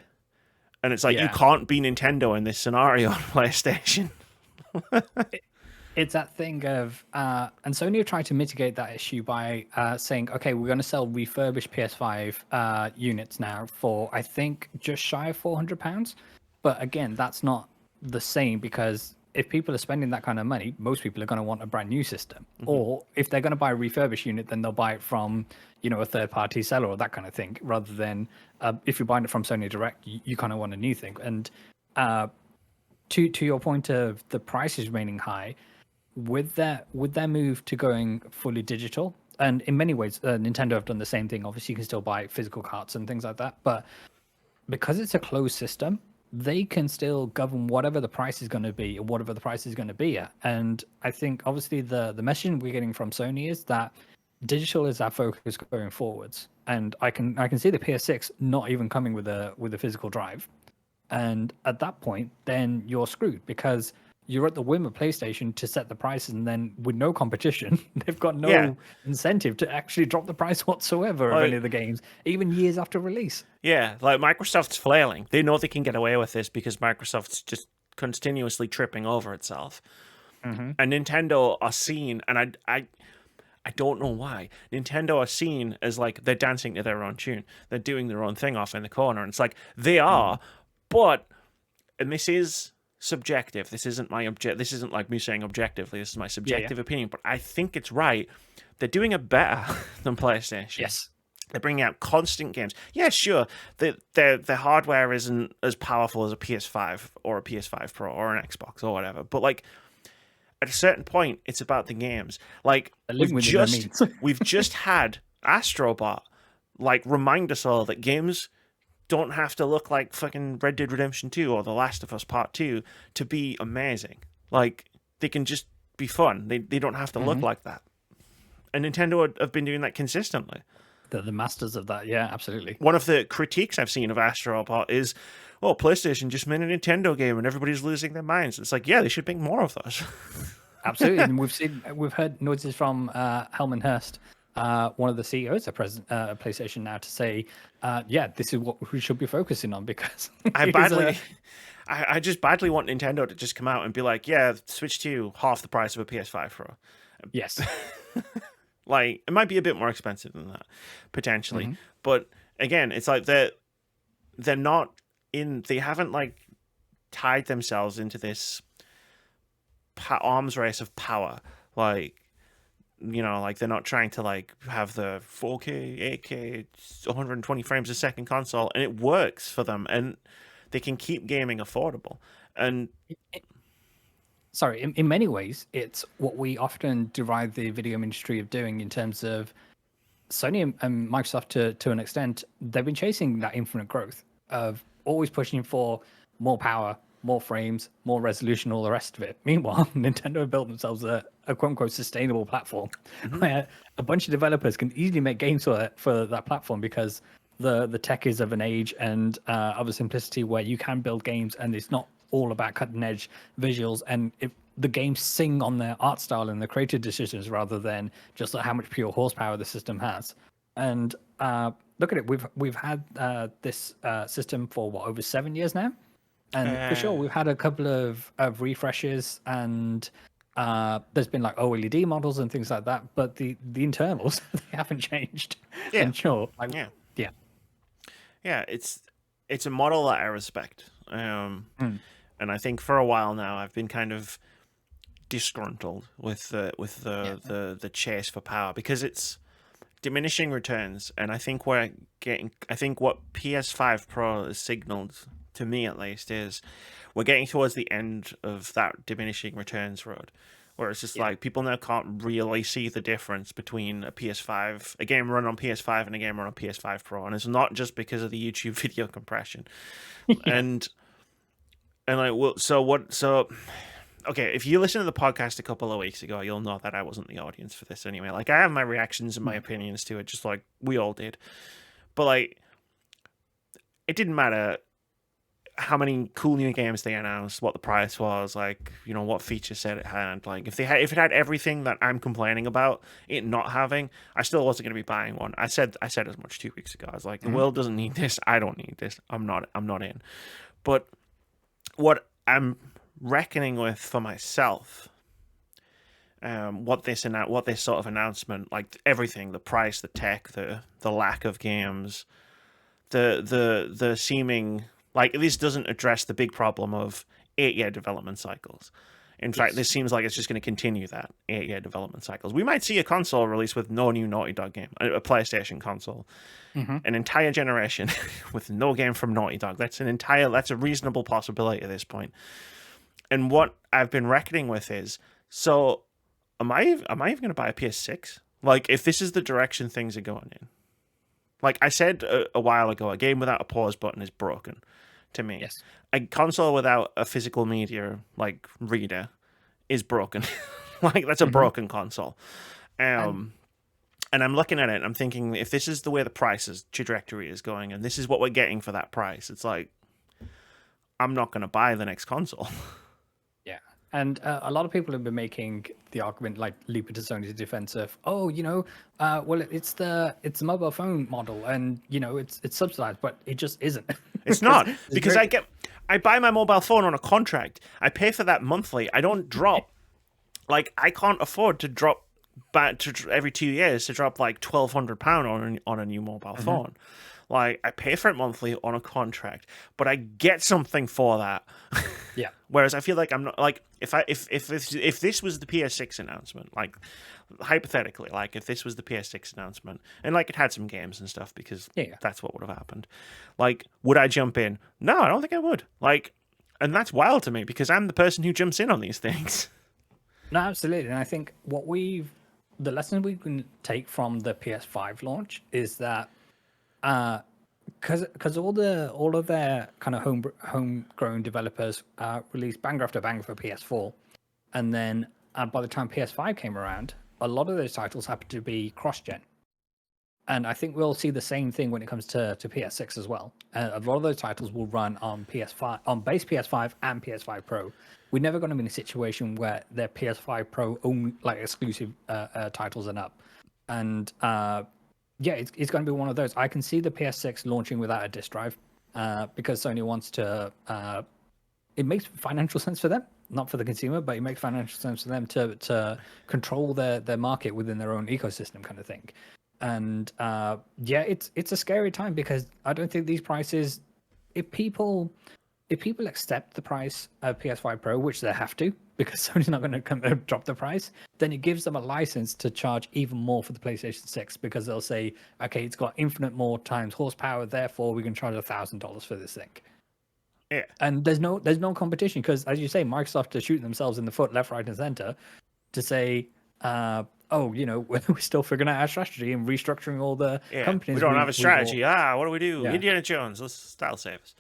And it's like, you can't be Nintendo in this scenario on PlayStation. It's that thing of, and Sony have tried to mitigate that issue by saying, okay, we're going to sell refurbished PS5 units now for, I think, just shy of £400. But again, that's not the same, because if people are spending that kind of money, most people are going to want a brand new system. Or if they're going to buy a refurbished unit, then they'll buy it from, a third-party seller or that kind of thing, rather than if you're buying it from Sony Direct, you kind of want a new thing. And to your point of the prices remaining high, with their move to going fully digital, and in many ways, Nintendo have done the same thing. Obviously, you can still buy physical carts and things like that, but because it's a closed system, they can still govern whatever the price is going to be or whatever the price is going to be at. And I think obviously the messaging we're getting from Sony is that digital is our focus going forwards. And I can see the PS6 not even coming with a physical drive. And at that point, then you're screwed, because you're at the whim of PlayStation to set the prices, and then with no competition, they've got no incentive to actually drop the price whatsoever of any of the games, even years after release. Yeah, like, Microsoft's flailing. They know they can get away with this because Microsoft's just continuously tripping over itself. And Nintendo are seen, and I don't know why, Nintendo are seen as like they're dancing to their own tune. They're doing their own thing off in the corner. And it's like, they are, but, and this is subjective. This isn't this isn't like me saying objectively. This is my subjective opinion, but I think it's right. They're doing it better than PlayStation. Yes. They're bringing out constant games. Yeah, sure. Their hardware isn't as powerful as a PS5 or a PS5 Pro or an Xbox or whatever. But, like, at a certain point, it's about the games. Like, we've just had Astrobot, like, remind us all that games don't have to look like fucking Red Dead Redemption 2 or The Last of Us Part 2 to be amazing. Like, they can just be fun. They don't have to look like that. And Nintendo have been doing that consistently. They're the masters of that. Yeah, absolutely. One of the critiques I've seen of Astrobot is, oh, PlayStation just made a Nintendo game and everybody's losing their minds. It's like, yeah, they should make more of those. Absolutely. And we've heard noises from Helman Hurst, one of the CEOs of PlayStation now, to say, this is what we should be focusing on, because I just badly want Nintendo to just come out and be like, yeah, Switch 2, half the price of a PS5 Pro. Yes. Like, it might be a bit more expensive than that, potentially. But again, it's like they haven't, like, tied themselves into this arms race of power Like, like they're not trying to like have the 4K, 8K, 120 frames a second console, and it works for them, and they can keep gaming affordable. And Sorry, in many ways, it's what we often deride the video industry of doing in terms of Sony and Microsoft to an extent. They've been chasing that infinite growth of always pushing for more power, more frames, more resolution, all the rest of it. Meanwhile, Nintendo have built themselves a quote unquote sustainable platform where a bunch of developers can easily make games for that platform because the tech is of an age and of a simplicity where you can build games and it's not all about cutting edge visuals, and the games sing on their art style and their creative decisions rather than just how much pure horsepower the system has. And look at it, we've had this system for over 7 years now, and for sure we've had a couple of refreshes, and there's been like OLED models and things like that, but the internals they haven't changed. yeah, And sure, yeah, it's a model that I respect. And I think for a while now I've been kind of disgruntled with the chase for power because it's diminishing returns, and I think what PS5 Pro has signaled to me at least is we're getting towards the end of that diminishing returns road, where it's just like people now can't really see the difference between a game run on PS5 and a game run on PS5 Pro, and it's not just because of the YouTube video compression. And like, well, so okay, if you listen to the podcast a couple of weeks ago, you'll know that I wasn't the audience for this anyway. Like, I have my reactions and my opinions to it, just like we all did. But like, it didn't matter how many cool new games they announced, what the price was, like, what feature set it had. Like, if it had everything that I'm complaining about it not having, I still wasn't going to be buying one. I said as much 2 weeks ago. I was like, the world doesn't need this. I don't need this. I'm not in. But what I'm reckoning with for myself, what this sort of announcement, like everything, the price, the tech, the lack of games, the seeming like this doesn't address the big problem of 8-year development cycles. In fact, this seems like it's just going to continue that 8-year development cycles. We might see a console release with no new Naughty Dog game, a PlayStation console, an entire generation with no game from Naughty Dog. That's a reasonable possibility at this point. And what I've been reckoning with is, so am I even going to buy a PS6? Like, if this is the direction things are going in. Like I said a while ago, a game without a pause button is broken to me. Yes. A console without a physical media like reader is broken. Like, that's a broken console. And I'm looking at it and I'm thinking, if this is the way the price trajectory is going and this is what we're getting for that price, it's like, I'm not going to buy the next console. Yeah. And a lot of people have been making the argument, like leaping to Sony's defense of, well, it's the mobile phone model, and it's subsidized, but it just isn't. It's not, because I buy my mobile phone on a contract. I pay for that monthly. I don't drop. Like, I can't afford to drop back to every 2 years to drop like £1,200 on a new mobile phone. Like, I pay for it monthly on a contract, but I get something for that. Yeah. Whereas I feel like I'm not, like, if this was the PS6 announcement, like, hypothetically, like, if this was the PS6 announcement and like it had some games and stuff, because that's what would have happened. Like, would I jump in? No, I don't think I would. Like, and that's wild to me because I'm the person who jumps in on these things. No, absolutely. And I think the lesson we can take from the PS5 launch is that because all of their kind of homegrown developers released banger after banger for PS4, and then by the time PS5 came around, a lot of those titles happened to be cross-gen. And I think we'll see the same thing when it comes to PS6 as well. A lot of those titles will run on PS5, on base PS5 and PS5 Pro. We're never going to be in a situation where they're PS5 Pro only, like, exclusive titles and up. And it's going to be one of those. I can see the PS6 launching without a disk drive because Sony wants to. It makes financial sense for them, not for the consumer, but it makes financial sense for them to control their market within their own ecosystem, kind of thing. And it's a scary time because I don't think these prices, if if people accept the price of PS5 Pro, which they have to, because Sony's not going to drop the price, then it gives them a license to charge even more for the PlayStation 6, because they'll say, okay, it's got infinite more times horsepower, therefore we can charge $1,000 for this thing. Yeah. And there's no competition, because, as you say, Microsoft are shooting themselves in the foot left, right, and center to say, oh, you know, we're still figuring out our strategy and restructuring all the companies. We don't have a strategy. What do we do? Yeah. Indiana Jones, let's style save us.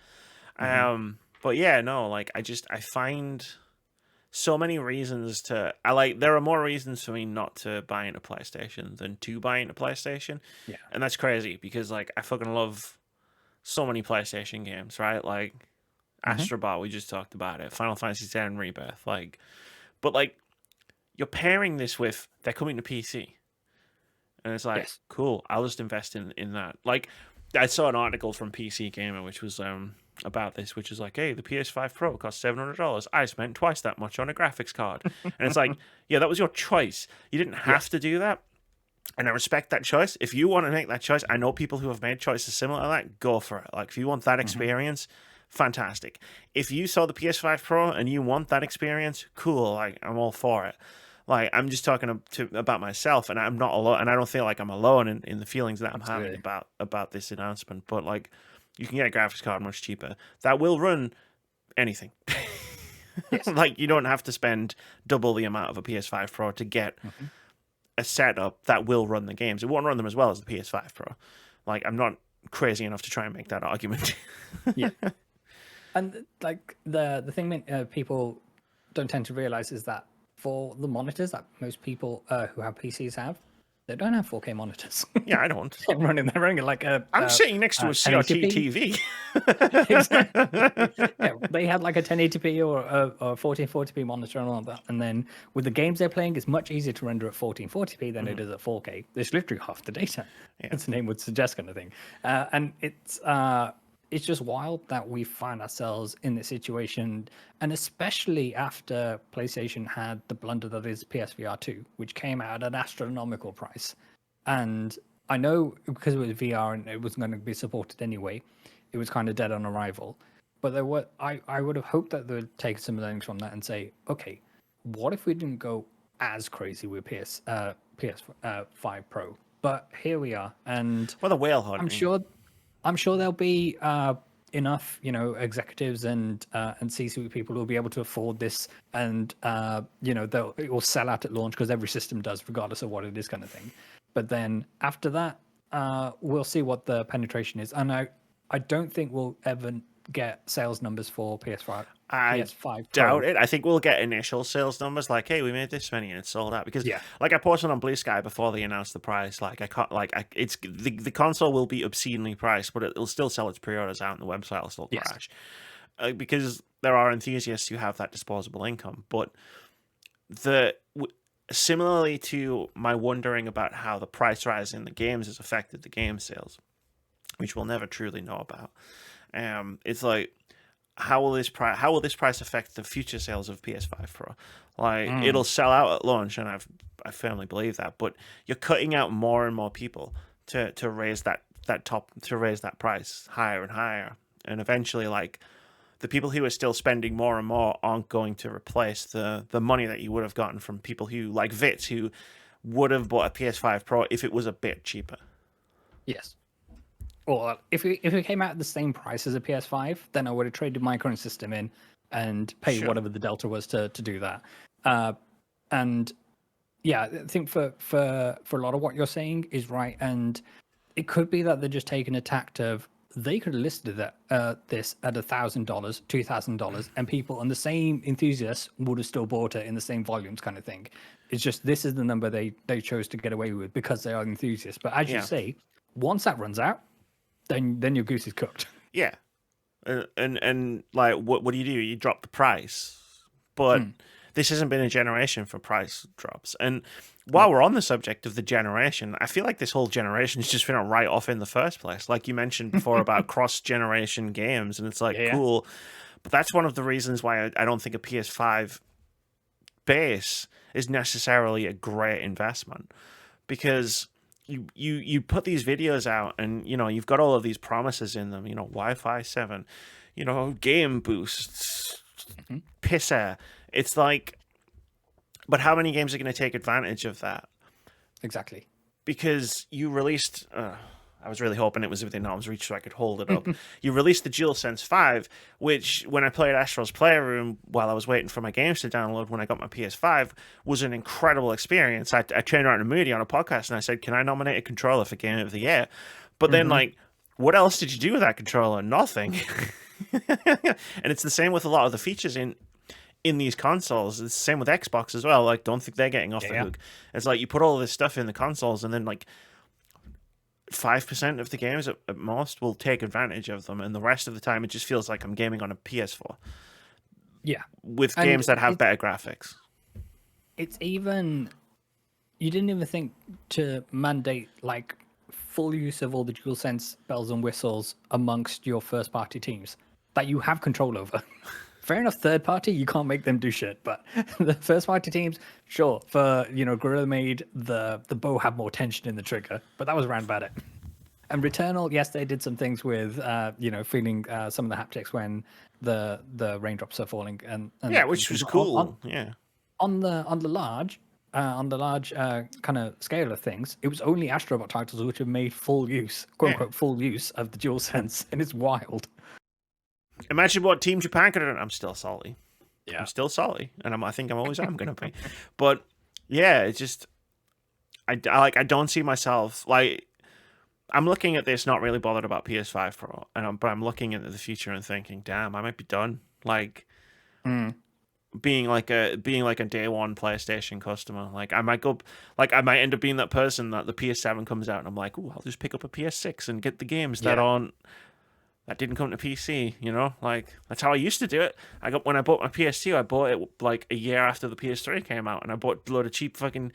But yeah, no, like I find so many reasons there are more reasons for me not to buy into PlayStation than to buy into PlayStation. Yeah. And that's crazy, because like I fucking love so many PlayStation games, right? Like Astrobot, we just talked about it. Final Fantasy X Rebirth, but you're pairing this with they're coming to PC, and it's like, cool, I'll just invest in that. Like, I saw an article from PC Gamer which was about this, which is like, hey, the PS5 Pro costs $700. I spent twice that much on a graphics card, and it's like, yeah, that was your choice. You didn't have to do that, and I respect that choice. If you want to make that choice, I know people who have made choices similar to that. Go for it. Like, if you want that experience. Fantastic. If you saw the PS5 Pro and you want that experience, cool. Like, I'm all for it. Like, I'm just talking about myself, and I'm not alone, and I don't feel like I'm alone in the feelings that I'm having about this announcement. But like, you can get a graphics card much cheaper that will run anything. Like, you don't have to spend double the amount of a PS5 Pro to get a setup that will run the games. It won't run them as well as the PS5 Pro. Like, I'm not crazy enough to try and make that argument. And like the thing people don't tend to realize is that for the monitors that most people who have PCs have, they don't have 4K monitors. Yeah, I don't. They're running it like a. I'm sitting next to a CRT TV. Exactly. Yeah, they had like a 1080p or a 1440p monitor and all that. And then with the games they're playing, it's much easier to render at 1440p than it is at 4K. It's literally half the data, as the name would suggest, kind of thing. And it's just wild that we find ourselves in this situation, and especially after PlayStation had the blunder that is PSVR 2, which came out at an astronomical price. And I know because it was VR and it wasn't going to be supported anyway, it was kind of dead on arrival. But I would have hoped that they would take some learnings from that and say, okay, what if we didn't go as crazy with PS5 Pro? But here we are, and the whale hunting. I'm sure there'll be enough, executives and C-suite people who will be able to afford this, and it will sell out at launch, because every system does, regardless of what it is, kind of thing. But then after that, we'll see what the penetration is, and I don't think we'll ever get sales numbers for PS5. PS5 doubt it. I think we'll get initial sales numbers like, hey, we made this many and it's sold out, because like I posted on Bluesky before they announced the price, like it's the console will be obscenely priced, but it'll still sell its pre-orders out and the website will still crash, because there are enthusiasts who have that disposable income. But similarly to my wondering about how the price rise in the games has affected the game sales, which we'll never truly know about, it's like, how will this price affect the future sales of PS5 Pro? Like, it'll sell out at launch, and I firmly believe that. But you're cutting out more and more people to raise that price higher and higher, and eventually, like, the people who are still spending more and more aren't going to replace the money that you would have gotten from people who, like Vitz, who would have bought a PS5 Pro if it was a bit cheaper. Yes. Or if it came out at the same price as a PS5, then I would have traded my current system in and paid whatever the delta was to do that. And yeah, I think for a lot of what you're saying is right, and it could be that they're just taking a tact of, they could have listed this at $1,000, $2,000, and people and the same enthusiasts would have still bought it in the same volumes, kind of thing. It's just, this is the number they chose to get away with because they are enthusiasts. But as you say, once that runs out, then your goose is cooked. Yeah, and like, what do? You drop the price, but this hasn't been a generation for price drops. And while we're on the subject of the generation, I feel like this whole generation is just going to write off in the first place. Like you mentioned before about cross-generation games, and it's like, cool. But that's one of the reasons why I don't think a PS5 base is necessarily a great investment, because you put these videos out and, you've got all of these promises in them, Wi-Fi 7, game boosts, Hmm. pisser. It's like, but how many games are going to take advantage of that? Exactly. Because you released. I was really hoping it was within arm's reach so I could hold it up. You released the DualSense 5, which, when I played Astro's Playroom while I was waiting for my games to download when I got my PS5, was an incredible experience. I turned around to Moody on a podcast and I said, can I nominate a controller for Game of the Year? But then, like, what else did you do with that controller? Nothing. And it's the same with a lot of the features in these consoles. It's the same with Xbox as well. Like, don't think they're getting off the hook. It's like you put all this stuff in the consoles and then, like, 5% of the games at most will take advantage of them, and the rest of the time it just feels like I'm gaming on a PS4. Yeah. With games that have better graphics. It's even... You didn't even think to mandate, like, full use of all the DualSense bells and whistles amongst your first-party teams that you have control over. Fair enough, third party, you can't make them do shit, but the first party teams, sure. For Gorilla made the bow have more tension in the trigger, but that was around about it. And Returnal, yes, they did some things with feeling some of the haptics when the raindrops are falling, and yeah, which was cool. On the large kind of scale of things, it was only Astrobot titles which have made full use, quote unquote, full use of the DualSense, and it's wild. Imagine what Team Japan could have done. I'm still salty. Yeah. I'm still salty, and I think I'm always going to be. But yeah, it's just I don't see myself like. I'm looking at this, not really bothered about PS5 Pro, but I'm looking into the future and thinking, damn, I might be done. Like being like a day one PlayStation customer. Like I might end up being that person that the PS7 comes out and I'm like, ooh, I'll just pick up a PS6 and get the games that didn't come to PC, like that's how I used to do it. When I bought my PS2, I bought it like a year after the PS3 came out, and I bought a load of cheap fucking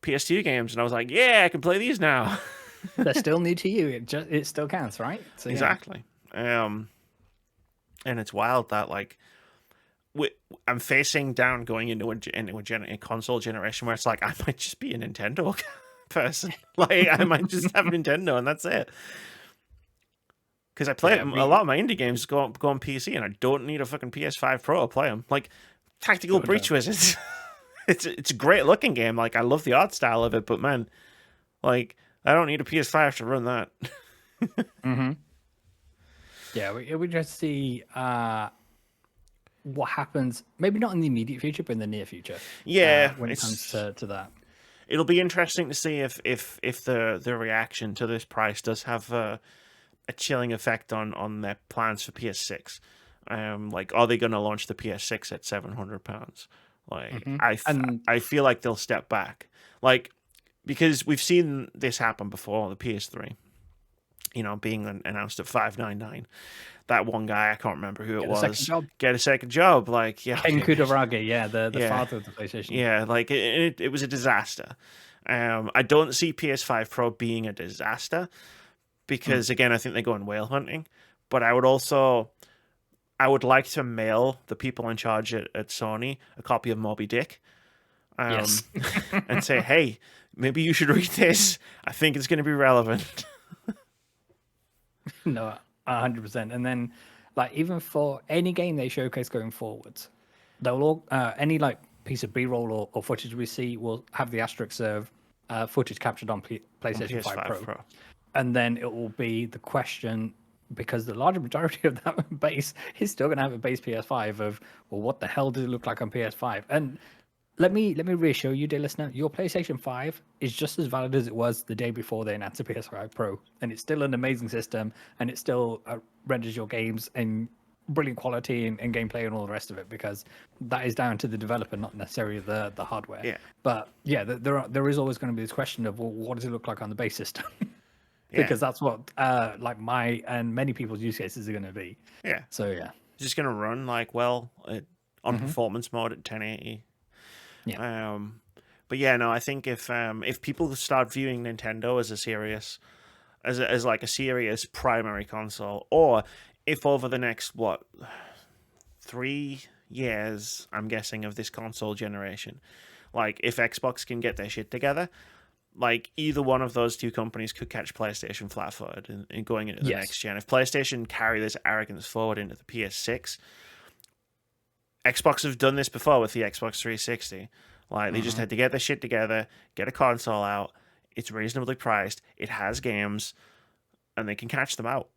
PS2 games, and I was like, yeah, I can play these now. They're still new to you. It still counts, right? So, exactly. And it's wild that like I'm facing down going into a console generation where it's like I might just be a Nintendo person. Like I might just have Nintendo and that's it. Because I play a lot of my indie games go on PC, and I don't need a fucking PS5 Pro to play them. Like Tactical Breach Wizards, it's a great looking game. Like I love the art style of it, but man, like I don't need a PS5 to run that. Yeah, we just see what happens. Maybe not in the immediate future, but in the near future. Yeah, when it comes to that, it'll be interesting to see if the reaction to this price does have a chilling effect on their plans for PS6. Like, are they going to launch the PS6 at £700? Like, I feel like they'll step back, like because we've seen this happen before. The PS3, being announced at $599. That one guy, I can't remember who it was. Get a second job. Like, yeah, Ken Kutaragi, the father of the PlayStation. Yeah, like it was a disaster. I don't see PS5 Pro being a disaster. Because again, I think they're going whale hunting, but I would like to mail the people in charge at Sony a copy of Moby Dick, yes. and say, hey, maybe you should read this. I think it's going to be relevant. No, 100%. And then, like, even for any game they showcase going forwards, they'll all any like piece of B-roll or footage we see will have the asterisk of footage captured on PlayStation 5 Pro. And then it will be the question, because the larger majority of that base is still going to have a base PS5 of, well, what the hell does it look like on PS5? And let me reassure you, dear listener, your PlayStation 5 is just as valid as it was the day before they announced the PS5 Pro. And it's still an amazing system, and it still renders your games in brilliant quality and gameplay and all the rest of it, because that is down to the developer, not necessarily the hardware. Yeah. But yeah, there is always going to be this question of, well, what does it look like on the base system? Because that's what like my and many people's use cases are going to be. Yeah. So yeah, it's just going to run like on performance mode at 1080. Yeah. But yeah, no, I think if people start viewing Nintendo as a serious primary console, or if over the next 3 years, I'm guessing, of this console generation, like if Xbox can get their shit together, like either one of those two companies could catch PlayStation flat-footed in going into the next gen. If PlayStation carry this arrogance forward into the PS6, Xbox have done this before with the Xbox 360. Like, they just had to get their shit together, get a console out. It's reasonably priced. It has games, and they can catch them out.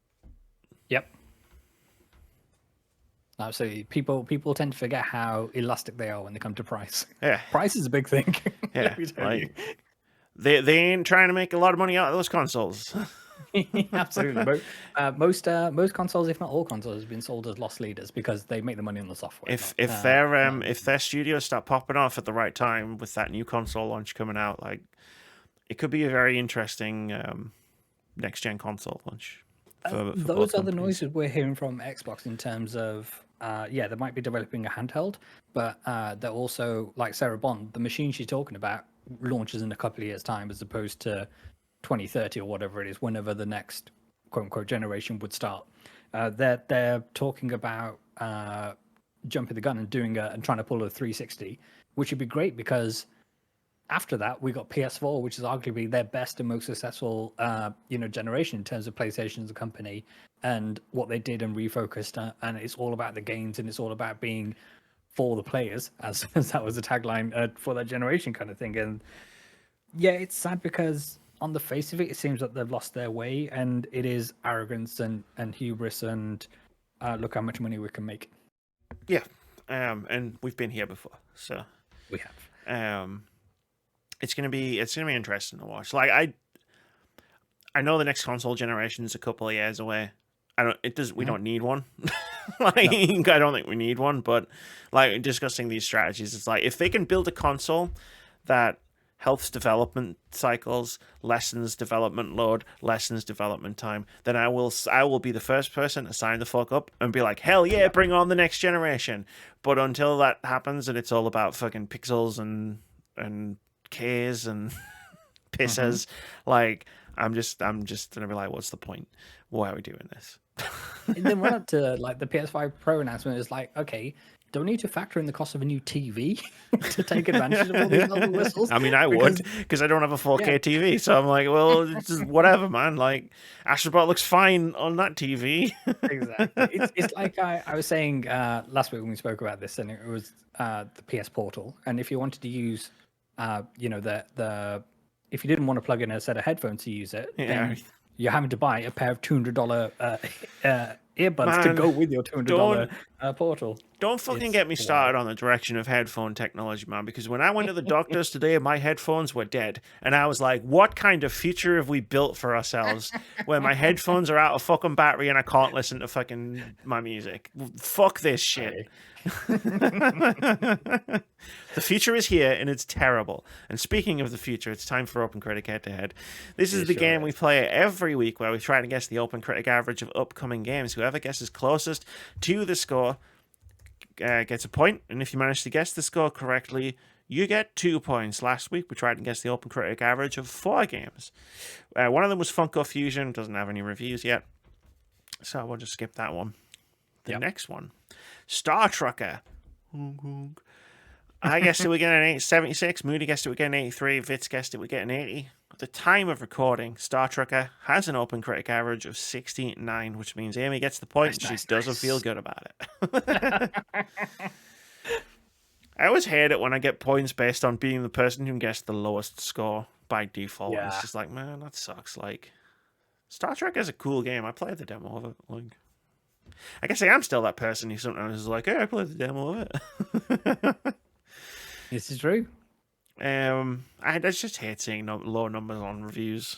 Yep. Absolutely. People tend to forget how elastic they are when they come to price. Yeah. Price is a big thing. Yeah. They ain't trying to make a lot of money out of those consoles. Absolutely. Most consoles, if not all consoles, have been sold as loss leaders because they make the money on the software. If their studios start popping off at the right time with that new console launch coming out, like, it could be a very interesting next gen console launch. For those are the noises we're hearing from Xbox in terms of they might be developing a handheld, but they're also, like Sarah Bond, the machine she's talking about launches in a couple of years' time as opposed to 2030 or whatever it is, whenever the next quote unquote generation would start. They're talking about jumping the gun and and trying to pull a 360, which would be great because after that we got PS4, which is arguably their best and most successful generation in terms of PlayStation as a company and what they did and refocused, and it's all about the games and it's all about being for the players, as that was the tagline for that generation kind of thing. And yeah, it's sad because on the face of it, it seems that they've lost their way, and it is arrogance and hubris and look how much money we can make. Yeah, and we've been here before, so we have. It's gonna be interesting to watch. Like, I know the next console generation is a couple of years away. We don't need one. I don't think we need one. But like, discussing these strategies, it's like if they can build a console that helps development cycles, lessens development load, lessens development time, then I will be the first person to sign the fuck up and be like, hell yeah, bring on the next generation. But until that happens, and it's all about fucking pixels and Ks and pisses, like, I'm just gonna be like, what's the point? Why are we doing this? And then run up to like the PS5 Pro announcement is like, okay, don't need to factor in the cost of a new TV to take advantage of all these bells and whistles. I mean, I would, because I don't have a 4K TV, so I'm like, well, it's just whatever, man. Like, Astrobot looks fine on that TV. Exactly. It's like I was saying last week when we spoke about this, and it was the PS Portal, and if you wanted to use, if you didn't want to plug in a set of headphones to use it, then you're having to buy a pair of $200 earbuds to go with your $200 Portal. Don't fucking get me started on the direction of headphone technology, man, because when I went to the doctors today, my headphones were dead. And I was like, what kind of future have we built for ourselves where my headphones are out of fucking battery and I can't listen to fucking my music? Fuck this shit. The future is here and it's terrible. And speaking of the future, it's time for OpenCritic Head-To-Head. This is the game we play every week where we try to guess the OpenCritic average of upcoming games. Whoever guesses closest to the score gets a point, and if you manage to guess the score correctly, you get 2 points. Last week we tried to guess the OpenCritic average of 4 games. One of them was Funko Fusion, doesn't have any reviews yet, so we'll just skip that one. The next one, Star Trucker. I guessed it would get an 876. Moody guessed it would get an 83. Vitz guessed it would get an 80. At the time of recording, Star Trucker has an OpenCritic average of 69, which means Amy gets the point. She doesn't feel good about it. I always hate it when I get points based on being the person who guessed the lowest score by default. Yeah. It's just like, man, that sucks. Like, Star Trek is a cool game. I played the demo of it. Like, I guess I am still that person who sometimes is like, hey, I played the demo of it. This is true. I just hate seeing low numbers on reviews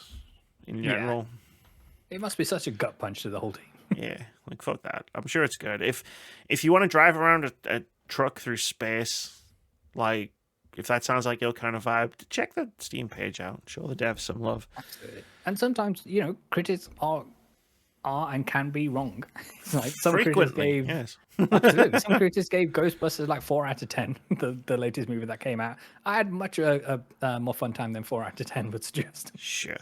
in general. It must be such a gut punch to the whole team. Yeah, like, fuck that. I'm sure it's good. If you want to drive around a truck through space, like, if that sounds like your kind of vibe, check the Steam page out. Show the devs some love. Absolutely. And sometimes, critics are and can be wrong. Like some frequently, critics gave, absolutely. Some critics gave Ghostbusters like 4 out of 10, the latest movie that came out. I had much more fun time than 4 out of 10 would suggest. Sure.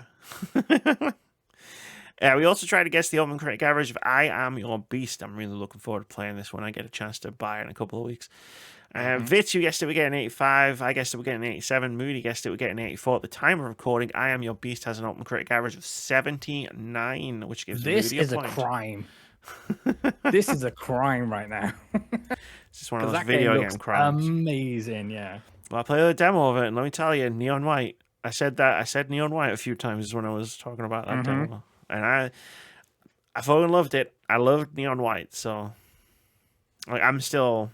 We also tried to guess the OpenCritic average of I Am Your Beast. I'm really looking forward to playing this when I get a chance to buy it in a couple of weeks. Vitz, you guessed it, we're getting 85. I guessed it, we're getting 87. Moody guessed it, we're getting 84. At the time of recording, I Am Your Beast has an OpenCritic average of 79, which gives this Moody is a a point. crime. This is a crime right now. It's just one of those video game crimes. Amazing, yeah. Well, I played a demo of it, and let me tell you, Neon White. I said Neon White a few times when I was talking about that demo, and I fucking loved it. I loved Neon White, so like I'm still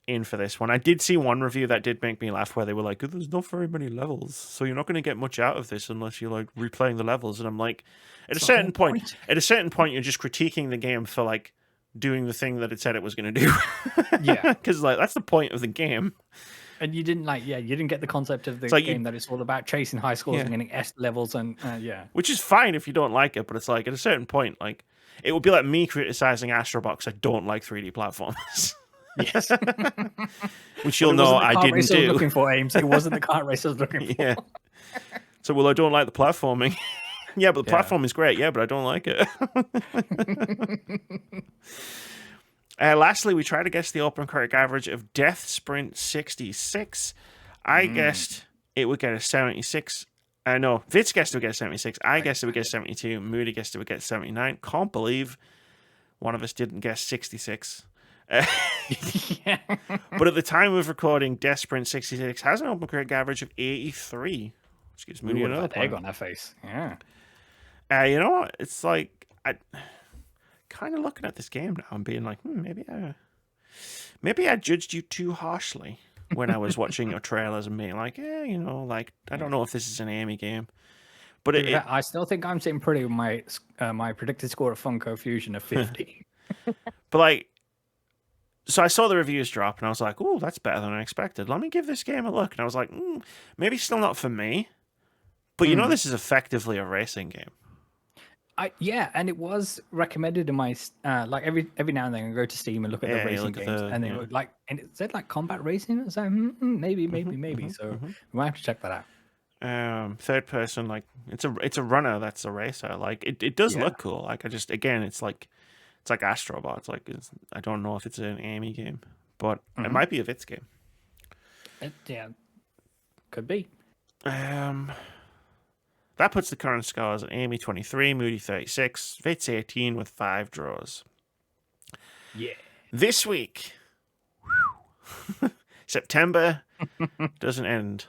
in for this one. I did see one review that did make me laugh, where they were like, "There's not very many levels, so you're not going to get much out of this unless you're like replaying the levels." And I'm like, at a certain point, you're just critiquing the game for like doing the thing that it said it was going to do. Yeah, because like that's the point of the game. And you didn't you didn't get the concept of the game that it's all about chasing high scores and getting S levels and which is fine if you don't like it, but it's like at a certain point, like it would be like me criticizing Astrobot because I don't like 3D platformers. Yes, which you'll know I didn't do. Looking for Ames, it wasn't the kart race I was looking for. Yeah. So I don't like the platforming. Yeah, but the platform is great. Yeah, but I don't like it. Lastly, we try to guess the OpenCritic average of Death Sprint 66. I guessed it would get a 76. No, Vitz guessed it would get a 76. I guessed it would get a 72. Moody guessed it would get 79. Can't believe one of us didn't guess 66. But at the time of recording, Death Sprint 66 has an OpenCritic average of 83. Which gives Moody another point. Egg on that face. Yeah. You know what? It's like I kind of looking at this game now and being like, maybe I judged you too harshly when I was watching your trailers and being like, I don't know if this is an Amy game, but I still think I'm sitting pretty with my my predicted score of Funko Fusion of 50. But like, so I saw the reviews drop and I was like, oh, that's better than I expected. Let me give this game a look. And I was like, maybe still not for me, but this is effectively a racing game. And it was recommended in my like every now and then I go to Steam and look at the racing games, and they were like, and it said like combat racing. I was like, maybe. So we might have to check that out. Third person, like it's a runner that's a racer. Like it does look cool. Like it's like Astrobot. It's like I don't know if it's an Amy game, but it might be a Vitz game. Could be. That puts the current scores at Amy 23, Moody 36, Vitz 18 with 5 draws. Yeah. This week, September doesn't end.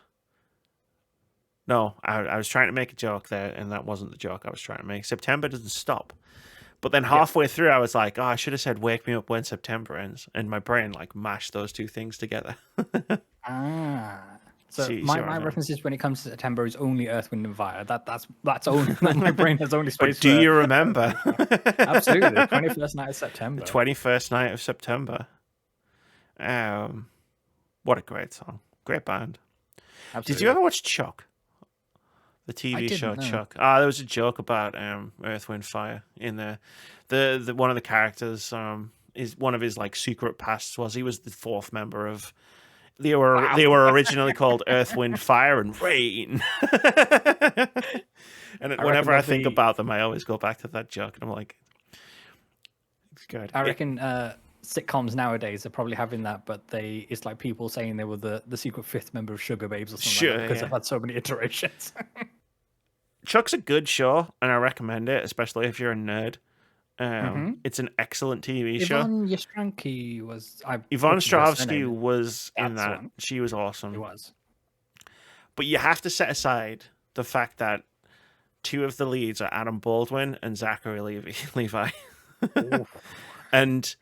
No, I was trying to make a joke there, and that wasn't the joke I was trying to make. September doesn't stop. But then halfway through, I was like, I should have said wake me up when September ends. And my brain like mashed those two things together. So my references when it comes to September is only Earth, Wind, and Fire. That's only my brain has only space. But do you remember? Absolutely, the 21st night of September. The 21st night of September. What a great song, great band. Absolutely. Did you ever watch Chuck? The TV show Chuck. There was a joke about Earth, Wind, Fire in there. The one of the characters is one of his like secret pasts was he was the fourth member of. They were originally called Earth, Wind, Fire, and Rain. And whenever I think about them, I always go back to that joke, and I'm like, it's good. I reckon sitcoms nowadays are probably having that, but it's like people saying they were the secret fifth member of Sugar Babes or something like that, because they've had so many iterations. Chuck's a good show, and I recommend it, especially if you're a nerd. It's an excellent TV show. Yvonne Strahovski was in that. One. She was awesome. It was. But you have to set aside the fact that two of the leads are Adam Baldwin and Zachary Levi. And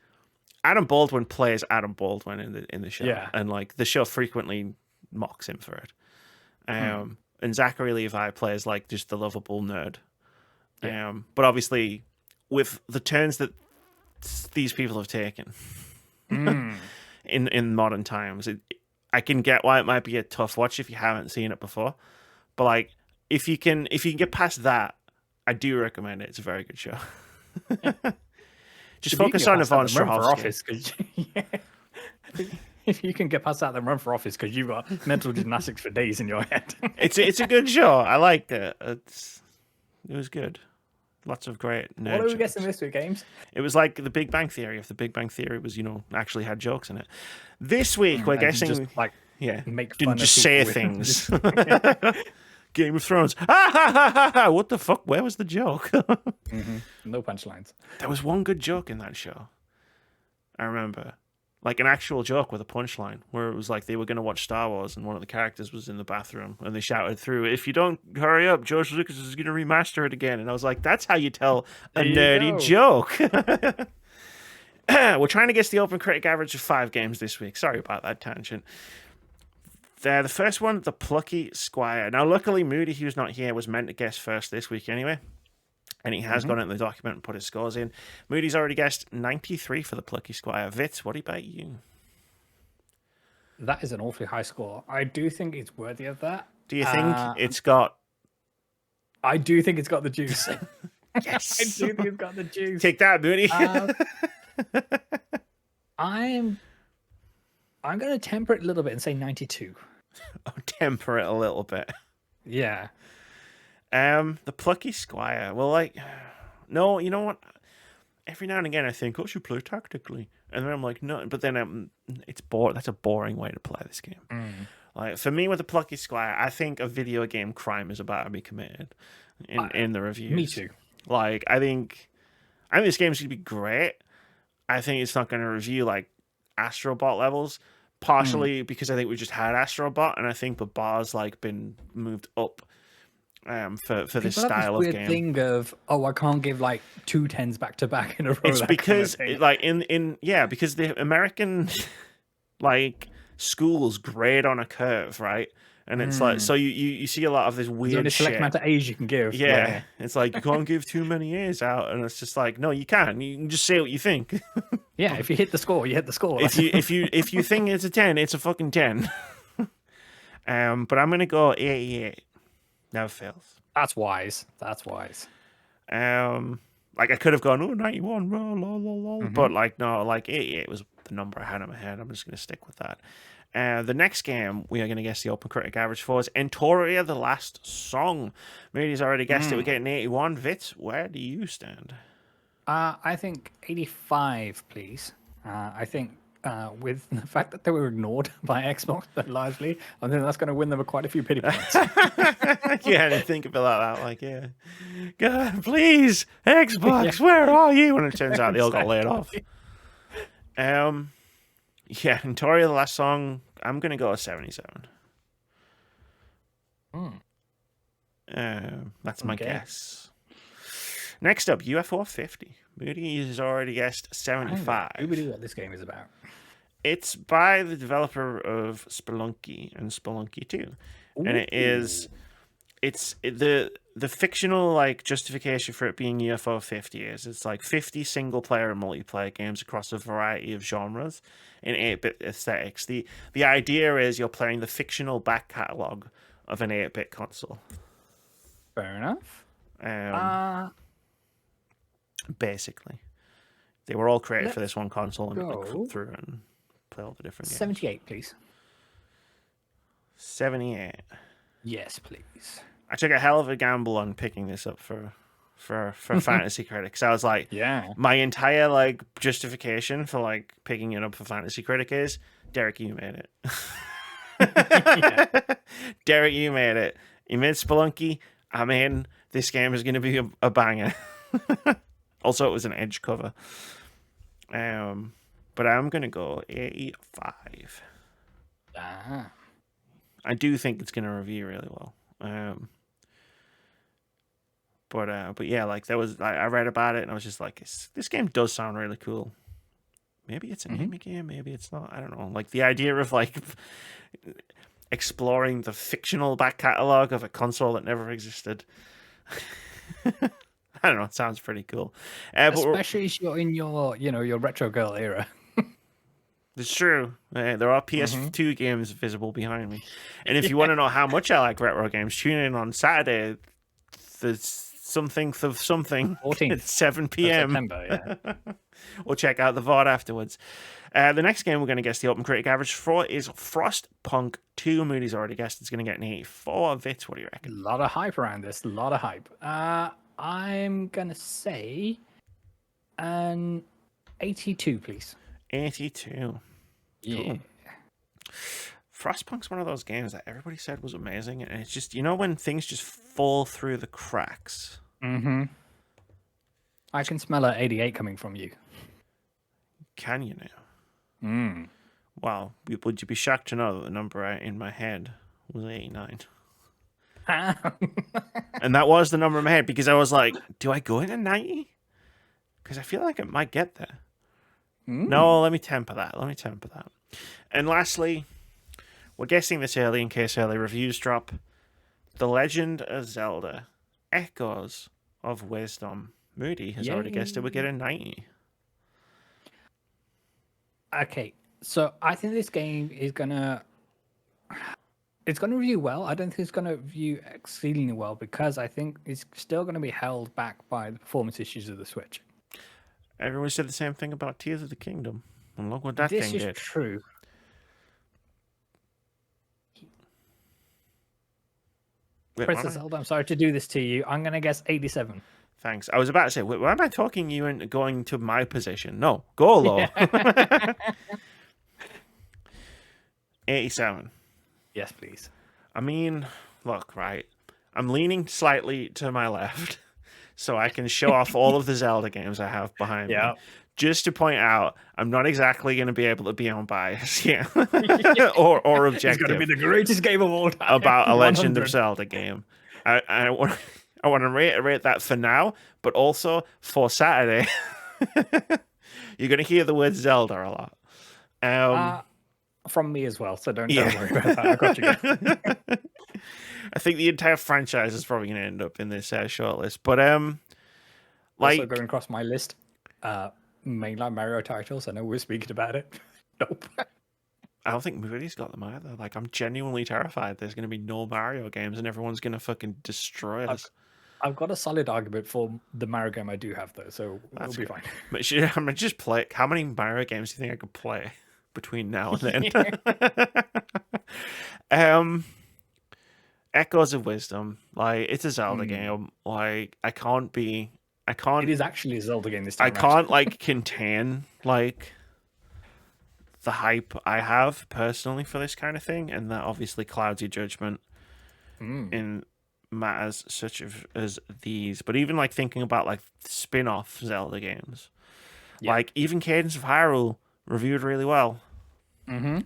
Adam Baldwin plays Adam Baldwin in the show, and like the show frequently mocks him for it. And Zachary Levi plays like just the lovable nerd. But obviously, with the turns that these people have taken in modern times, I can get why it might be a tough watch if you haven't seen it before. But like, if you can get past that, I do recommend it. It's a very good show. Just focus on Yvonne Strahovski. If you can get past that, then run for office, because you've got mental gymnastics for days in your head. It's a good show. I liked it. It was good. Lots of great nerd What are we jokes. guessing this week, Ames? It was like the Big Bang Theory, if the Big Bang Theory was, actually had jokes in it. This week, we're guessing... Just, like, yeah, make didn't fun just of say people things. Game of Thrones. Ah, ha, ha, ha, ha. What the fuck? Where was the joke? No punchlines. There was one good joke in that show. I remember. Like an actual joke with a punchline, where it was like they were going to watch Star Wars and one of the characters was in the bathroom and they shouted through, "If you don't hurry up, George Lucas is going to remaster it again." And I was like, that's how you tell a nerdy joke. We're trying to guess the OpenCritic average of 5 games this week. Sorry about that tangent. The first one, the Plucky Squire. Now, luckily, Moody, who's not here, was meant to guess first this week anyway. And he has gone into the document and put his scores in. Moody's already guessed 93 for the Plucky Squire. Vitz, what about you? That is an awfully high score. I do think it's worthy of that. Do you think it's got... I do think it's got the juice. Yes! I do think it's got the juice. Take that, Moody. I'm going to temper it a little bit and say 92. Oh, temper it a little bit. Yeah. The Plucky Squire. Well, like, no, you know what? Every now and again, I think, I should play tactically, and then I'm like, no. But then it's boring. That's a boring way to play this game. Like for me, with the Plucky Squire, I think a video game crime is about to be committed in the reviews. Me too. Like, I think this game's gonna be great. I think it's not going to review like Astrobot levels. Partially because I think we just had Astrobot, and I think the bar's like been moved up for this style of game. Weird thing of I can't give like 2 10s back to back in a row. It's because like because the American like schools grade on a curve, right? And it's like so you see a lot of this weird There's only a select shit. amount of A's you can give. Yeah, it's like you can't give too many A's out, and it's just like no, you can. You can just say what you think. Yeah, if you hit the score, you hit the score. If you think it's a 10, it's a fucking 10. But I'm gonna go 88. Never fails. That's wise. That's wise. Like I could have gone 91, but like no, like 88 was the number I had in my head. I'm just gonna stick with that. The next game we are going to guess the OpenCritic average for is Entoria: The Last Song. Moody's already guessed it. We're getting 81. Vitz, where do you stand? I think 85, please. I think with the fact that they were ignored by Xbox, but largely, I think that's going to win them quite a few pity points. Yeah, I didn't think about that. Like, yeah, God, please, Xbox, where are you? And it turns out they all got laid off. Yeah, Entoria: The Last Song, I'm going to go 77. That's my guess. Next up, UFO 50. Moody has already guessed 75. Who would what this game is about? It's by the developer of Spelunky and Spelunky 2. And it's the fictional like justification for it being UFO 50 is it's like 50 single player and multiplayer games across a variety of genres in 8-bit aesthetics. The idea is you're playing the fictional back catalog of an 8-bit console. Fair enough. Basically, they were all created for this one console and go through and play all the different games. 78, please. 78. Yes, please. I took a hell of a gamble on picking this up for Fantasy Critic. So I was like, yeah, my entire like justification for like picking it up for Fantasy Critic is Derek, you made it. Derek, you made it. You made Spelunky. I'm in. This game is going to be a banger. Also, it was an edge cover. But I'm going to go 85. I do think it's going to review really well. But yeah, like there was, I read about it and I was just like, this game does sound really cool. Maybe it's an indie game, maybe it's not. I don't know. Like the idea of like exploring the fictional back catalog of a console that never existed. I don't know. It sounds pretty cool. Especially if you're in your retro girl era. It's true. There are PS2 games visible behind me. And if you want to know how much I like retro games, tune in on Saturday. There's something of something 14th at 7 p.m. September, yeah. We'll check out the VOD afterwards. The next game we're going to guess the OpenCritic average for is Frostpunk 2. Moody's already guessed it's going to get an 84. Vitz, what do you reckon? A lot of hype around this. A lot of hype. I'm gonna say an 82, please. 82. Yeah. Cool. Frostpunk's one of those games that everybody said was amazing, and it's just, you know, when things just fall through the cracks. Mm-hmm. I can smell an 88 coming from you. Can you now? Mm. Well, would you be shocked to know that the number in my head was 89? And that was the number in my head because I was like, do I go into 90? Because I feel like it might get there. No, let me temper that. And lastly, we're guessing this early in case early reviews drop. The Legend of Zelda Echoes of Wisdom. Moody has already guessed it would get a 90. Okay, so I think this game is gonna review well. I don't think it's gonna review exceedingly well because I think it's still gonna be held back by the performance issues of the Switch. Everyone said the same thing about Tears of the Kingdom. And look what that thing did. This is true. Princess Zelda, I'm sorry to do this to you. I'm gonna guess 87. Thanks. I was about to say, why am I talking you into going to my position? No, go low. 87. Yes, please. I mean, look, right. I'm leaning slightly to my left so I can show off all of the Zelda games I have behind me. Just to point out, I'm not exactly going to be able to be unbiased here or objective. It's going to be the greatest game of all time. About a Legend of Zelda game. I want to reiterate that for now, but also for Saturday. You're going to hear the word Zelda a lot. From me as well, so don't worry about that. I got you. I think the entire franchise is probably going to end up in this shortlist. But also going across my list, mainline Mario titles. I know we're speaking about it. Nope. I don't think Moody's got them either. Like, I'm genuinely terrified there's going to be no Mario games and everyone's going to fucking destroy us. I've got a solid argument for the Mario game I do have, though, so we'll be fine. But I'm going to just play. How many Mario games do you think I could play between now and then? Echoes of Wisdom. Like, it's a Zelda game. Like, I can't. It is actually a Zelda game this time. I can't like contain like the hype I have personally for this kind of thing, and that obviously clouds your judgment in matters such as these. But even like thinking about like spin-off Zelda games, like even Cadence of Hyrule reviewed really well, and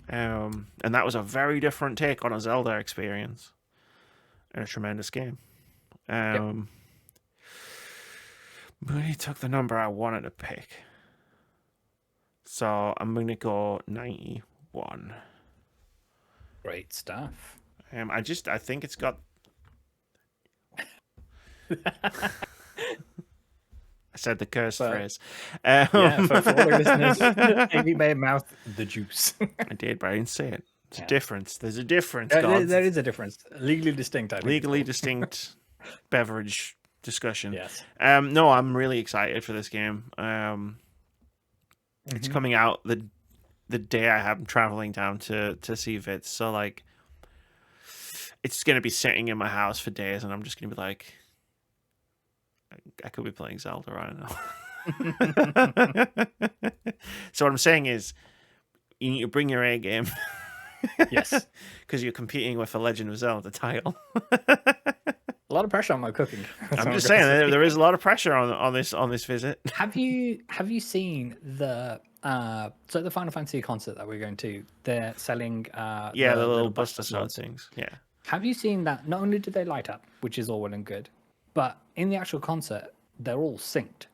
that was a very different take on a Zelda experience, and a tremendous game. Moody took the number I wanted to pick. So I'm going to go 91. Great stuff. I think it's got... I said the cursed phrase. For all the listeners, Amy may mouth the juice. I did, but I didn't say it. It's a difference. There's a difference. There is a difference. Legally distinct, I think. Legally distinct beverage discussion. Yes. No, I'm really excited for this game. It's coming out the day I'm traveling down to see Vitz. So like, it's gonna be sitting in my house for days, and I'm just gonna be like, I could be playing Zelda right now. So what I'm saying is, you need to bring your A game. Yes, because you're competing with a Legend of Zelda title. A lot of pressure on my cooking. I'm just saying there is a lot of pressure on this visit. Have you seen the the Final Fantasy concert that we're going to? They're selling the little Buster Sword things. Yeah. Have you seen that? Not only do they light up, which is all well and good, but in the actual concert, they're all synced.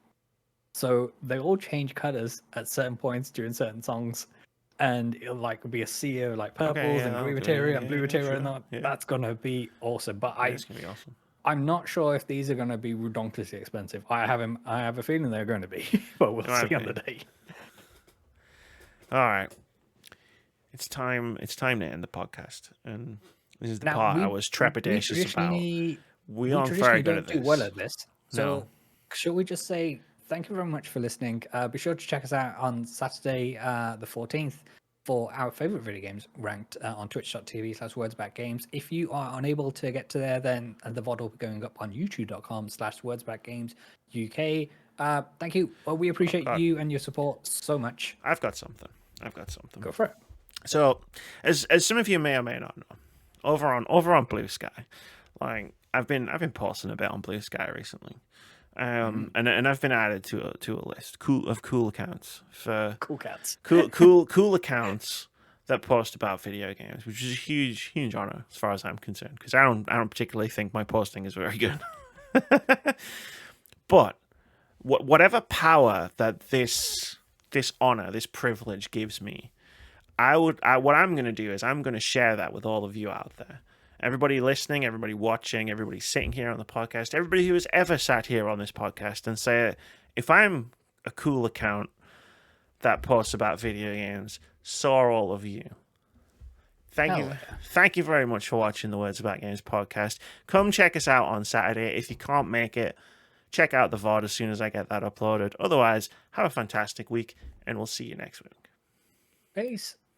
So they all change colors at certain points during certain songs. And it'll like be a sea of like purples and green material and blue material, and that. That's gonna be awesome. But it's gonna be awesome. I'm not sure if these are gonna be redonkulously expensive. I have a feeling they're going to be, but we'll see on the day. All right, it's time to end the podcast, and this is the part I was trepidatious about. We aren't very good at this. Do well at this. So should we just say thank you very much for listening? Be sure to check us out on Saturday, the 14th, for our favorite video games ranked on twitch.tv/wordsbackgames. If you are unable to get to there, then the VOD will be going up on youtube.com/wordsbackgamesuk. Thank you. Well, we appreciate you and your support so much. I've got something. Go for it. So, as some of you may or may not know, over on Bluesky, like I've been posting a bit on Bluesky recently, and I've been added to a list of cool accounts for cool accounts that post about video games, which is a huge honor as far as I'm concerned, because I don't particularly think my posting is very good. But whatever power that this honor, this privilege gives me, what I'm going to do is I'm going to share that with all of you out there. Everybody listening, everybody watching, everybody sitting here on the podcast, everybody who has ever sat here on this podcast and say, if I'm a cool account that posts about video games, so are all of you. Thank you very much for watching the Words About Games podcast. Come check us out on Saturday. If you can't make it, check out the VOD as soon as I get that uploaded. Otherwise, have a fantastic week, and we'll see you next week. Peace.